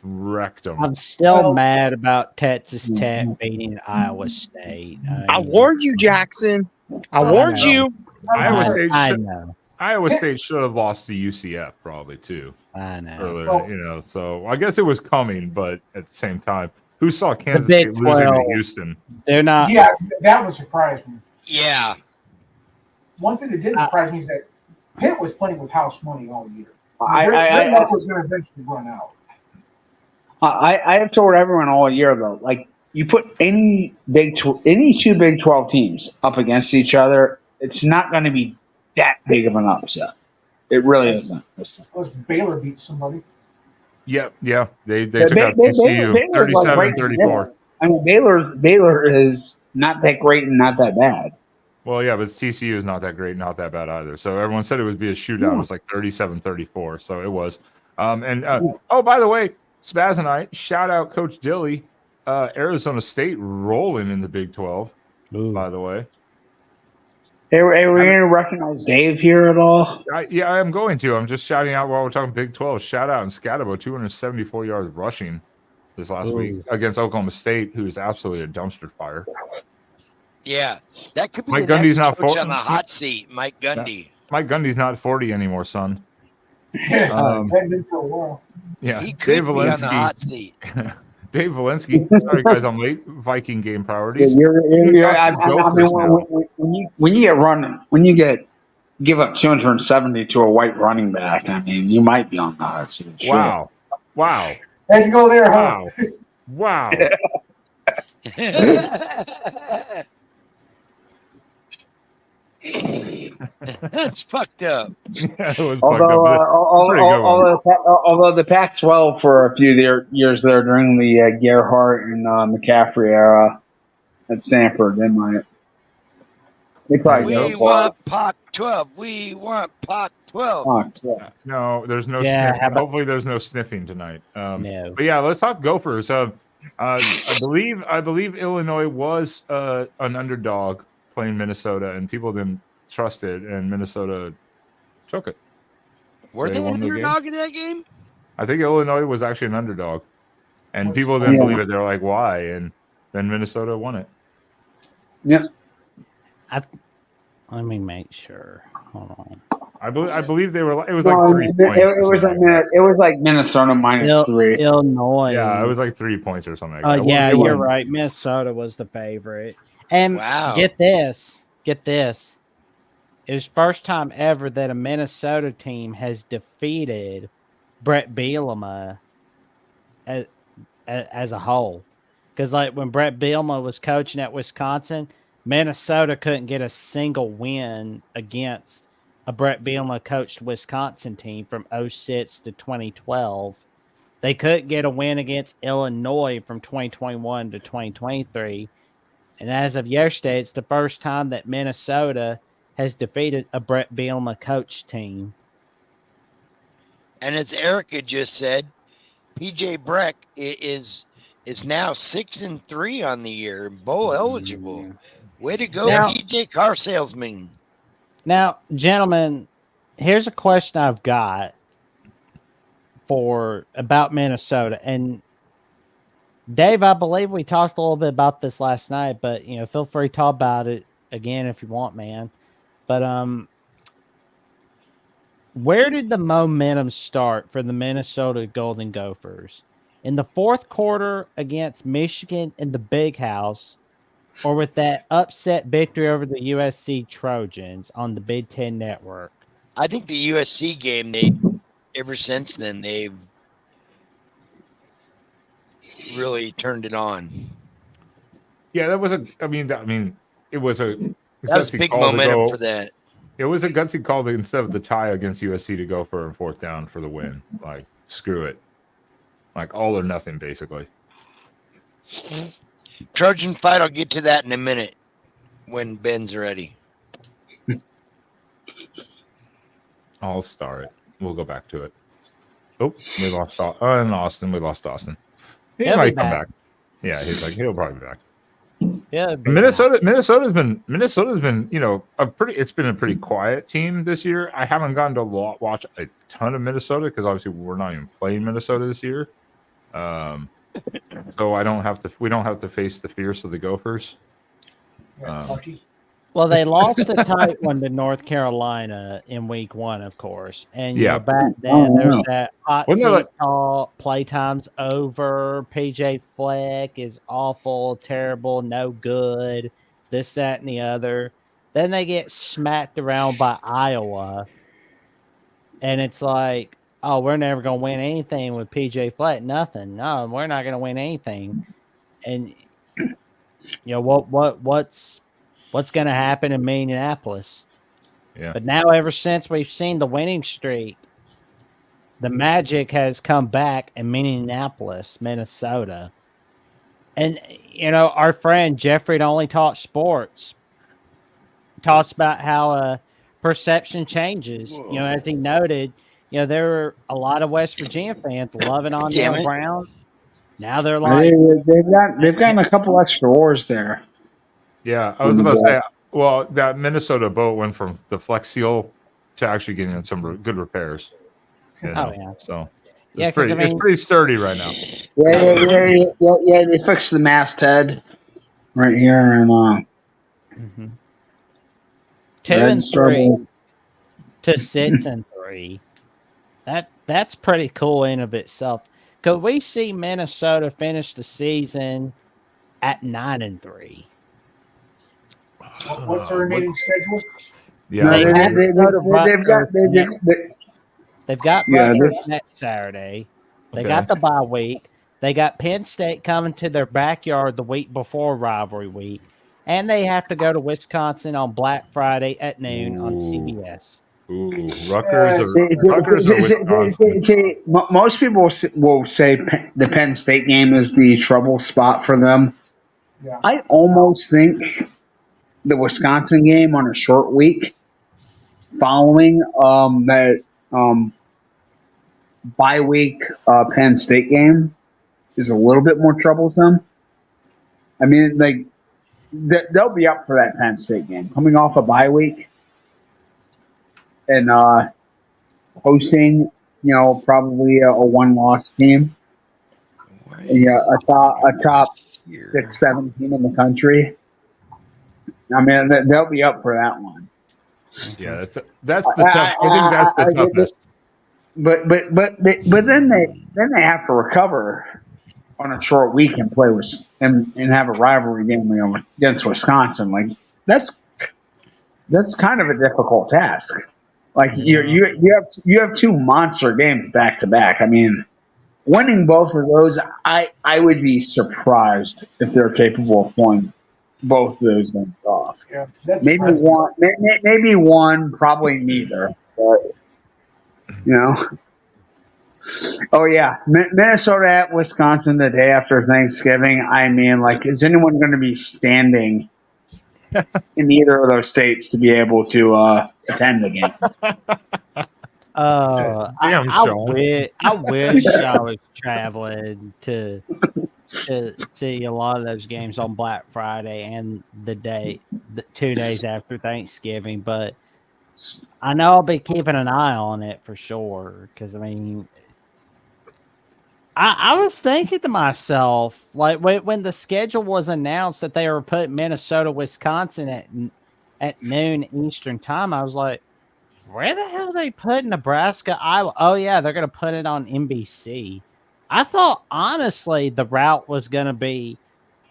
wrecked them. I'm still mad about Texas Tech beating Iowa State. I warned you, Jackson. I warned you. Iowa State should have lost to UCF probably too. I know. Earlier, so I guess it was coming, but at the same time, who saw Kansas State losing to Houston? They're not. Yeah, that one surprised me. Yeah. One thing that did surprise me is that Pitt was playing with house money all year. Their luck was going to eventually run out. I have told everyone all year though, like you put any two Big 12 teams up against each other, it's not going to be that big of an upset. It really isn't. Unless Baylor beats somebody. Yeah. They took out TCU 37-34. I mean, Baylor is not that great and not that bad. Well, yeah, but TCU is not that great, not that bad either. So everyone said it would be a shootout. It was like 37-34, so it was. Oh, by the way, Spaz and I, shout out Coach Dilly, Arizona State rolling in the Big 12, by the way. Are we going to recognize Dave here at all? I am going to. I'm just shouting out while we're talking Big 12. Shout out in Scatabo, 274 yards rushing this last week against Oklahoma State, who is absolutely a dumpster fire. Yeah, that could be Mike the Gundy's next not coach 40. on the hot seat, Mike Gundy. Mike Gundy's not 40 anymore, son. Hadn't been for a while. Yeah, He could be on the hot seat. Dave Valensky. Sorry, guys, I'm late. Viking game priorities. When you give up 270 to a white running back, I mean, you might be on the hot seat. Wow. Had to go there, huh? Wow. That's fucked up. Although the Pac-12 for a few years there during the Gerhardt and McCaffrey era at Stanford, they probably we want Pac-12. We want Pac-12. No, there's no sniffing. Hopefully there's no sniffing tonight. No. But yeah, let's talk Gophers. I believe Illinois was an underdog playing Minnesota, and people didn't trust it, and Minnesota took it. Were they an underdog in that game? I think Illinois was actually an underdog, and people didn't believe it. They're like, "Why?" And then Minnesota won it. Yep. Let me make sure. Hold on. I believe they were. It was No, like 3 points. It was like Minnesota minus 3. Illinois. Yeah, it was like 3 points or something. Oh Like that. yeah, you're right. Minnesota was the favorite. And Wow. get this. It was first time ever that a Minnesota team has defeated Brett Bielema as a whole. Because like when Brett Bielema was coaching at Wisconsin, Minnesota couldn't get a single win against a Brett Bielema coached Wisconsin team from 2006 to 2012. They couldn't get a win against Illinois from 2021 to 2023. And as of yesterday, it's the first time that Minnesota has defeated a Brett Bielema coach team. And as Erica just said, PJ Breck is now 6-3 on the year, bowl eligible. Way to go, Now- PJ, car salesman. Now, gentlemen, here's a question I've got about Minnesota. And Dave, I believe we talked a little bit about this last night, but feel free to talk about it again if you want, man. But where did the momentum start for the Minnesota Golden Gophers? In the fourth quarter against Michigan in the Big House, or with that upset victory over the USC Trojans on the Big Ten Network? I think the USC game, ever since then, they've really turned it on. Yeah, that was it was a That was big momentum for that. It was a gutsy call instead of the tie against USC to go for a fourth down for the win. Like, screw it. Like, all or nothing, basically. Trojan fight, I'll get to that in a minute when Ben's ready. I'll start it. We'll go back to it. Oh, we lost Austin. We lost Austin. He He'll might be come back. back. Yeah, he'll probably be back. Yeah, Minnesota's been it's been a pretty quiet team this year. I haven't gotten to watch a ton of Minnesota because obviously we're not even playing Minnesota this year. So we don't have to face the fierce of the Gophers. Well, they lost a tight one to North Carolina in week 1, of course. And back then there's that hot seat talk, playtime's over, PJ Fleck is awful, terrible, no good, this, that, and the other. Then they get smacked around by Iowa. And it's like, oh, we're never going to win anything with PJ Fleck. Nothing. No, we're not going to win anything. And what's going to happen in Minneapolis? Yeah. But now, ever since we've seen the winning streak, the magic has come back in Minneapolis, Minnesota. And, our friend Jeffrey Only Talk Sports talks about how perception changes. As he noted, there were a lot of West Virginia fans loving on Neil Brown. Now they're like, they've gotten a couple extra oars there. Yeah, I was about to say, well, that Minnesota boat went from the Flex Seal to actually getting some good repairs. Yeah. So Yeah, it's pretty sturdy right now. Yeah. They fixed the masthead right here, and 2-3 to 6-3. That's pretty cool in of itself. Could we see Minnesota finish the season at 9-3? What's the remaining schedule? Yeah, they've got Rutgers next Saturday. They got the bye week. They got Penn State coming to their backyard the week before rivalry week, and they have to go to Wisconsin on Black Friday at noon on CBS. Ooh, Rutgers or See, most people will say the Penn State game is the trouble spot for them. Yeah. I almost think the Wisconsin game on a short week following that bye week Penn State game is a little bit more troublesome. I mean, like they'll be up for that Penn State game coming off a bye week and hosting, probably a 1-loss team. Yeah, a top 6-7 team in the country. I mean, they'll be up for that one. Yeah, that's the tough. I think that's the toughest. But then they have to recover on a short week and play with and have a rivalry game against Wisconsin. Like that's kind of a difficult task. Like you have two monster games back to back. I mean, winning both of those, I would be surprised if they're capable of pulling both of those games off. Yeah, maybe one, probably neither. But you know. Oh yeah, Minnesota at Wisconsin the day after Thanksgiving. I mean, like, is anyone going to be standing in either of those states to be able to attend the game? Damn, I wish I was traveling to see a lot of those games on Black Friday and the 2 days after Thanksgiving, but I know I'll be keeping an eye on it for sure. Because I mean, I was thinking to myself, like when the schedule was announced that they were putting Minnesota, Wisconsin at noon Eastern time, I was like, where the hell are they putting Nebraska, Iowa? Oh yeah, they're gonna put it on NBC. I thought honestly the route was gonna be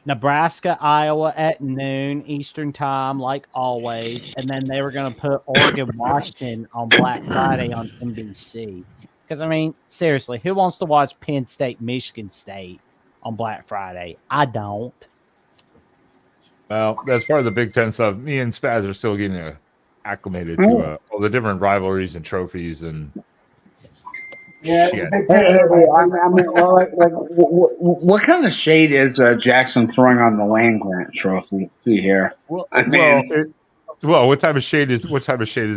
Nebraska, Iowa at noon Eastern time, like always, and then they were gonna put Oregon, Washington on Black Friday on NBC. Because, I mean, seriously, who wants to watch Penn State, Michigan State on Black Friday? I don't. Well, that's part of the Big Ten stuff. Me and Spaz are still getting acclimated to all the different rivalries and trophies and Yeah. shit. I mean, what kind of shade is Jackson throwing on the land grant trophy here? Well, what type of shade is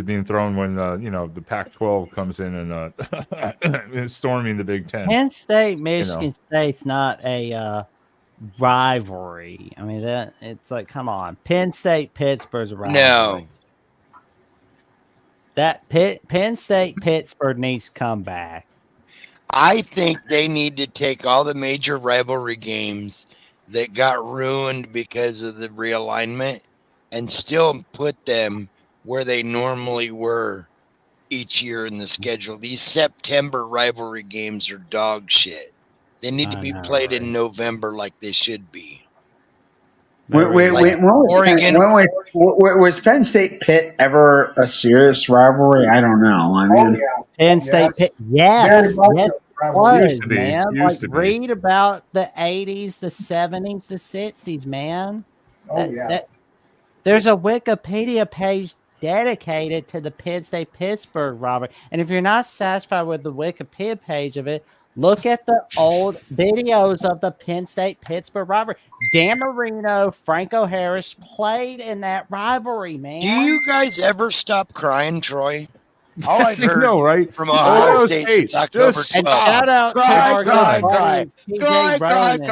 being thrown when the Pac-12 comes in and is storming the Big Ten? Penn State, Michigan State's not a rivalry. I mean, it's like, come on, Penn State, Pittsburgh's a rivalry. No. That Penn State, Pittsburgh needs to come back. I think they need to take all the major rivalry games that got ruined because of the realignment and still put them where they normally were each year in the schedule. These September rivalry games are dog shit. They need to be played in November like they should be. Was Penn State Pitt ever a serious rivalry? I don't know. I mean, Penn State Pitt, yes, was, Used to be. man. Used Like, to be. read about the 80s, the 70s, the 60s, man. There's a Wikipedia page dedicated to the Penn State Pittsburgh rivalry. And if you're not satisfied with the Wikipedia page of it, look at the old videos of the Penn State Pittsburgh rivalry. Dan Marino, Franco Harris played in that rivalry, man. Do you guys ever stop crying, Troy? All I've heard right? from Ohio State since October Just 12th. And shout out to our good buddy, TJ Ronan.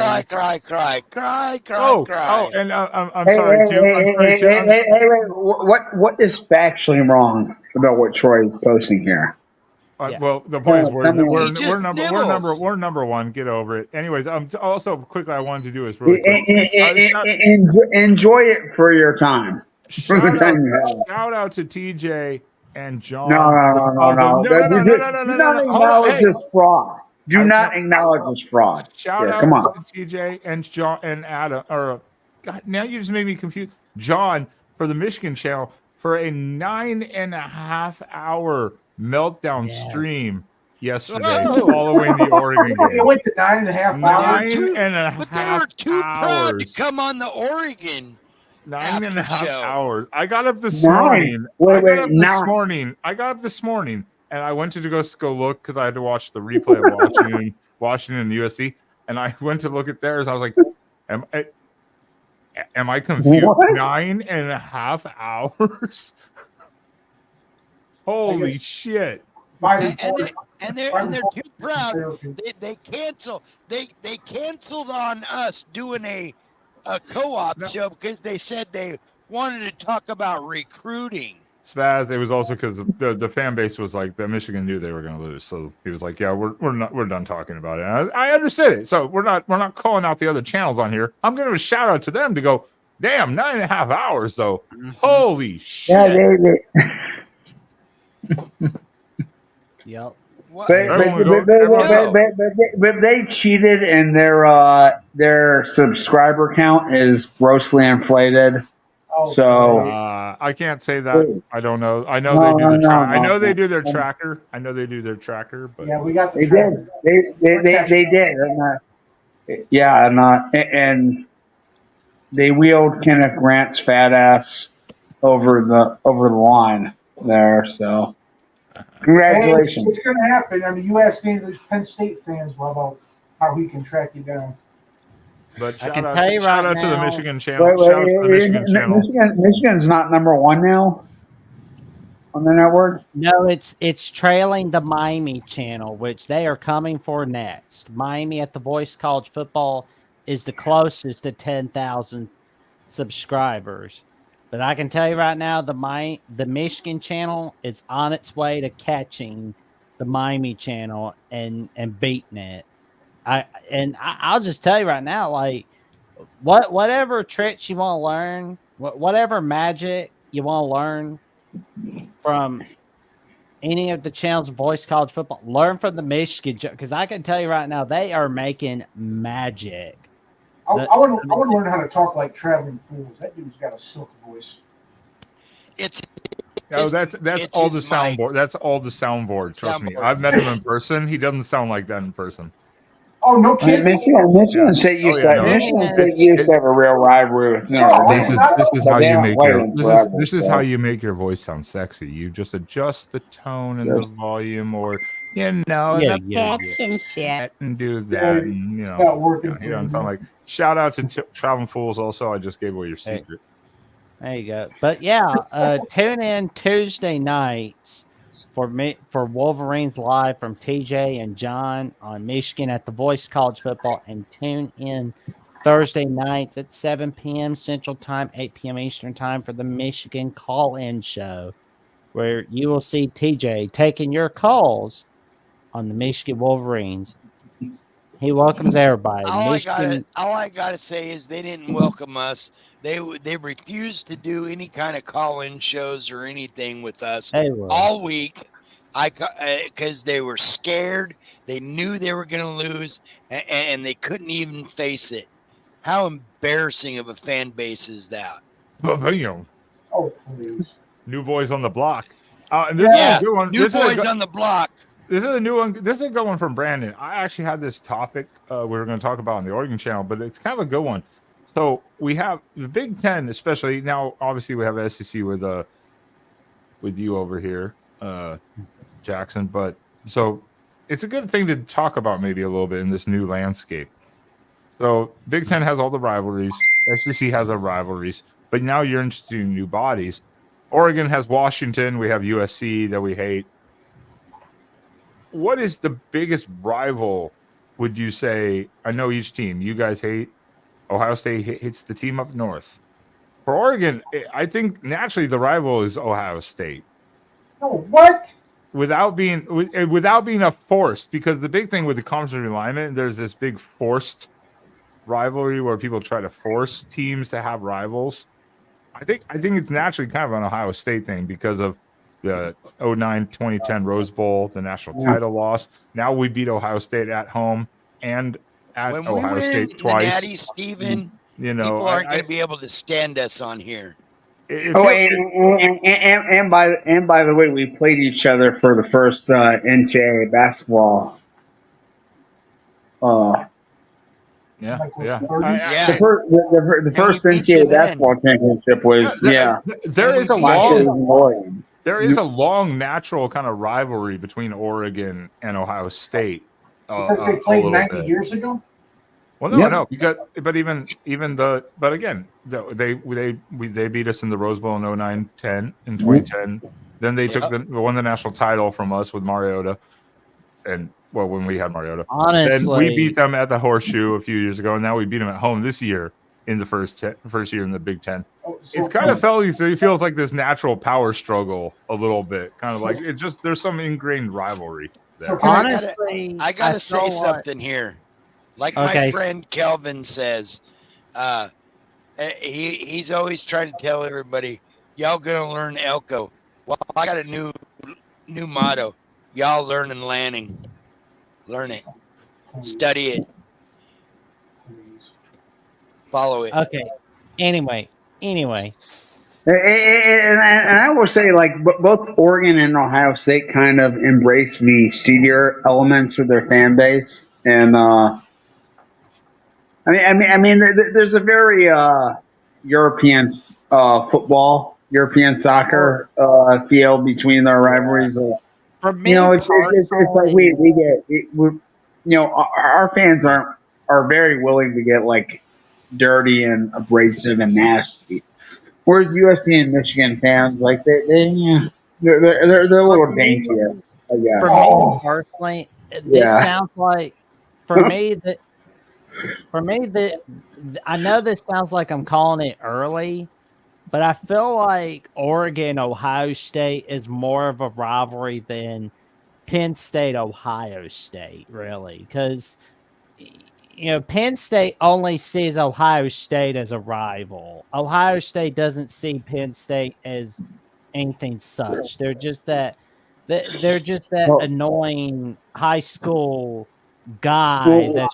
Oh, and I'm sorry too. Hey, what is factually wrong about what Troy is posting here? Well, the point is we're number one. Get over it. Anyways, also quickly I wanted to do is really quick. Enjoy it for your time. Shout out to TJ and John. No. Do not acknowledge this fraud. Do not acknowledge this fraud. Shout out to TJ and John and Adam. God, now you just made me confused. John for the Michigan channel for a 9.5 hour meltdown stream yesterday following the Oregon game. It went to 9.5 hours. 9.5 But they were too proud to come on the Oregon. 9.5 hours. I got up this morning. I got up this morning and I went to go look because I had to watch the replay of Washington and USC. And I went to look at theirs. I was like, am I confused? What? 9.5 hours? Holy shit. And they're too proud. They canceled on us doing a co-op show because they said they wanted to talk about recruiting. Spaz, it was also because the fan base was like, the Michigan knew they were going to lose, so he was like, "Yeah, we're done talking about it." And I understood it, so we're not calling out the other channels on here. I'm giving a shout out to them to go, Damn, 9.5 hours though. Mhm. Holy shit! Yeah, Yep. What? but they cheated, and their subscriber count is grossly inflated. Oh, So I can't say that. I don't know. I know No, they do no, the no, track. I no, know they no. do their tracker. I know they do their tracker, but yeah, we got the they tracker. did. They did. Yeah, and they wheeled Kenneth Grant's fat ass over the line there. So congratulations. It's going to happen. I mean, you asked any of those Penn State fans about how he can track you down. but I shout can out, tell you shout right out to the now- Michigan channel. Shout out to the Michigan channel. Michigan's not number one now on the network. No, it's trailing the Miami channel, which they are coming for next. Miami at the Voice College Football is the closest to 10,000 subscribers. But I can tell you right now, the Michigan channel is on its way to catching the Miami channel and beating it. I'll just tell you right now, like whatever tricks you want to learn, whatever magic you want to learn from any of the channels of Voice College Football, learn from the Michigan, because I can tell you right now, they are making magic. I want to learn how to talk like Traveling Fools. That dude's got a silk voice. It's Oh, that's it's all his the mic. soundboard. That's all the soundboard. Trust me, Soundboard. I've met him in person. He doesn't sound like that in person. Oh, no kidding. Michigan State used to have a real rivalry with Notre Dame. This is how But they you don't make play your them forever, this is so. how you make your voice sound sexy. You just adjust the tone and the volume, or shit, and do that. And, It's not working. he doesn't sound like. Shout out to Traveling Fools. Also, I just gave away your secret. There you go. But yeah, tune in Tuesday nights for Wolverines Live from TJ and John on Michigan at the Voice College Football, and tune in Thursday nights at 7 p.m. Central Time, 8 p.m. Eastern Time for the Michigan Call-In Show, where you will see TJ taking your calls on the Michigan Wolverines. He welcomes everybody. All I gotta say is they didn't welcome us. They refused to do any kind of call-in shows or anything with us all week. Because they were scared. They knew they were going to lose, and they couldn't even face it. How embarrassing of a fan base is that? But you know, Oh, please. New Boys on the Block. And this is a good one. New Boys on the Block. This is a new one. This is a good one from Brandon. I actually had this topic we were going to talk about on the Oregon channel, but it's kind of a good one. So we have the Big Ten, especially now. Obviously, we have SEC with you over here, Jackson. But so it's a good thing to talk about maybe a little bit in this new landscape. So Big Ten has all the rivalries. SEC has their rivalries, but now you're interested in new bodies. Oregon has Washington. We have USC that we hate. What is the biggest rival, would you say? I know each team. You guys hate. Ohio State hits the team up north. For Oregon, I think naturally the rival is Ohio State. No, what? Without being a forced, because the big thing with the conference realignment, there's this big forced rivalry where people try to force teams to have rivals. I think it's naturally kind of an Ohio State thing because of the 2009-2010 Rose Bowl, the national title loss. Now we beat Ohio State at home and at when Ohio we win State twice. The Natty, Steven, you know, people aren't going to be able to stand us on here. And by the way, we played each other for the first NCAA basketball. The first NCAA basketball championship was There is a long natural kind of rivalry between Oregon and Ohio State. Because they played 90 years ago. Well, no, because but again, they beat us in the Rose Bowl in 2009-10 in 2010. Then they won the national title from us with Mariota, and when we had Mariota, honestly, then we beat them at the Horseshoe a few years ago, and now we beat them at home this year in the first year in the Big Ten. It's kind of feels like this natural power struggle a little bit, kind of like it just there's some ingrained rivalry there. Honestly, I gotta say something here. Like my friend Kelvin says, he's always trying to tell everybody, y'all gonna learn Elko. Well, I got a new motto. Y'all learn and landing. Learn it. Study it. Follow it. Okay. Anyway. And I will say, like, both Oregon and Ohio State kind of embrace the seedier elements of their fan base, and there's a very European football, European soccer feel between their rivalries. For me, It's like our fans are very willing to get like dirty and abrasive and nasty. Whereas USC and Michigan fans, like they're a little daintier, I guess. For me personally, this sounds like for me that I know this sounds like I'm calling it early, but I feel like Oregon Ohio State is more of a rivalry than Penn State Ohio State, really, because Penn State only sees Ohio State as a rival. Ohio State doesn't see Penn State as anything such. They're just that annoying high school guy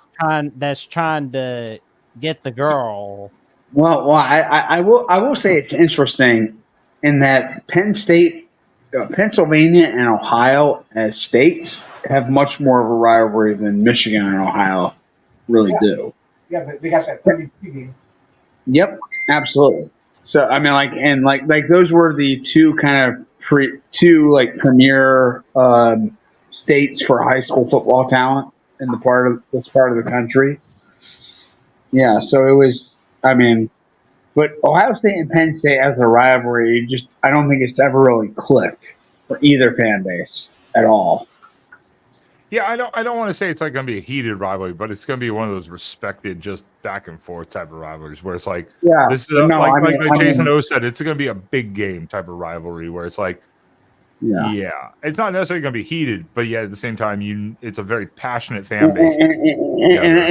that's trying to get the girl. Well, I will say it's interesting in that Penn State, Pennsylvania, and Ohio as states have much more of a rivalry than Michigan and Ohio really do. Yeah, they got that 33 game. Yep, absolutely. So I mean, like those were the two kind of premier states for high school football talent in this part of the country. Yeah, so it was. I mean, but Ohio State and Penn State as a rivalry, I don't think it's ever really clicked for either fan base at all. Yeah, I don't want to say it's like going to be a heated rivalry, but it's going to be one of those respected, just back and forth type of rivalries where it's like, this is like Jason O said, it's going to be a big game type of rivalry where it's like, it's not necessarily going to be heated, but at the same time, it's a very passionate fan base. And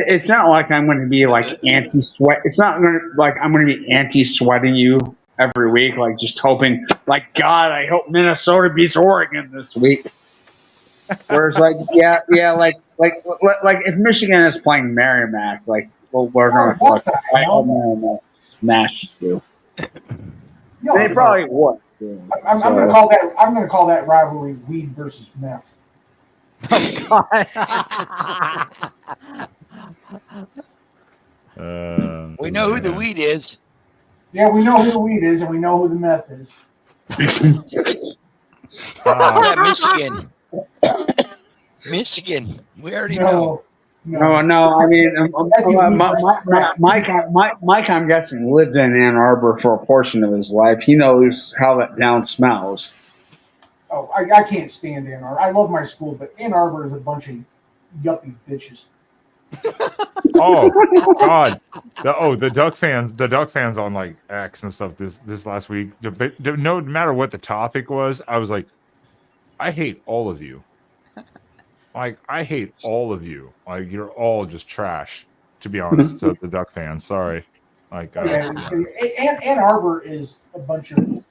it's not like I'm going to be like anti-sweat. It's not like I'm going to be anti-sweating you every week, like just hoping, like, God, I hope Minnesota beats Oregon this week. Whereas, like if Michigan is playing Merrimack, like, well, we're going to smash you. They probably would. I'm going to call that rivalry weed versus meth. We know who the weed is. Yeah, we know who the weed is, and we know who the meth is. Michigan. Michigan. We already know. No. I mean, Mike, I'm guessing, lived in Ann Arbor for a portion of his life. He knows how that town smells. Oh, I can't stand Ann Arbor. I love my school, but Ann Arbor is a bunch of yuppie bitches. Oh God! The Duck fans on like X and stuff this last week. No matter what the topic was, I was like, I hate all of you. Like, I hate all of you. Like, you're all just trash, to be honest, to the Duck fans. Sorry. Like, Ann Arbor is a bunch of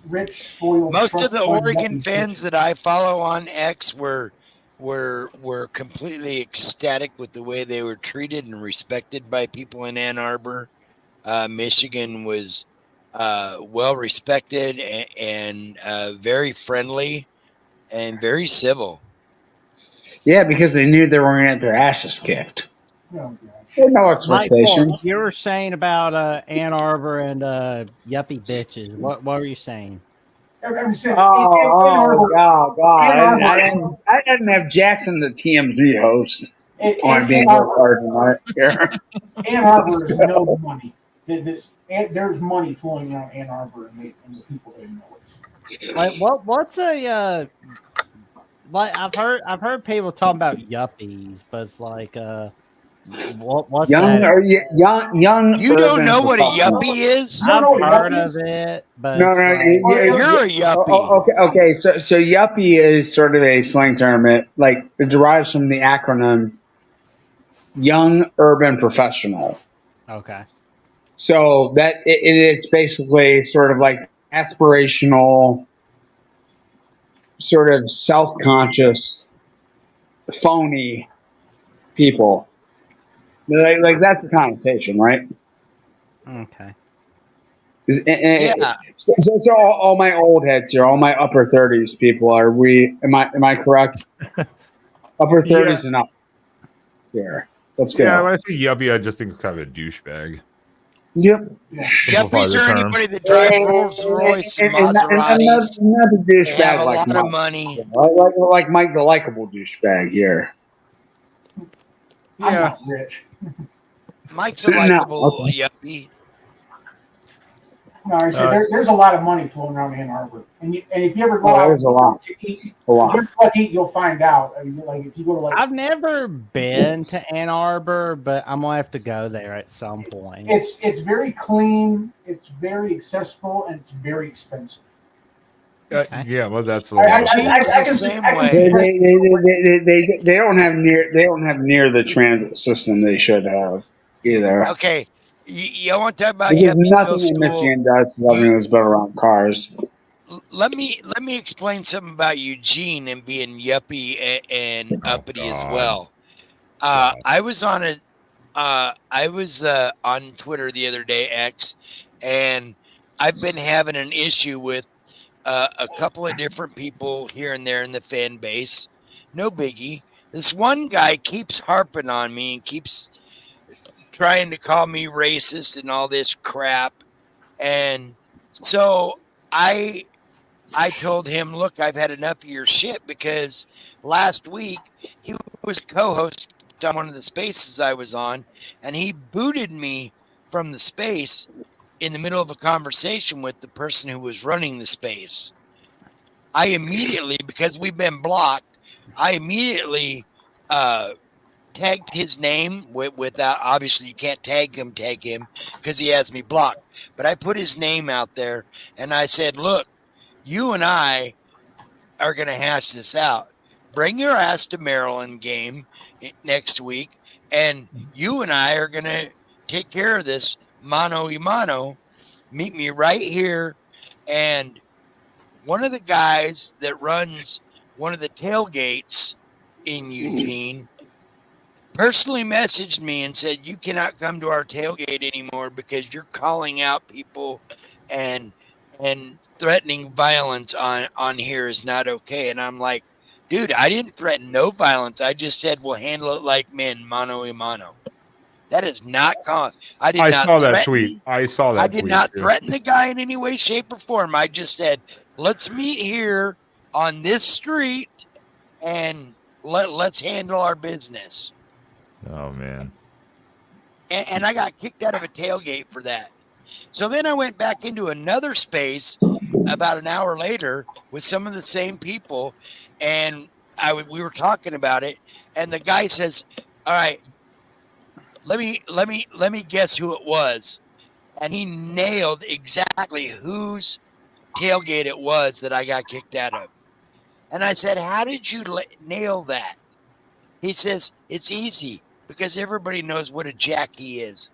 rich, spoiled. Most of the Oregon fans that I follow on X were completely ecstatic with the way they were treated and respected by people in Ann Arbor. Michigan was well respected and very friendly and very civil. Yeah, because they knew they were going to get their asses kicked. Oh, no expectations. Michael, you were saying about Ann Arbor and yuppie bitches. What were you saying? God! I didn't have Jackson, the TMZ host, on being hard tonight. Ann Arbor is no money. There's money flowing out Ann Arbor, and the people they know it. Like what's a like I've heard people talking about yuppies, but it's like what's young that? Young. You don't know what a yuppie is? I've heard of it, but no, you're a yuppie. Okay. So yuppie is sort of a slang term. It derives from the acronym Young Urban Professional. Okay. So that it's basically sort of like aspirational, sort of self-conscious, phony people. Like that's the connotation, right? Okay. Yeah. So all my old heads here, all my upper 30s people, are we? Am I correct? Upper 30s and up here. Let's go. Yeah, when I say yuppie, I just think of kind of a douchebag. Yep. Yuppies are term. anybody that drive Rolls Royce and Maseratis. Not a They have douchebag a like lot Mike. of money. Like Mike, the likable douchebag here. I'm Yeah. not rich. Mike's a No, likable okay. yuppie. No, I said there's a lot of money flowing around Ann Arbor, and if you ever go Oh, out there's a lot. to eat, A lot. if you ever go out to eat, you'll find out. I mean, like if you go to like, I've never been to Ann Arbor, but I'm gonna have to go there at some point. it's very clean, it's very accessible, and it's very expensive. Okay. Yeah, well, that's a I lot. can the see- same I can way. see- They don't have near the transit system they should have either. Okay. You want to talk about Because yuppie nothing go in school? Michigan does for everything that's built around cars. Let me explain something about Eugene and being yuppie and uppity as God. well. I was on on Twitter the other day, X, and I've been having an issue with a couple of different people here and there in the fan base. No biggie. This one guy keeps harping on me and keeps trying to call me racist and all this crap. And so I told him, look, I've had enough of your shit, because last week he was a co-host on one of the spaces I was on, and he booted me from the space in the middle of a conversation with the person who was running the space. I immediately, because we've been blocked, I immediately tagged his name without, obviously you can't tag him because he has me blocked. But I put his name out there and I said, look, you and I are going to hash this out. Bring your ass to Maryland game next week, and you and I are going to take care of this mano a mano. Meet me right here. And one of the guys that runs one of the tailgates in Eugene personally messaged me and said, you cannot come to our tailgate anymore because you're calling out people and threatening violence on here is not okay. And I'm like, dude, I didn't threaten no violence. I just said we'll handle it like men, mano a mano. That is not I saw that tweet. I saw that I did tweet, not too. threaten the guy in any way, shape, or form. I just said, let's meet here on this street and let's handle our business. Oh, man. And I got kicked out of a tailgate for that. So then I went back into another space about an hour later with some of the same people, and we were talking about it. And the guy says, "All right, let me guess who it was," and he nailed exactly whose tailgate it was that I got kicked out of. And I said, "How did you nail that?" He says, "It's easy because everybody knows what a jack he is."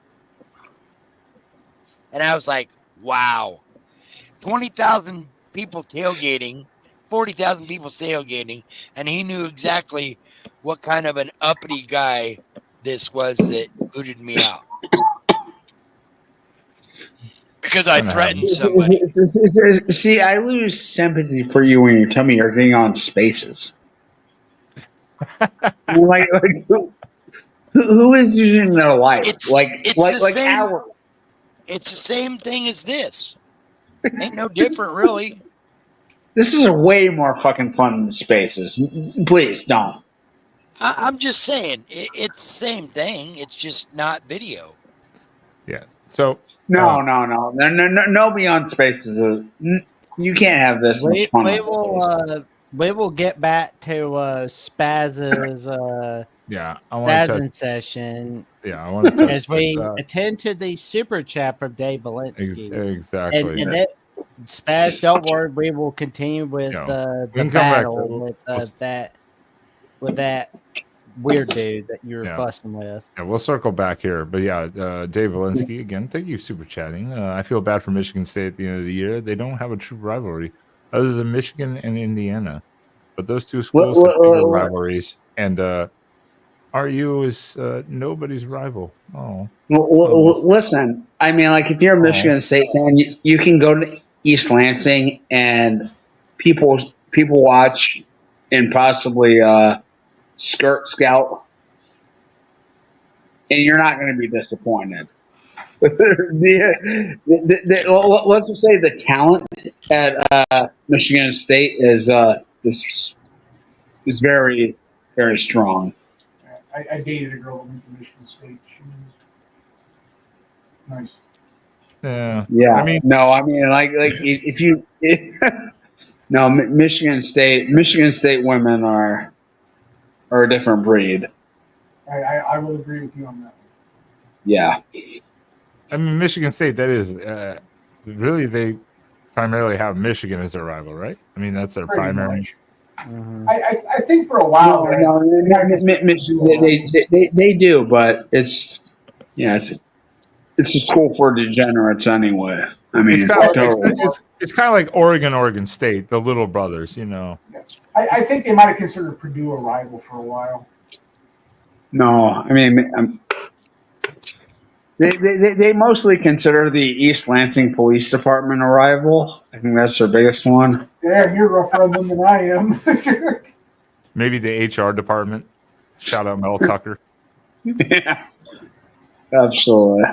And I was like, wow, 20,000 people tailgating, 40,000 people tailgating, and he knew exactly what kind of an uppity guy this was that booted me out. Because I threatened somebody. See, I lose sympathy for you when you tell me you're getting on spaces. like who is using their life? It's like the same. hours. It's the same thing as this. Ain't no different, really. This is way more fucking fun than spaces. Please don't. I'm just saying, it's the same thing. It's just not video. Yeah. So No beyond spaces. You can't have this much fun. We will get back to Spaz's yeah, I want to Spazzing session. Yeah, I want to touch as we attend to the super chat from Dave Valinsky. Exactly. And Spaz, don't worry, we will continue with the battle with that weird dude that you were Yeah. fussing with. Yeah, we'll circle back here. But yeah, Dave Walensky, again, thank you, super chatting. I feel bad for Michigan State at the end of the year. They don't have a true rivalry other than Michigan and Indiana. But those two schools have bigger rivalries. And RU is nobody's rival. Oh. Listen, I mean, like, if you're a Michigan State fan, you can go to East Lansing and people watch and possibly skirt scout, and you're not going to be disappointed. Let's just say the talent at Michigan State is very, very strong. I dated a girl that went to Michigan State. She was nice. Yeah. I mean, like if you, no, Michigan State women are a different breed. I will agree with you on that one. Yeah. I mean, Michigan State, that is really, they primarily have Michigan as their rival, right? I mean, that's their Pretty primary. much. I think for a while They do, but it's a school for degenerates anyway. I mean, it's kind of like Oregon State, the little brothers, you know. I think they might have considered Purdue a rival for a while. No, I mean, they mostly consider the East Lansing Police Department a rival. I think that's their biggest one. Yeah, you're rougher on them than I am. Maybe the HR department. Shout out Mel Tucker. Yeah, absolutely.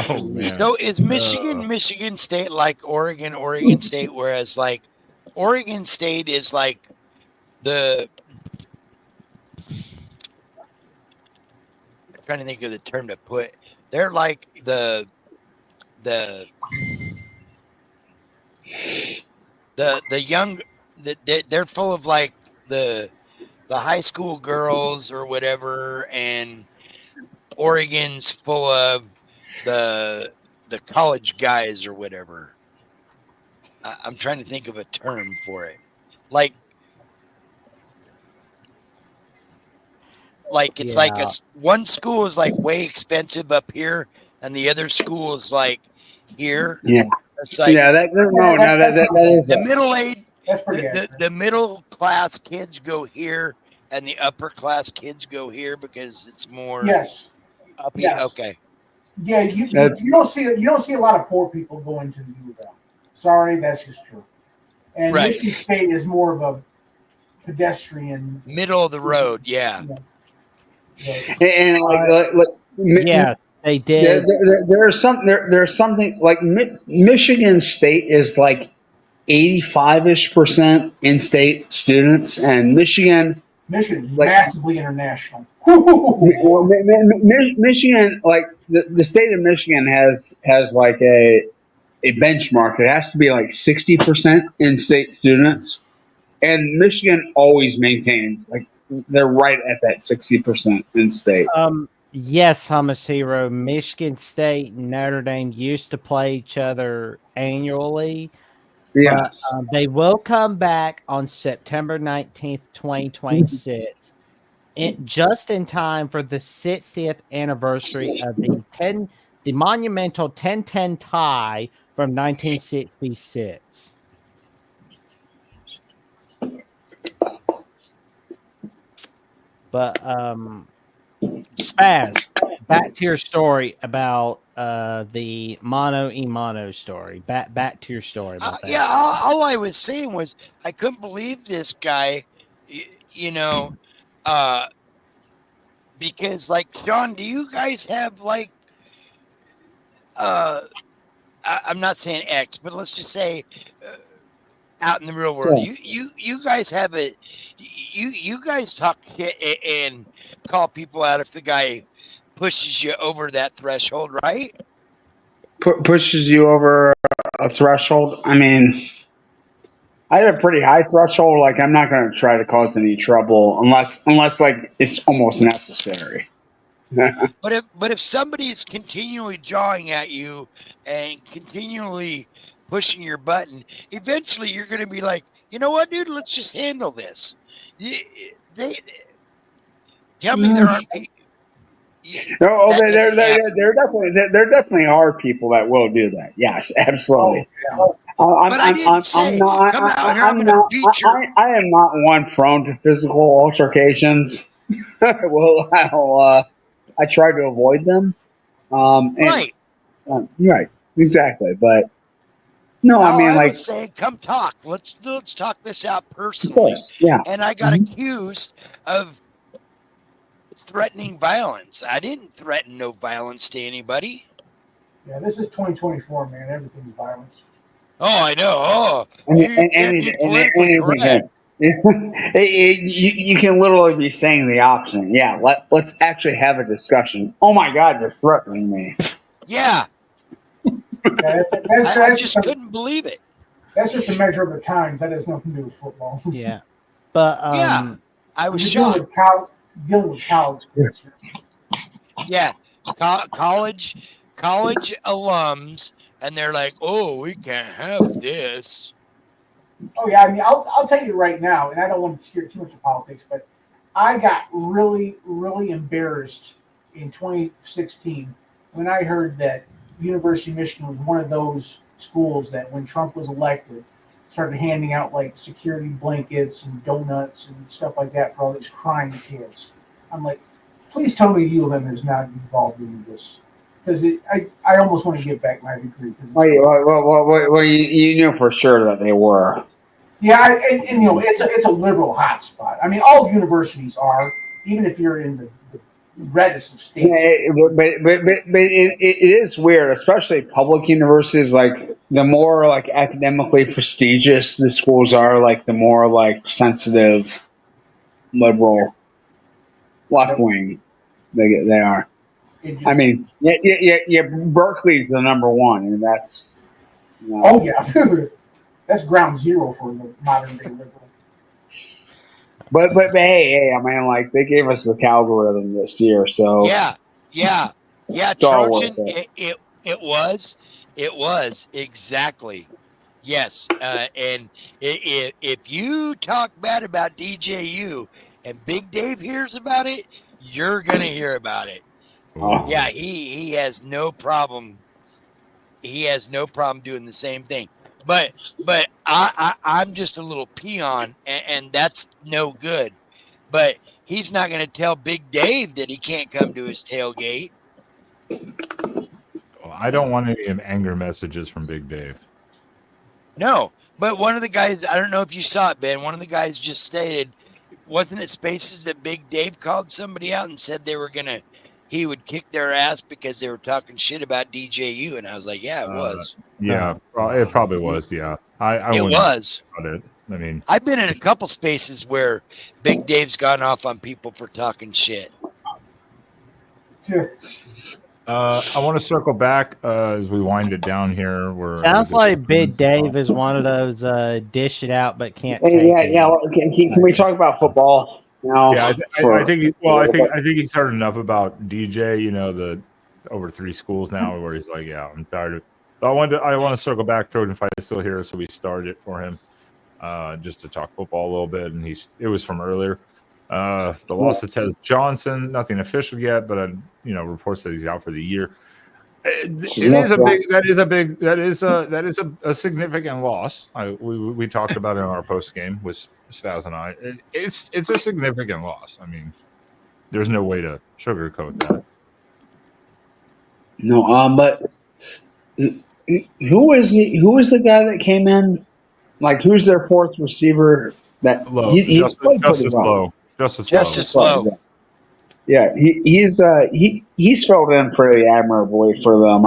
Oh man. So is Michigan State like Oregon State, whereas like Oregon State is like the, I'm trying to think of the term to put. They're like the young, they're full of like the high school girls or whatever, and Oregon's full of the college guys or whatever. I'm trying to think of a term for it. Like it's like one school is like way expensive up here, and the other school is like here. Yeah, it's like that is the middle age. That's pretty The middle class kids go here, and the upper class kids go here because it's more. Yes. Up here. Yes. Okay. Yeah, you don't see a lot of poor people going to the U of L. Sorry, that's just true. And right. Michigan State is more of a pedestrian, middle of the road. Yeah. And yeah, they did. There's something like Michigan State is like 85% in-state students, and Michigan massively international. Michigan, like the state of Michigan has like a benchmark. It has to be like 60% in-state students, and Michigan always maintains like they're right at that 60% in-state. Yes, Hummus Hero. Michigan State and Notre Dame used to play each other annually. Yes. But, they will come back on September 19th, 2026, just in time for the 60th anniversary of the monumental 10-10 tie from 1966. But Spaz, back to your story about the Mono e Mono story. Back to your story about that. Yeah, all I was saying was I couldn't believe this guy, because like, Sean, do you guys have like I'm not saying X, but let's just say out in the real world, you guys have it. You guys talk shit and call people out if the guy pushes you over that threshold, right? Pushes you over a threshold. I mean, I have a pretty high threshold. Like, I'm not going to try to cause any trouble unless like it's almost necessary. But if somebody's continually jawing at you and continually pushing your button, eventually you're going to be like, you know what, dude? Let's just handle this. Tell me there aren't people. No, That doesn't happen. there definitely are people that will do that. Yes, absolutely. But I didn't say, come out here, I'm going to beat your... I am not one prone to physical altercations. Well, I try to avoid them. Right. Right, exactly. But no, I mean, like, was saying, come talk. Let's talk this out of personally. course, yeah. And I got accused of threatening violence. I didn't threaten no violence to anybody. Yeah, this is 2024, man. Everything's violence. Oh, I know. Oh, You can literally be saying the opposite. Yeah, let's actually have a discussion. Oh my God, you're threatening me. Yeah. I just couldn't believe it. That's just a measure of the times. That has nothing to do with football. Yeah. But yeah, I was shocked. Dealing with college kids. Yeah, college alums, and they're like, "Oh, we can't have this." Oh yeah, I mean, I'll tell you right now, and I don't want to steer too much of politics, but I got really, really embarrassed in 2016 when I heard that University of Michigan was one of those schools that, when Trump was elected, started handing out like security blankets and donuts and stuff like that for all these crying kids. I'm like, please tell me U of M is not involved in this, because I almost want to give back my degree. Well, you knew for sure that they were. Yeah, and you know, it's a liberal hotspot. I mean, all universities are, even if you're in the reddest of states. But it is weird, especially public universities. Like, the more like academically prestigious the schools are, like the more like sensitive, liberal, left wing they are. I mean, yeah. Berkeley's the number one, and that's. Oh yeah, that's ground zero for the modern day liberal. But hey, I mean, like, they gave us the algorithm this year, so yeah. Trojan, it was exactly. Yes, and if you talk bad about DJU and Big Dave hears about it, you're gonna hear about it. Oh. Yeah, he has no problem. He has no problem doing the same thing. But I'm just a little peon, and that's no good. But he's not going to tell Big Dave that he can't come to his tailgate. I don't want any anger messages from Big Dave. No, but one of the guys, I don't know if you saw it, Ben, one of the guys just stated, wasn't it Spaces that Big Dave called somebody out and said he would kick their ass because they were talking shit about DJU? And I was like, yeah, it was. Yeah, it probably was. Yeah, it was. About it. I mean, I've been in a couple spaces where Big Dave's gone off on people for talking shit. Sure. I want to circle back as we wind it down here. Sounds like Big Dave is one of those dish it out but can't take it. Yeah. Can we talk about football now? Yeah, I think. I think he's heard enough about DJ. You know, the over 3 schools now, where he's like, yeah, I'm tired of. I want to circle back. Trojan Fight is still here, so we started it for him, just to talk football a little bit, and it was from earlier. The loss to Tez Johnson, nothing official yet, but reports that he's out for the year. That is a significant loss. We talked about it in our post game with Spaz and I. It's a significant loss. I mean, there's no way to sugarcoat that. No, but who is the guy that came in? Like, who's their fourth receiver? That he's played pretty well. Justice Lowe. Yeah, he's filled in pretty admirably for them.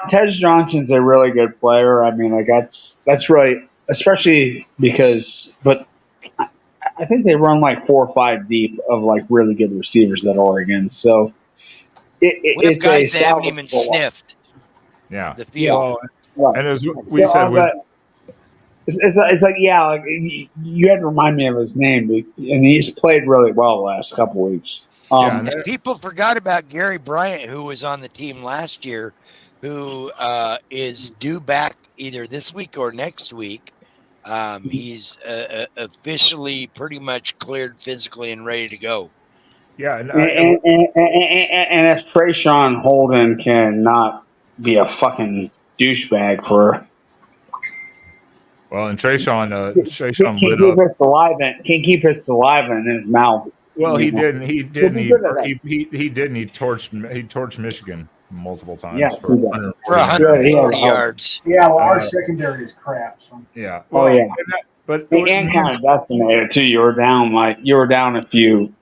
Tez Johnson's a really good player. I mean, like, that's really, especially because, but I think they run like 4 or 5 deep of like really good receivers at Oregon. So it's guys that haven't even sniffed. Yeah, the field. Yeah. And as we said, it's like, yeah, like, you had to remind me of his name, and he's played really well the last couple weeks. People forgot about Gary Bryant, who was on the team last year, who is due back either this week or next week. He's officially pretty much cleared physically and ready to go. Yeah, And if Trayshawn Holden cannot be a fucking douchebag for well, and Trayshawn can't lit keep up. his saliva in his mouth. Well, he didn't. He didn't. He's good at that. He didn't. He torched Michigan multiple times Yes, for he did. 140 For yards. 140 yards. Yeah, well, our secondary is crap. So. Yeah. Oh, Well, yeah. But And kind of decimated too. You were down a few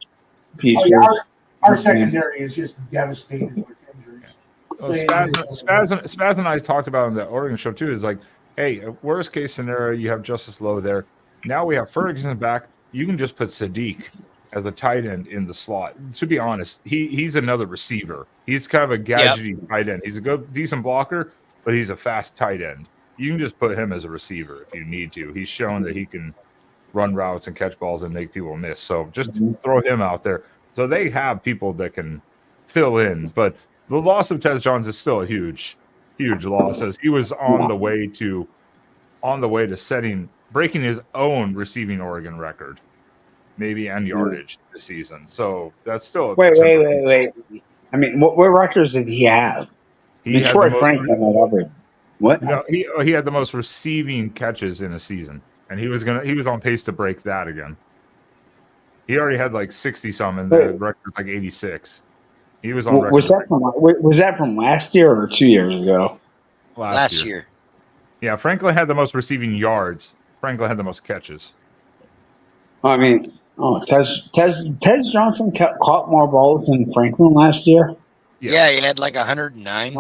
pieces. Oh, yeah, our secondary is just devastated with injuries. Well, Spaz and I talked about in the Oregon show too. Is like, hey, worst case scenario, you have Justice Lowe there. Now we have Ferguson back. You can just put Sadiq as a tight end in the slot. To be honest, he's another receiver. He's kind of a gadgety tight end. He's a good, decent blocker, but he's a fast tight end. You can just put him as a receiver if you need to. He's shown that he can run routes and catch balls and make people miss. So just throw him out there. So they have people that can fill in. But the loss of Tez Johns is still a huge loss, as he was on the way to breaking his own receiving Oregon record, maybe, and yardage this season. So that's still Wait. I mean, what records did he have? Troy Franklin had everything. What? No, he had the most receiving catches in a season, and he was on pace to break that again. He already had like 60 some, and the record like 86. He was on. Was that from last year or 2 years ago? Last year. Yeah, Franklin had the most receiving yards. Franklin had the most catches. I mean, Tez Johnson caught more balls than Franklin last year. Yeah, he had like 109.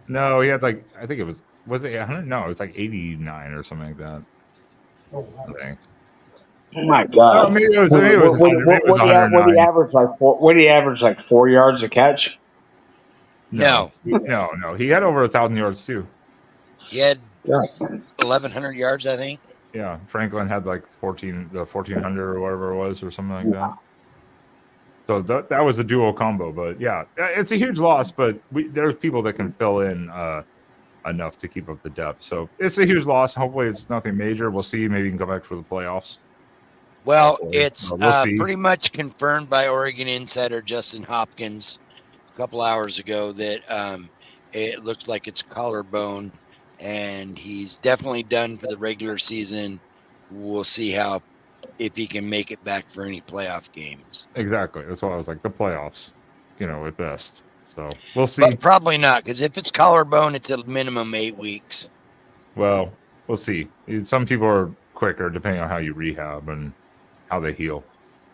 No, he had like, I think it was it 100? No, it was like 89 or something like that. I think. Oh my God! Maybe it was. What do you average like? What do you average like 4 yards a catch? No. He had over 1,000 yards too. He had 1,100 yards, I think. Yeah, Franklin had like 1,400 or whatever it was, or something like that. So that was a duo combo. But yeah, it's a huge loss. But there's people that can fill in enough to keep up the depth. So it's a huge loss. Hopefully, it's nothing major. We'll see. Maybe you can come back for the playoffs. Well, it's pretty much confirmed by Oregon insider Justin Hopkins a couple hours ago that it looks like it's collarbone, and he's definitely done for the regular season. We'll see if he can make it back for any playoff games. Exactly. That's why I was like, the playoffs, at best. So we'll see. But probably not, because if it's collarbone, it's a minimum 8 weeks. Well, we'll see. Some people are quicker depending on how you rehab and how they heal.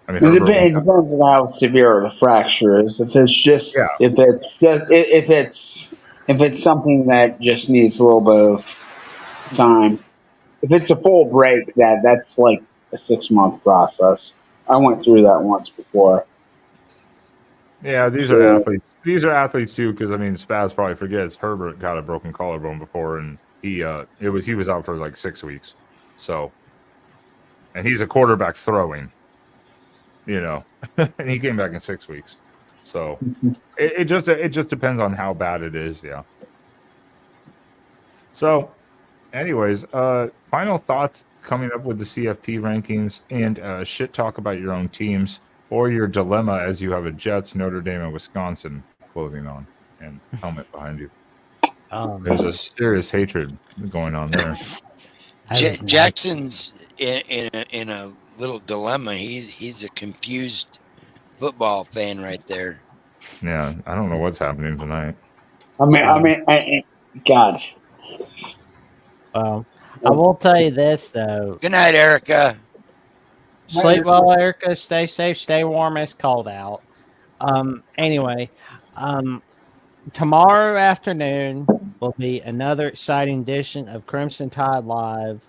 I mean, it depends on how severe the fracture is. If it's something that just needs a little bit of time. If it's a full break, that's like a 6-month process. I went through that once before. Yeah, these are athletes. These are athletes too, because I mean, Spaz probably forgets Herbert got a broken collarbone before, and he was out for like 6 weeks. So, and he's a quarterback throwing, and he came back in 6 weeks. So, it just depends on how bad it is. Yeah. So, anyways, final thoughts coming up with the CFP rankings and shit talk about your own teams or your dilemma as you have a Jets, Notre Dame, and Wisconsin clothing on and helmet behind you. There's a serious hatred going on there. Jackson's in a little dilemma. He's a confused football fan right there. Yeah, I don't know what's happening tonight. I mean, God. Well, I will tell you this though. Good night, Erica. Sleep well, Erica. Stay safe. Stay warm. It's cold out. Anyway, tomorrow afternoon will be another exciting edition of Crimson Tide Live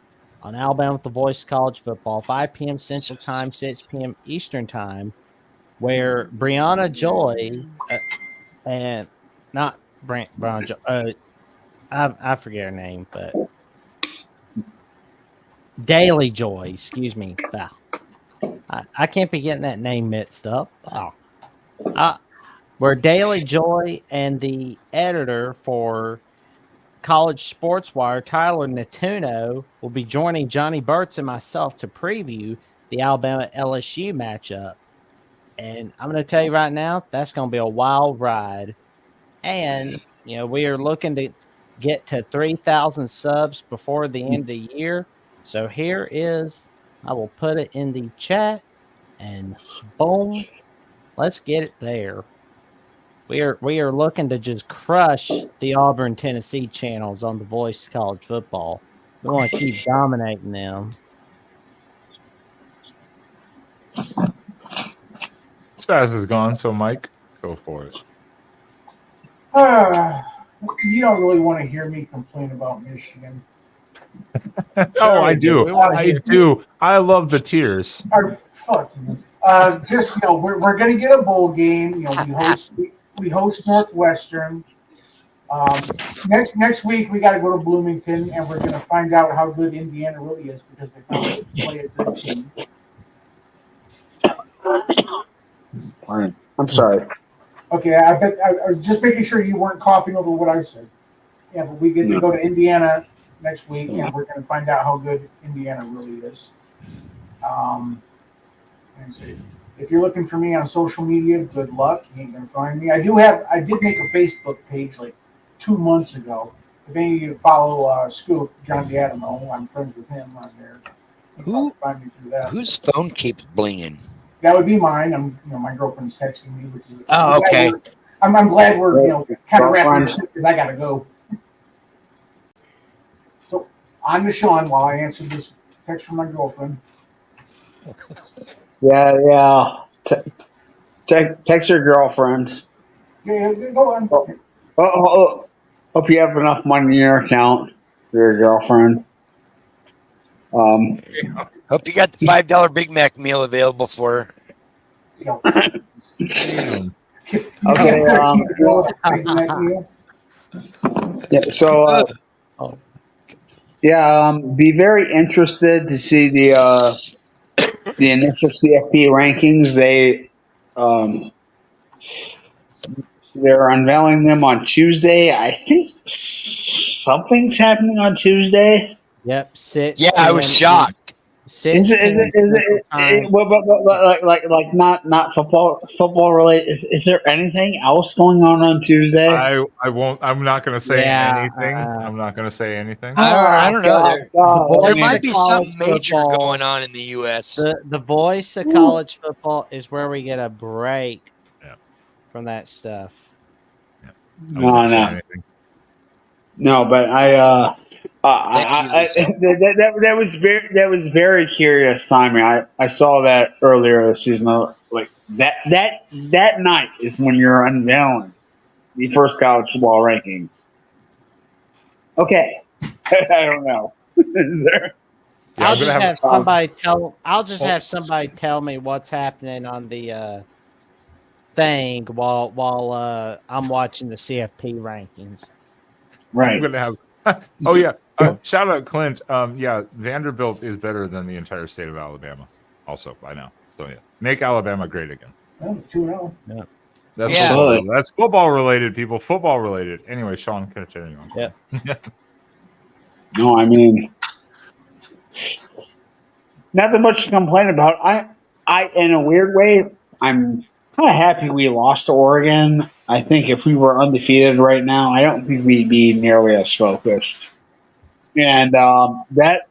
on Alabama with the Voice of College Football, 5 p.m. Central Time, 6 p.m. Eastern Time, where Brianna Joy and not Brianna Joy, I forget her name, but Daily Joy, excuse me. I can't be getting that name mixed up. Where Daily Joy and the editor for College Sports Wire, Tyler Natuno, will be joining Johnny Burtz and myself to preview the Alabama LSU matchup. And I'm going to tell you right now, that's going to be a wild ride. And, we are looking to get to 3,000 subs before the end of the year. So here is, I will put it in the chat, and boom, let's get it there. We are looking to just crush the Auburn, Tennessee channels on the Voice of College Football. We want to keep dominating them. Spaz is gone, so Mike, go for it. You don't really want to hear me complain about Michigan. Oh, I do. I do. I love the tears. Fuck you. Just we're gonna get a bowl game. We host Northwestern. Next week we got to go to Bloomington, and we're gonna find out how good Indiana really is because they finally play a good team. I'm sorry. Okay, I was just making sure you weren't coughing over what I said. Yeah, but we get to go to Indiana next week, and we're going to find out how good Indiana really is. And so if you're looking for me on social media, good luck. You ain't going to find me. I did make a Facebook page like 2 months ago. If any of you follow Scoop, John D'Adamo, I'm friends with him on there. You can find me through that. Whose phone keeps blinging? That would be mine. My girlfriend's texting me, which is okay. I'm glad we're kind of wrapping this up because I gotta go. So on to Sean while I answer this text from my girlfriend. Yeah. Text your girlfriend. Yeah, go on. Hope you have enough money in your account for your girlfriend. Hope you got the $5 Big Mac meal available for her. Okay. Be very interested to see the initial CFP rankings. They're unveiling them on Tuesday. I think something's happening on Tuesday. Yep. I was shocked. Is it like not football related? Is there anything else going on Tuesday? I won't. I'm not going to say anything. I'm not going to say anything. I don't know. There might be College something major football. going on in the U.S. The Voice of College Football is where we get a break from that stuff. No, but that was very curious timing. I saw that earlier this season. Like that night is when you're unveiling the first college football rankings. Okay, I don't know. Is there? I'll just have somebody tell me what's happening on the thing while I'm watching the CFP rankings. Right. I'm gonna have. Shout out Clint. Vanderbilt is better than the entire state of Alabama. Also, by now. So make Alabama great again. 2-0. Yeah. That's football related, people. Football related. Anyway, Sean, continue on. Yeah. No, I mean, nothing much to complain about. I in a weird way, I'm kind of happy we lost to Oregon. I think if we were undefeated right now, I don't think we'd be nearly as focused. And that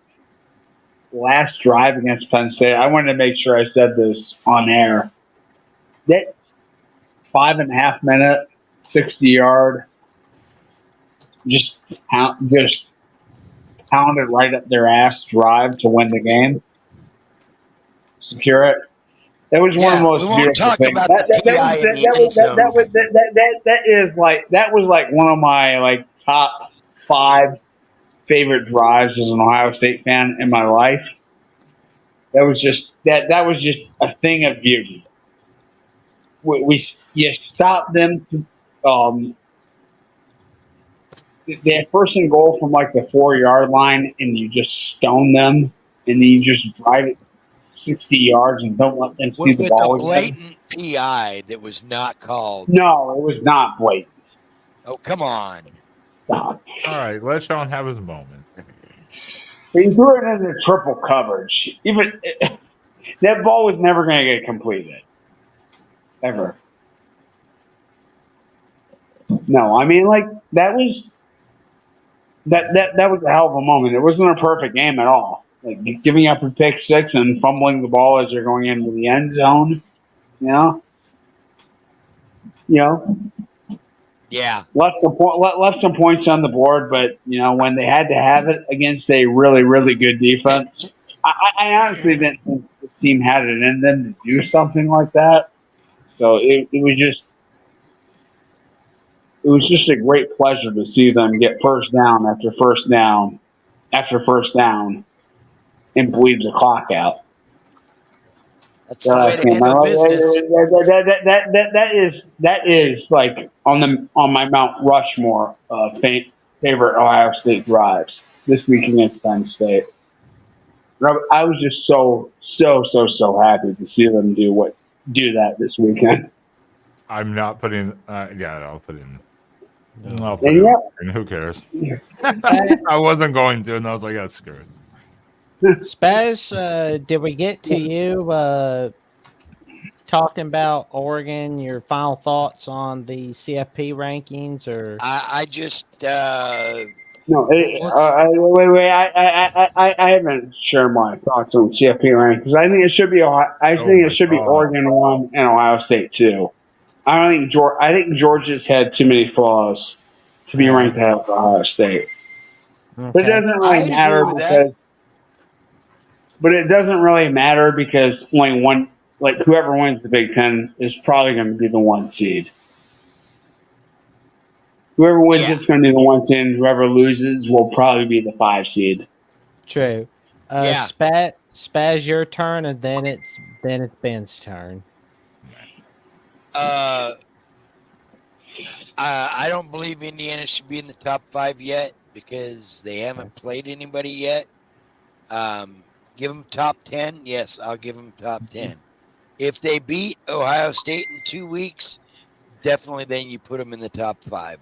last drive against Penn State, I wanted to make sure I said this on air. That 5.5 minute, 60-yard, just pounded right up their ass drive to win the game, secure it. That was one of the most beautiful things. That was like one of my top 5 favorite drives as an Ohio State fan in my life. That was just a thing of beauty. You stopped them. They had first and goal from like the 4-yard line, and you just stone them, and then you just drive it 60 yards and don't let them see the ball. With a blatant PI that was not called. No, it was not blatant. Oh, come on. Stop. All right, let Sean have his moment. But you do it in the triple coverage. Even that ball was never going to get completed. Ever. No, I mean, like, that was a hell of a moment. It wasn't a perfect game at all. Like, giving up a pick six and fumbling the ball as you're going into the end zone, you know? Yeah. Left some points on the board, but, when they had to have it against a really, really good defense, I honestly didn't think this team had it in them to do something like that. So it was just a great pleasure to see them get first down after first down after first down and bleed the clock out. That's the way to Game. handle business. That is like on my Mount Rushmore favorite Ohio State drives this week against Penn State. I was just so happy to see them do that this weekend. I'm not putting. I'll put in. I'll put And it yeah. in. Who cares? I wasn't going to, and I was like, "That's screw it." Spaz, did we get to you talking about Oregon? Your final thoughts on the CFP rankings, or I just No, wait. I haven't shared my thoughts on CFP rank because I think it should be be Oregon 1 and Ohio State 2. I think Georgia's had too many flaws to be ranked ahead of Ohio State. okay. But it doesn't really matter because only one, like whoever wins the Big Ten is probably going to be the 1 seed. Whoever wins it's going to be the 1 seed. Whoever loses will probably be the 5 seed. True. Yeah. Spaz, your turn, and then it's Ben's turn. I don't believe Indiana should be in the top 5 yet because they haven't played anybody yet. Give them top 10. Yes, I'll give them top 10. If they beat Ohio State in 2 weeks, definitely then you put them in the top 5.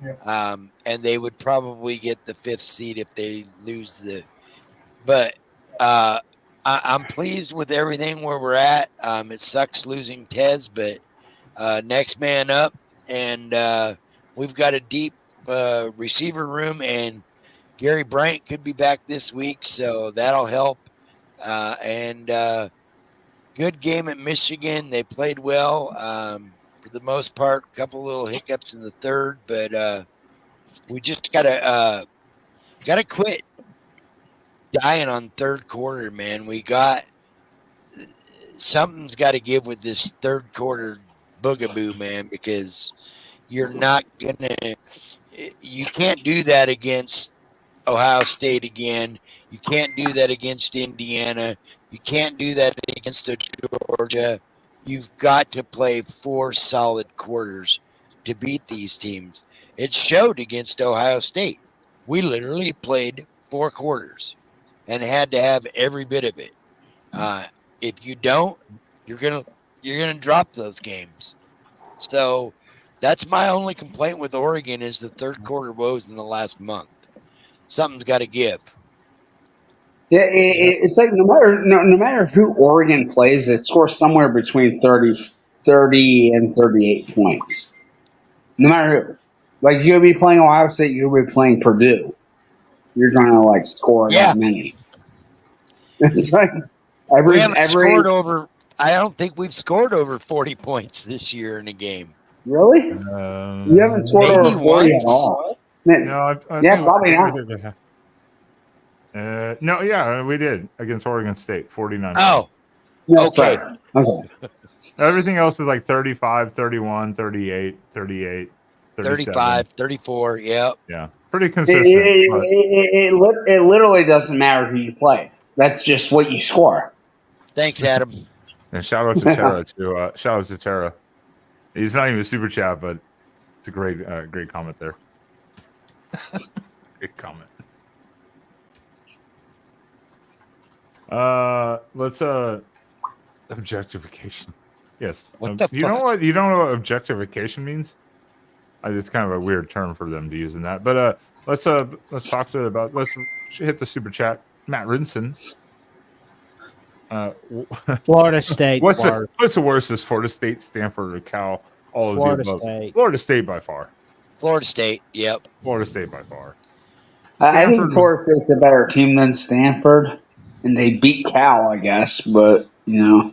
Yeah. And they would probably get the 5th seed if they lose but I'm pleased with everything where we're at. It sucks losing Tez, but next man up, and we've got a deep receiver room, and Gary Bryant could be back this week, so that'll help. And good game at Michigan. They played well for the most part. A couple little hiccups in the third, but we just gotta quit dying on third quarter, man. Something's got to give with this third quarter boogaboo, man, because you can't do that against Ohio State again. You can't do that against Indiana. You can't do that against Georgia. You've got to play 4 solid quarters to beat these teams. It showed against Ohio State. We literally played 4 quarters and had to have every bit of it. If you don't, you're gonna drop those games. So that's my only complaint with Oregon is the third quarter woes in the last month. Something's got to give. Yeah, it's like no matter who Oregon plays, they score somewhere between 30 and 38 points. No matter who. Like, you'll be playing Ohio State, you'll be playing Purdue. You're going to, score that many. It's like scored over. I don't think we've scored over 40 points this year in a game. Really? You haven't scored over 40 once. at all. No, probably not. No, we did against Oregon State, 49. Oh, okay. Everything else is like 35, 31, 38, 38, 35, 34. Yep. Yeah, pretty consistent. It literally doesn't matter who you play. That's just what you score. Thanks, Adam. And shout out to Tara too. Shout out to Tara. He's not even a super chat, but it's a great comment there. Great comment. Let's objectification. Yes. What the fuck? You know what objectification means? It's kind of a weird term for them to use in that. But let's talk to it about. Let's hit the super chat. Matt Rinson. Florida State. What's the worst? Is Florida State, Stanford, or Cal? All of Florida the above. State. Florida State by far. Florida State. Yep. Florida State by far. I think Florida State's a better team than Stanford, and they beat Cal, I guess. But yeah,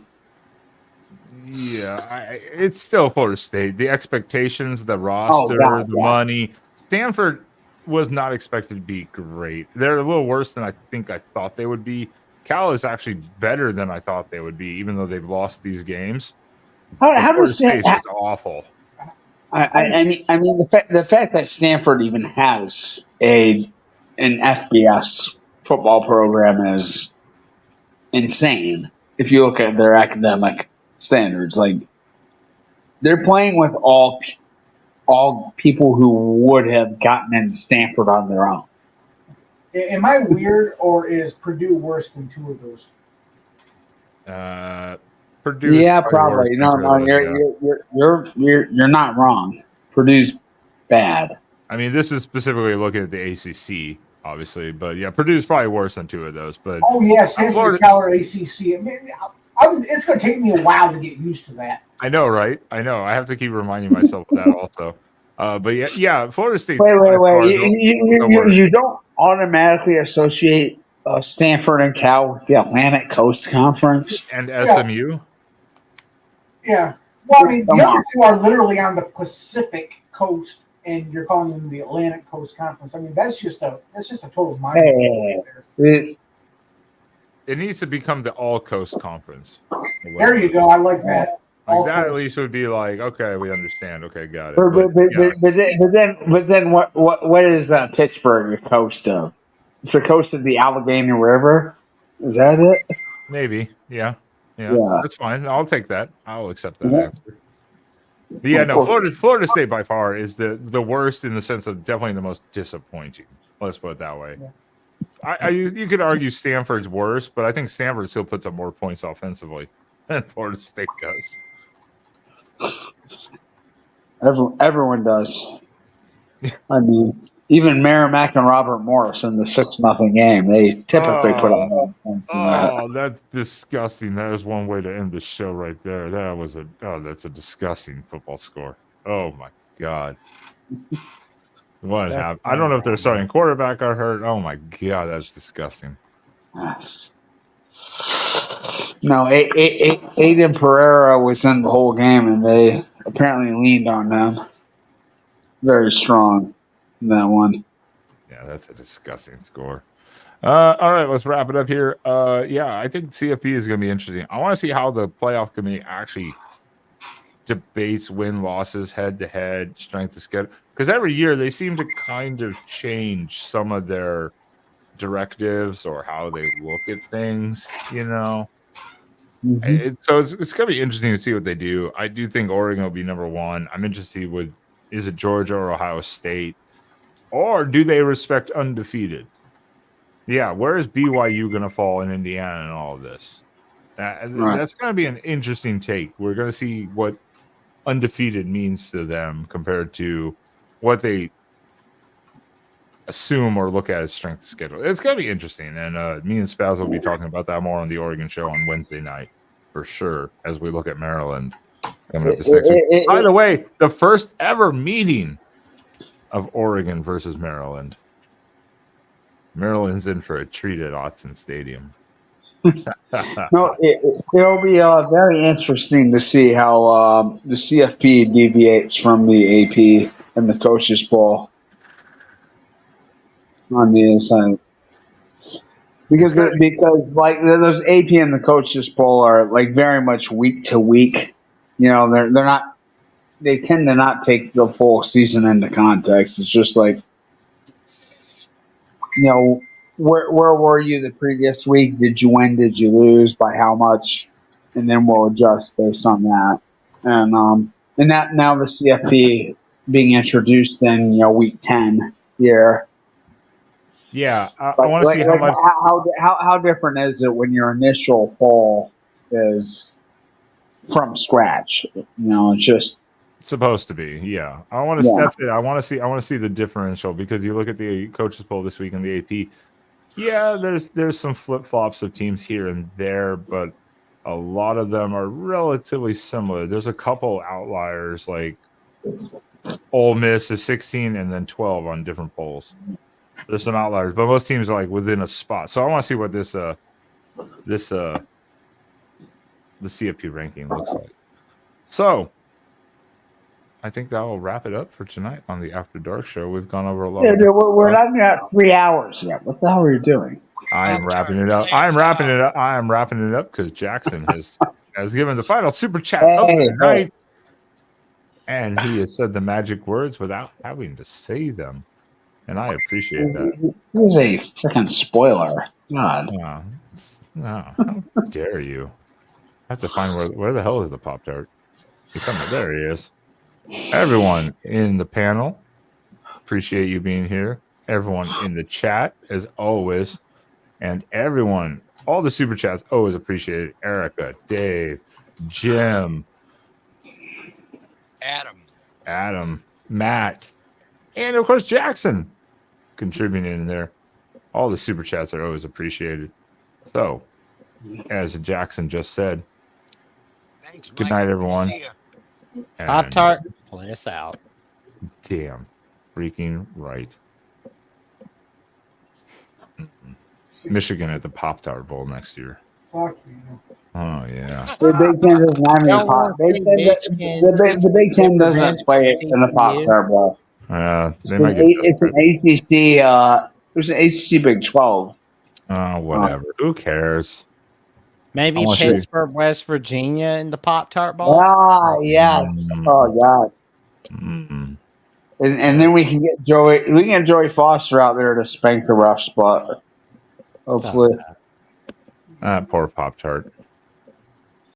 it's still Florida State. The expectations, the roster, the money. Stanford was not expected to be great. They're a little worse than I think I thought they would be. Cal is actually better than I thought they would be, even though they've lost these games. How does State is awful? I mean the fact that Stanford even has an FBS football program is insane. If you look at their academic standards, like they're playing with all people who would have gotten in Stanford on their own. Am I weird, or is Purdue worse than two of those? Purdue. Yeah, probably. No, you're not wrong. Purdue's bad. I mean, this is specifically looking at the ACC, obviously, but yeah, Purdue's probably worse than two of those. But Stanford, Cal, or ACC. I mean, it's going to take me a while to get used to that. I know, right? I know. I have to keep reminding myself of that also. But yeah, Florida State. Wait. You don't automatically associate Stanford and Cal with the Atlantic Coast Conference and SMU. Yeah. Well, I mean, the other two are literally on the Pacific Coast, and you're calling them the Atlantic Coast Conference. I mean, that's just a total mind. It needs to become the All Coast Conference. There you go. I like that. Like that, at least would be like, okay, we understand. Okay, got it. But then, what is Pittsburgh the coast of? It's the coast of the Allegheny River. Is that it? Maybe. Yeah. That's fine. I'll take that. I'll accept that answer. But yeah, no. Florida State by far is the worst in the sense of definitely the most disappointing. Let's put it that way. Yeah. You could argue Stanford's worse, but I think Stanford still puts up more points offensively than Florida State does. Everyone does. I mean, even Merrimack and Robert Morris in the 6-0 game, they typically put up more points than that. Oh, that's disgusting. That is one way to end the show right there. That's a disgusting football score. Oh my God. What happened? I don't know if their starting quarterback got hurt. Oh my God, that's disgusting. No, Aiden Pereira was in the whole game, and they apparently leaned on them very strong in that one. Yeah, that's a disgusting score. All right, let's wrap it up here. I think CFP is going to be interesting. I want to see how the playoff committee actually debates win-losses, head-to-head, strength of schedule. Because every year they seem to kind of change some of their directives or how they look at things, you know. Mm-hmm. So it's going to be interesting to see what they do. I do think Oregon will be number one. I'm interested with, is it Georgia or Ohio State? Or do they respect undefeated? Yeah, where is BYU going to fall in Indiana and all of this? That's going to be an interesting take. We're going to see what undefeated means to them compared to what they assume or look at as strength of schedule. It's going to be interesting. And me and Spaz will be talking about that more on the Oregon show on Wednesday night for sure as we look at Maryland coming up this next week. By the way, the first ever meeting of Oregon versus Maryland. Maryland's in for a treat at Autzen Stadium. No, it'll be very interesting to see how the CFP deviates from the AP and the Coaches Bowl on the inside. Because like those AP and the Coaches Bowl are like very much week to week. You know, they're not. They tend to not take the full season into context. It's just like, you know, where were you the previous week? Did you win? Did you lose? By how much? And then we'll adjust based on that. And that now the CFP being introduced in week 10 here. Yeah, I want to see how much. How different is it when your initial poll is from scratch? It's just Supposed to be, yeah. I want to. Yeah. That's it. I want to see the differential because you look at the coaches poll this week in the AP. Yeah, there's some flip flops of teams here and there, but a lot of them are relatively similar. There's a couple outliers, like Ole Miss is 16 and then 12 on different polls. There's some outliers, but most teams are like within a spot. So I want to see what the CFP ranking looks like. So I think that will wrap it up for tonight on the After Dark show. We've gone over a lot. Dude, we're not even at 3 hours yet. What the hell are you doing? I am wrapping it up. I am wrapping it up because Jackson has given the final super chat of the night, and he has said the magic words without having to say them, and I appreciate that. He's a freaking spoiler. God. How dare you? I have to find where the hell is the Pop-Tart? There he is. Everyone in the panel, appreciate you being here. Everyone in the chat, as always, and everyone, all the super chats, always appreciated. Erica, Dave, Jim, Adam, Matt, and of course Jackson contributing in there. All the super chats are always appreciated. So, as Jackson just said, Thanks, good Mike. night, everyone. See ya. Pop-Tart, play us out. Damn freaking right. Michigan at the Pop-Tart Bowl next year. Fuck you. Oh, yeah. The Big Ten doesn't have any pop. The Big Ten doesn't play in the Pop-Tart Bowl. It's an ACC. There's an ACC Big 12. Oh, whatever. Who cares? Maybe Pittsburgh, West Virginia in the Pop-Tart Bowl? Ah, yes. Oh, God. Mm. And then we can get Joey Foster out there to spank the rough spot. Hopefully. Poor Pop-Tart.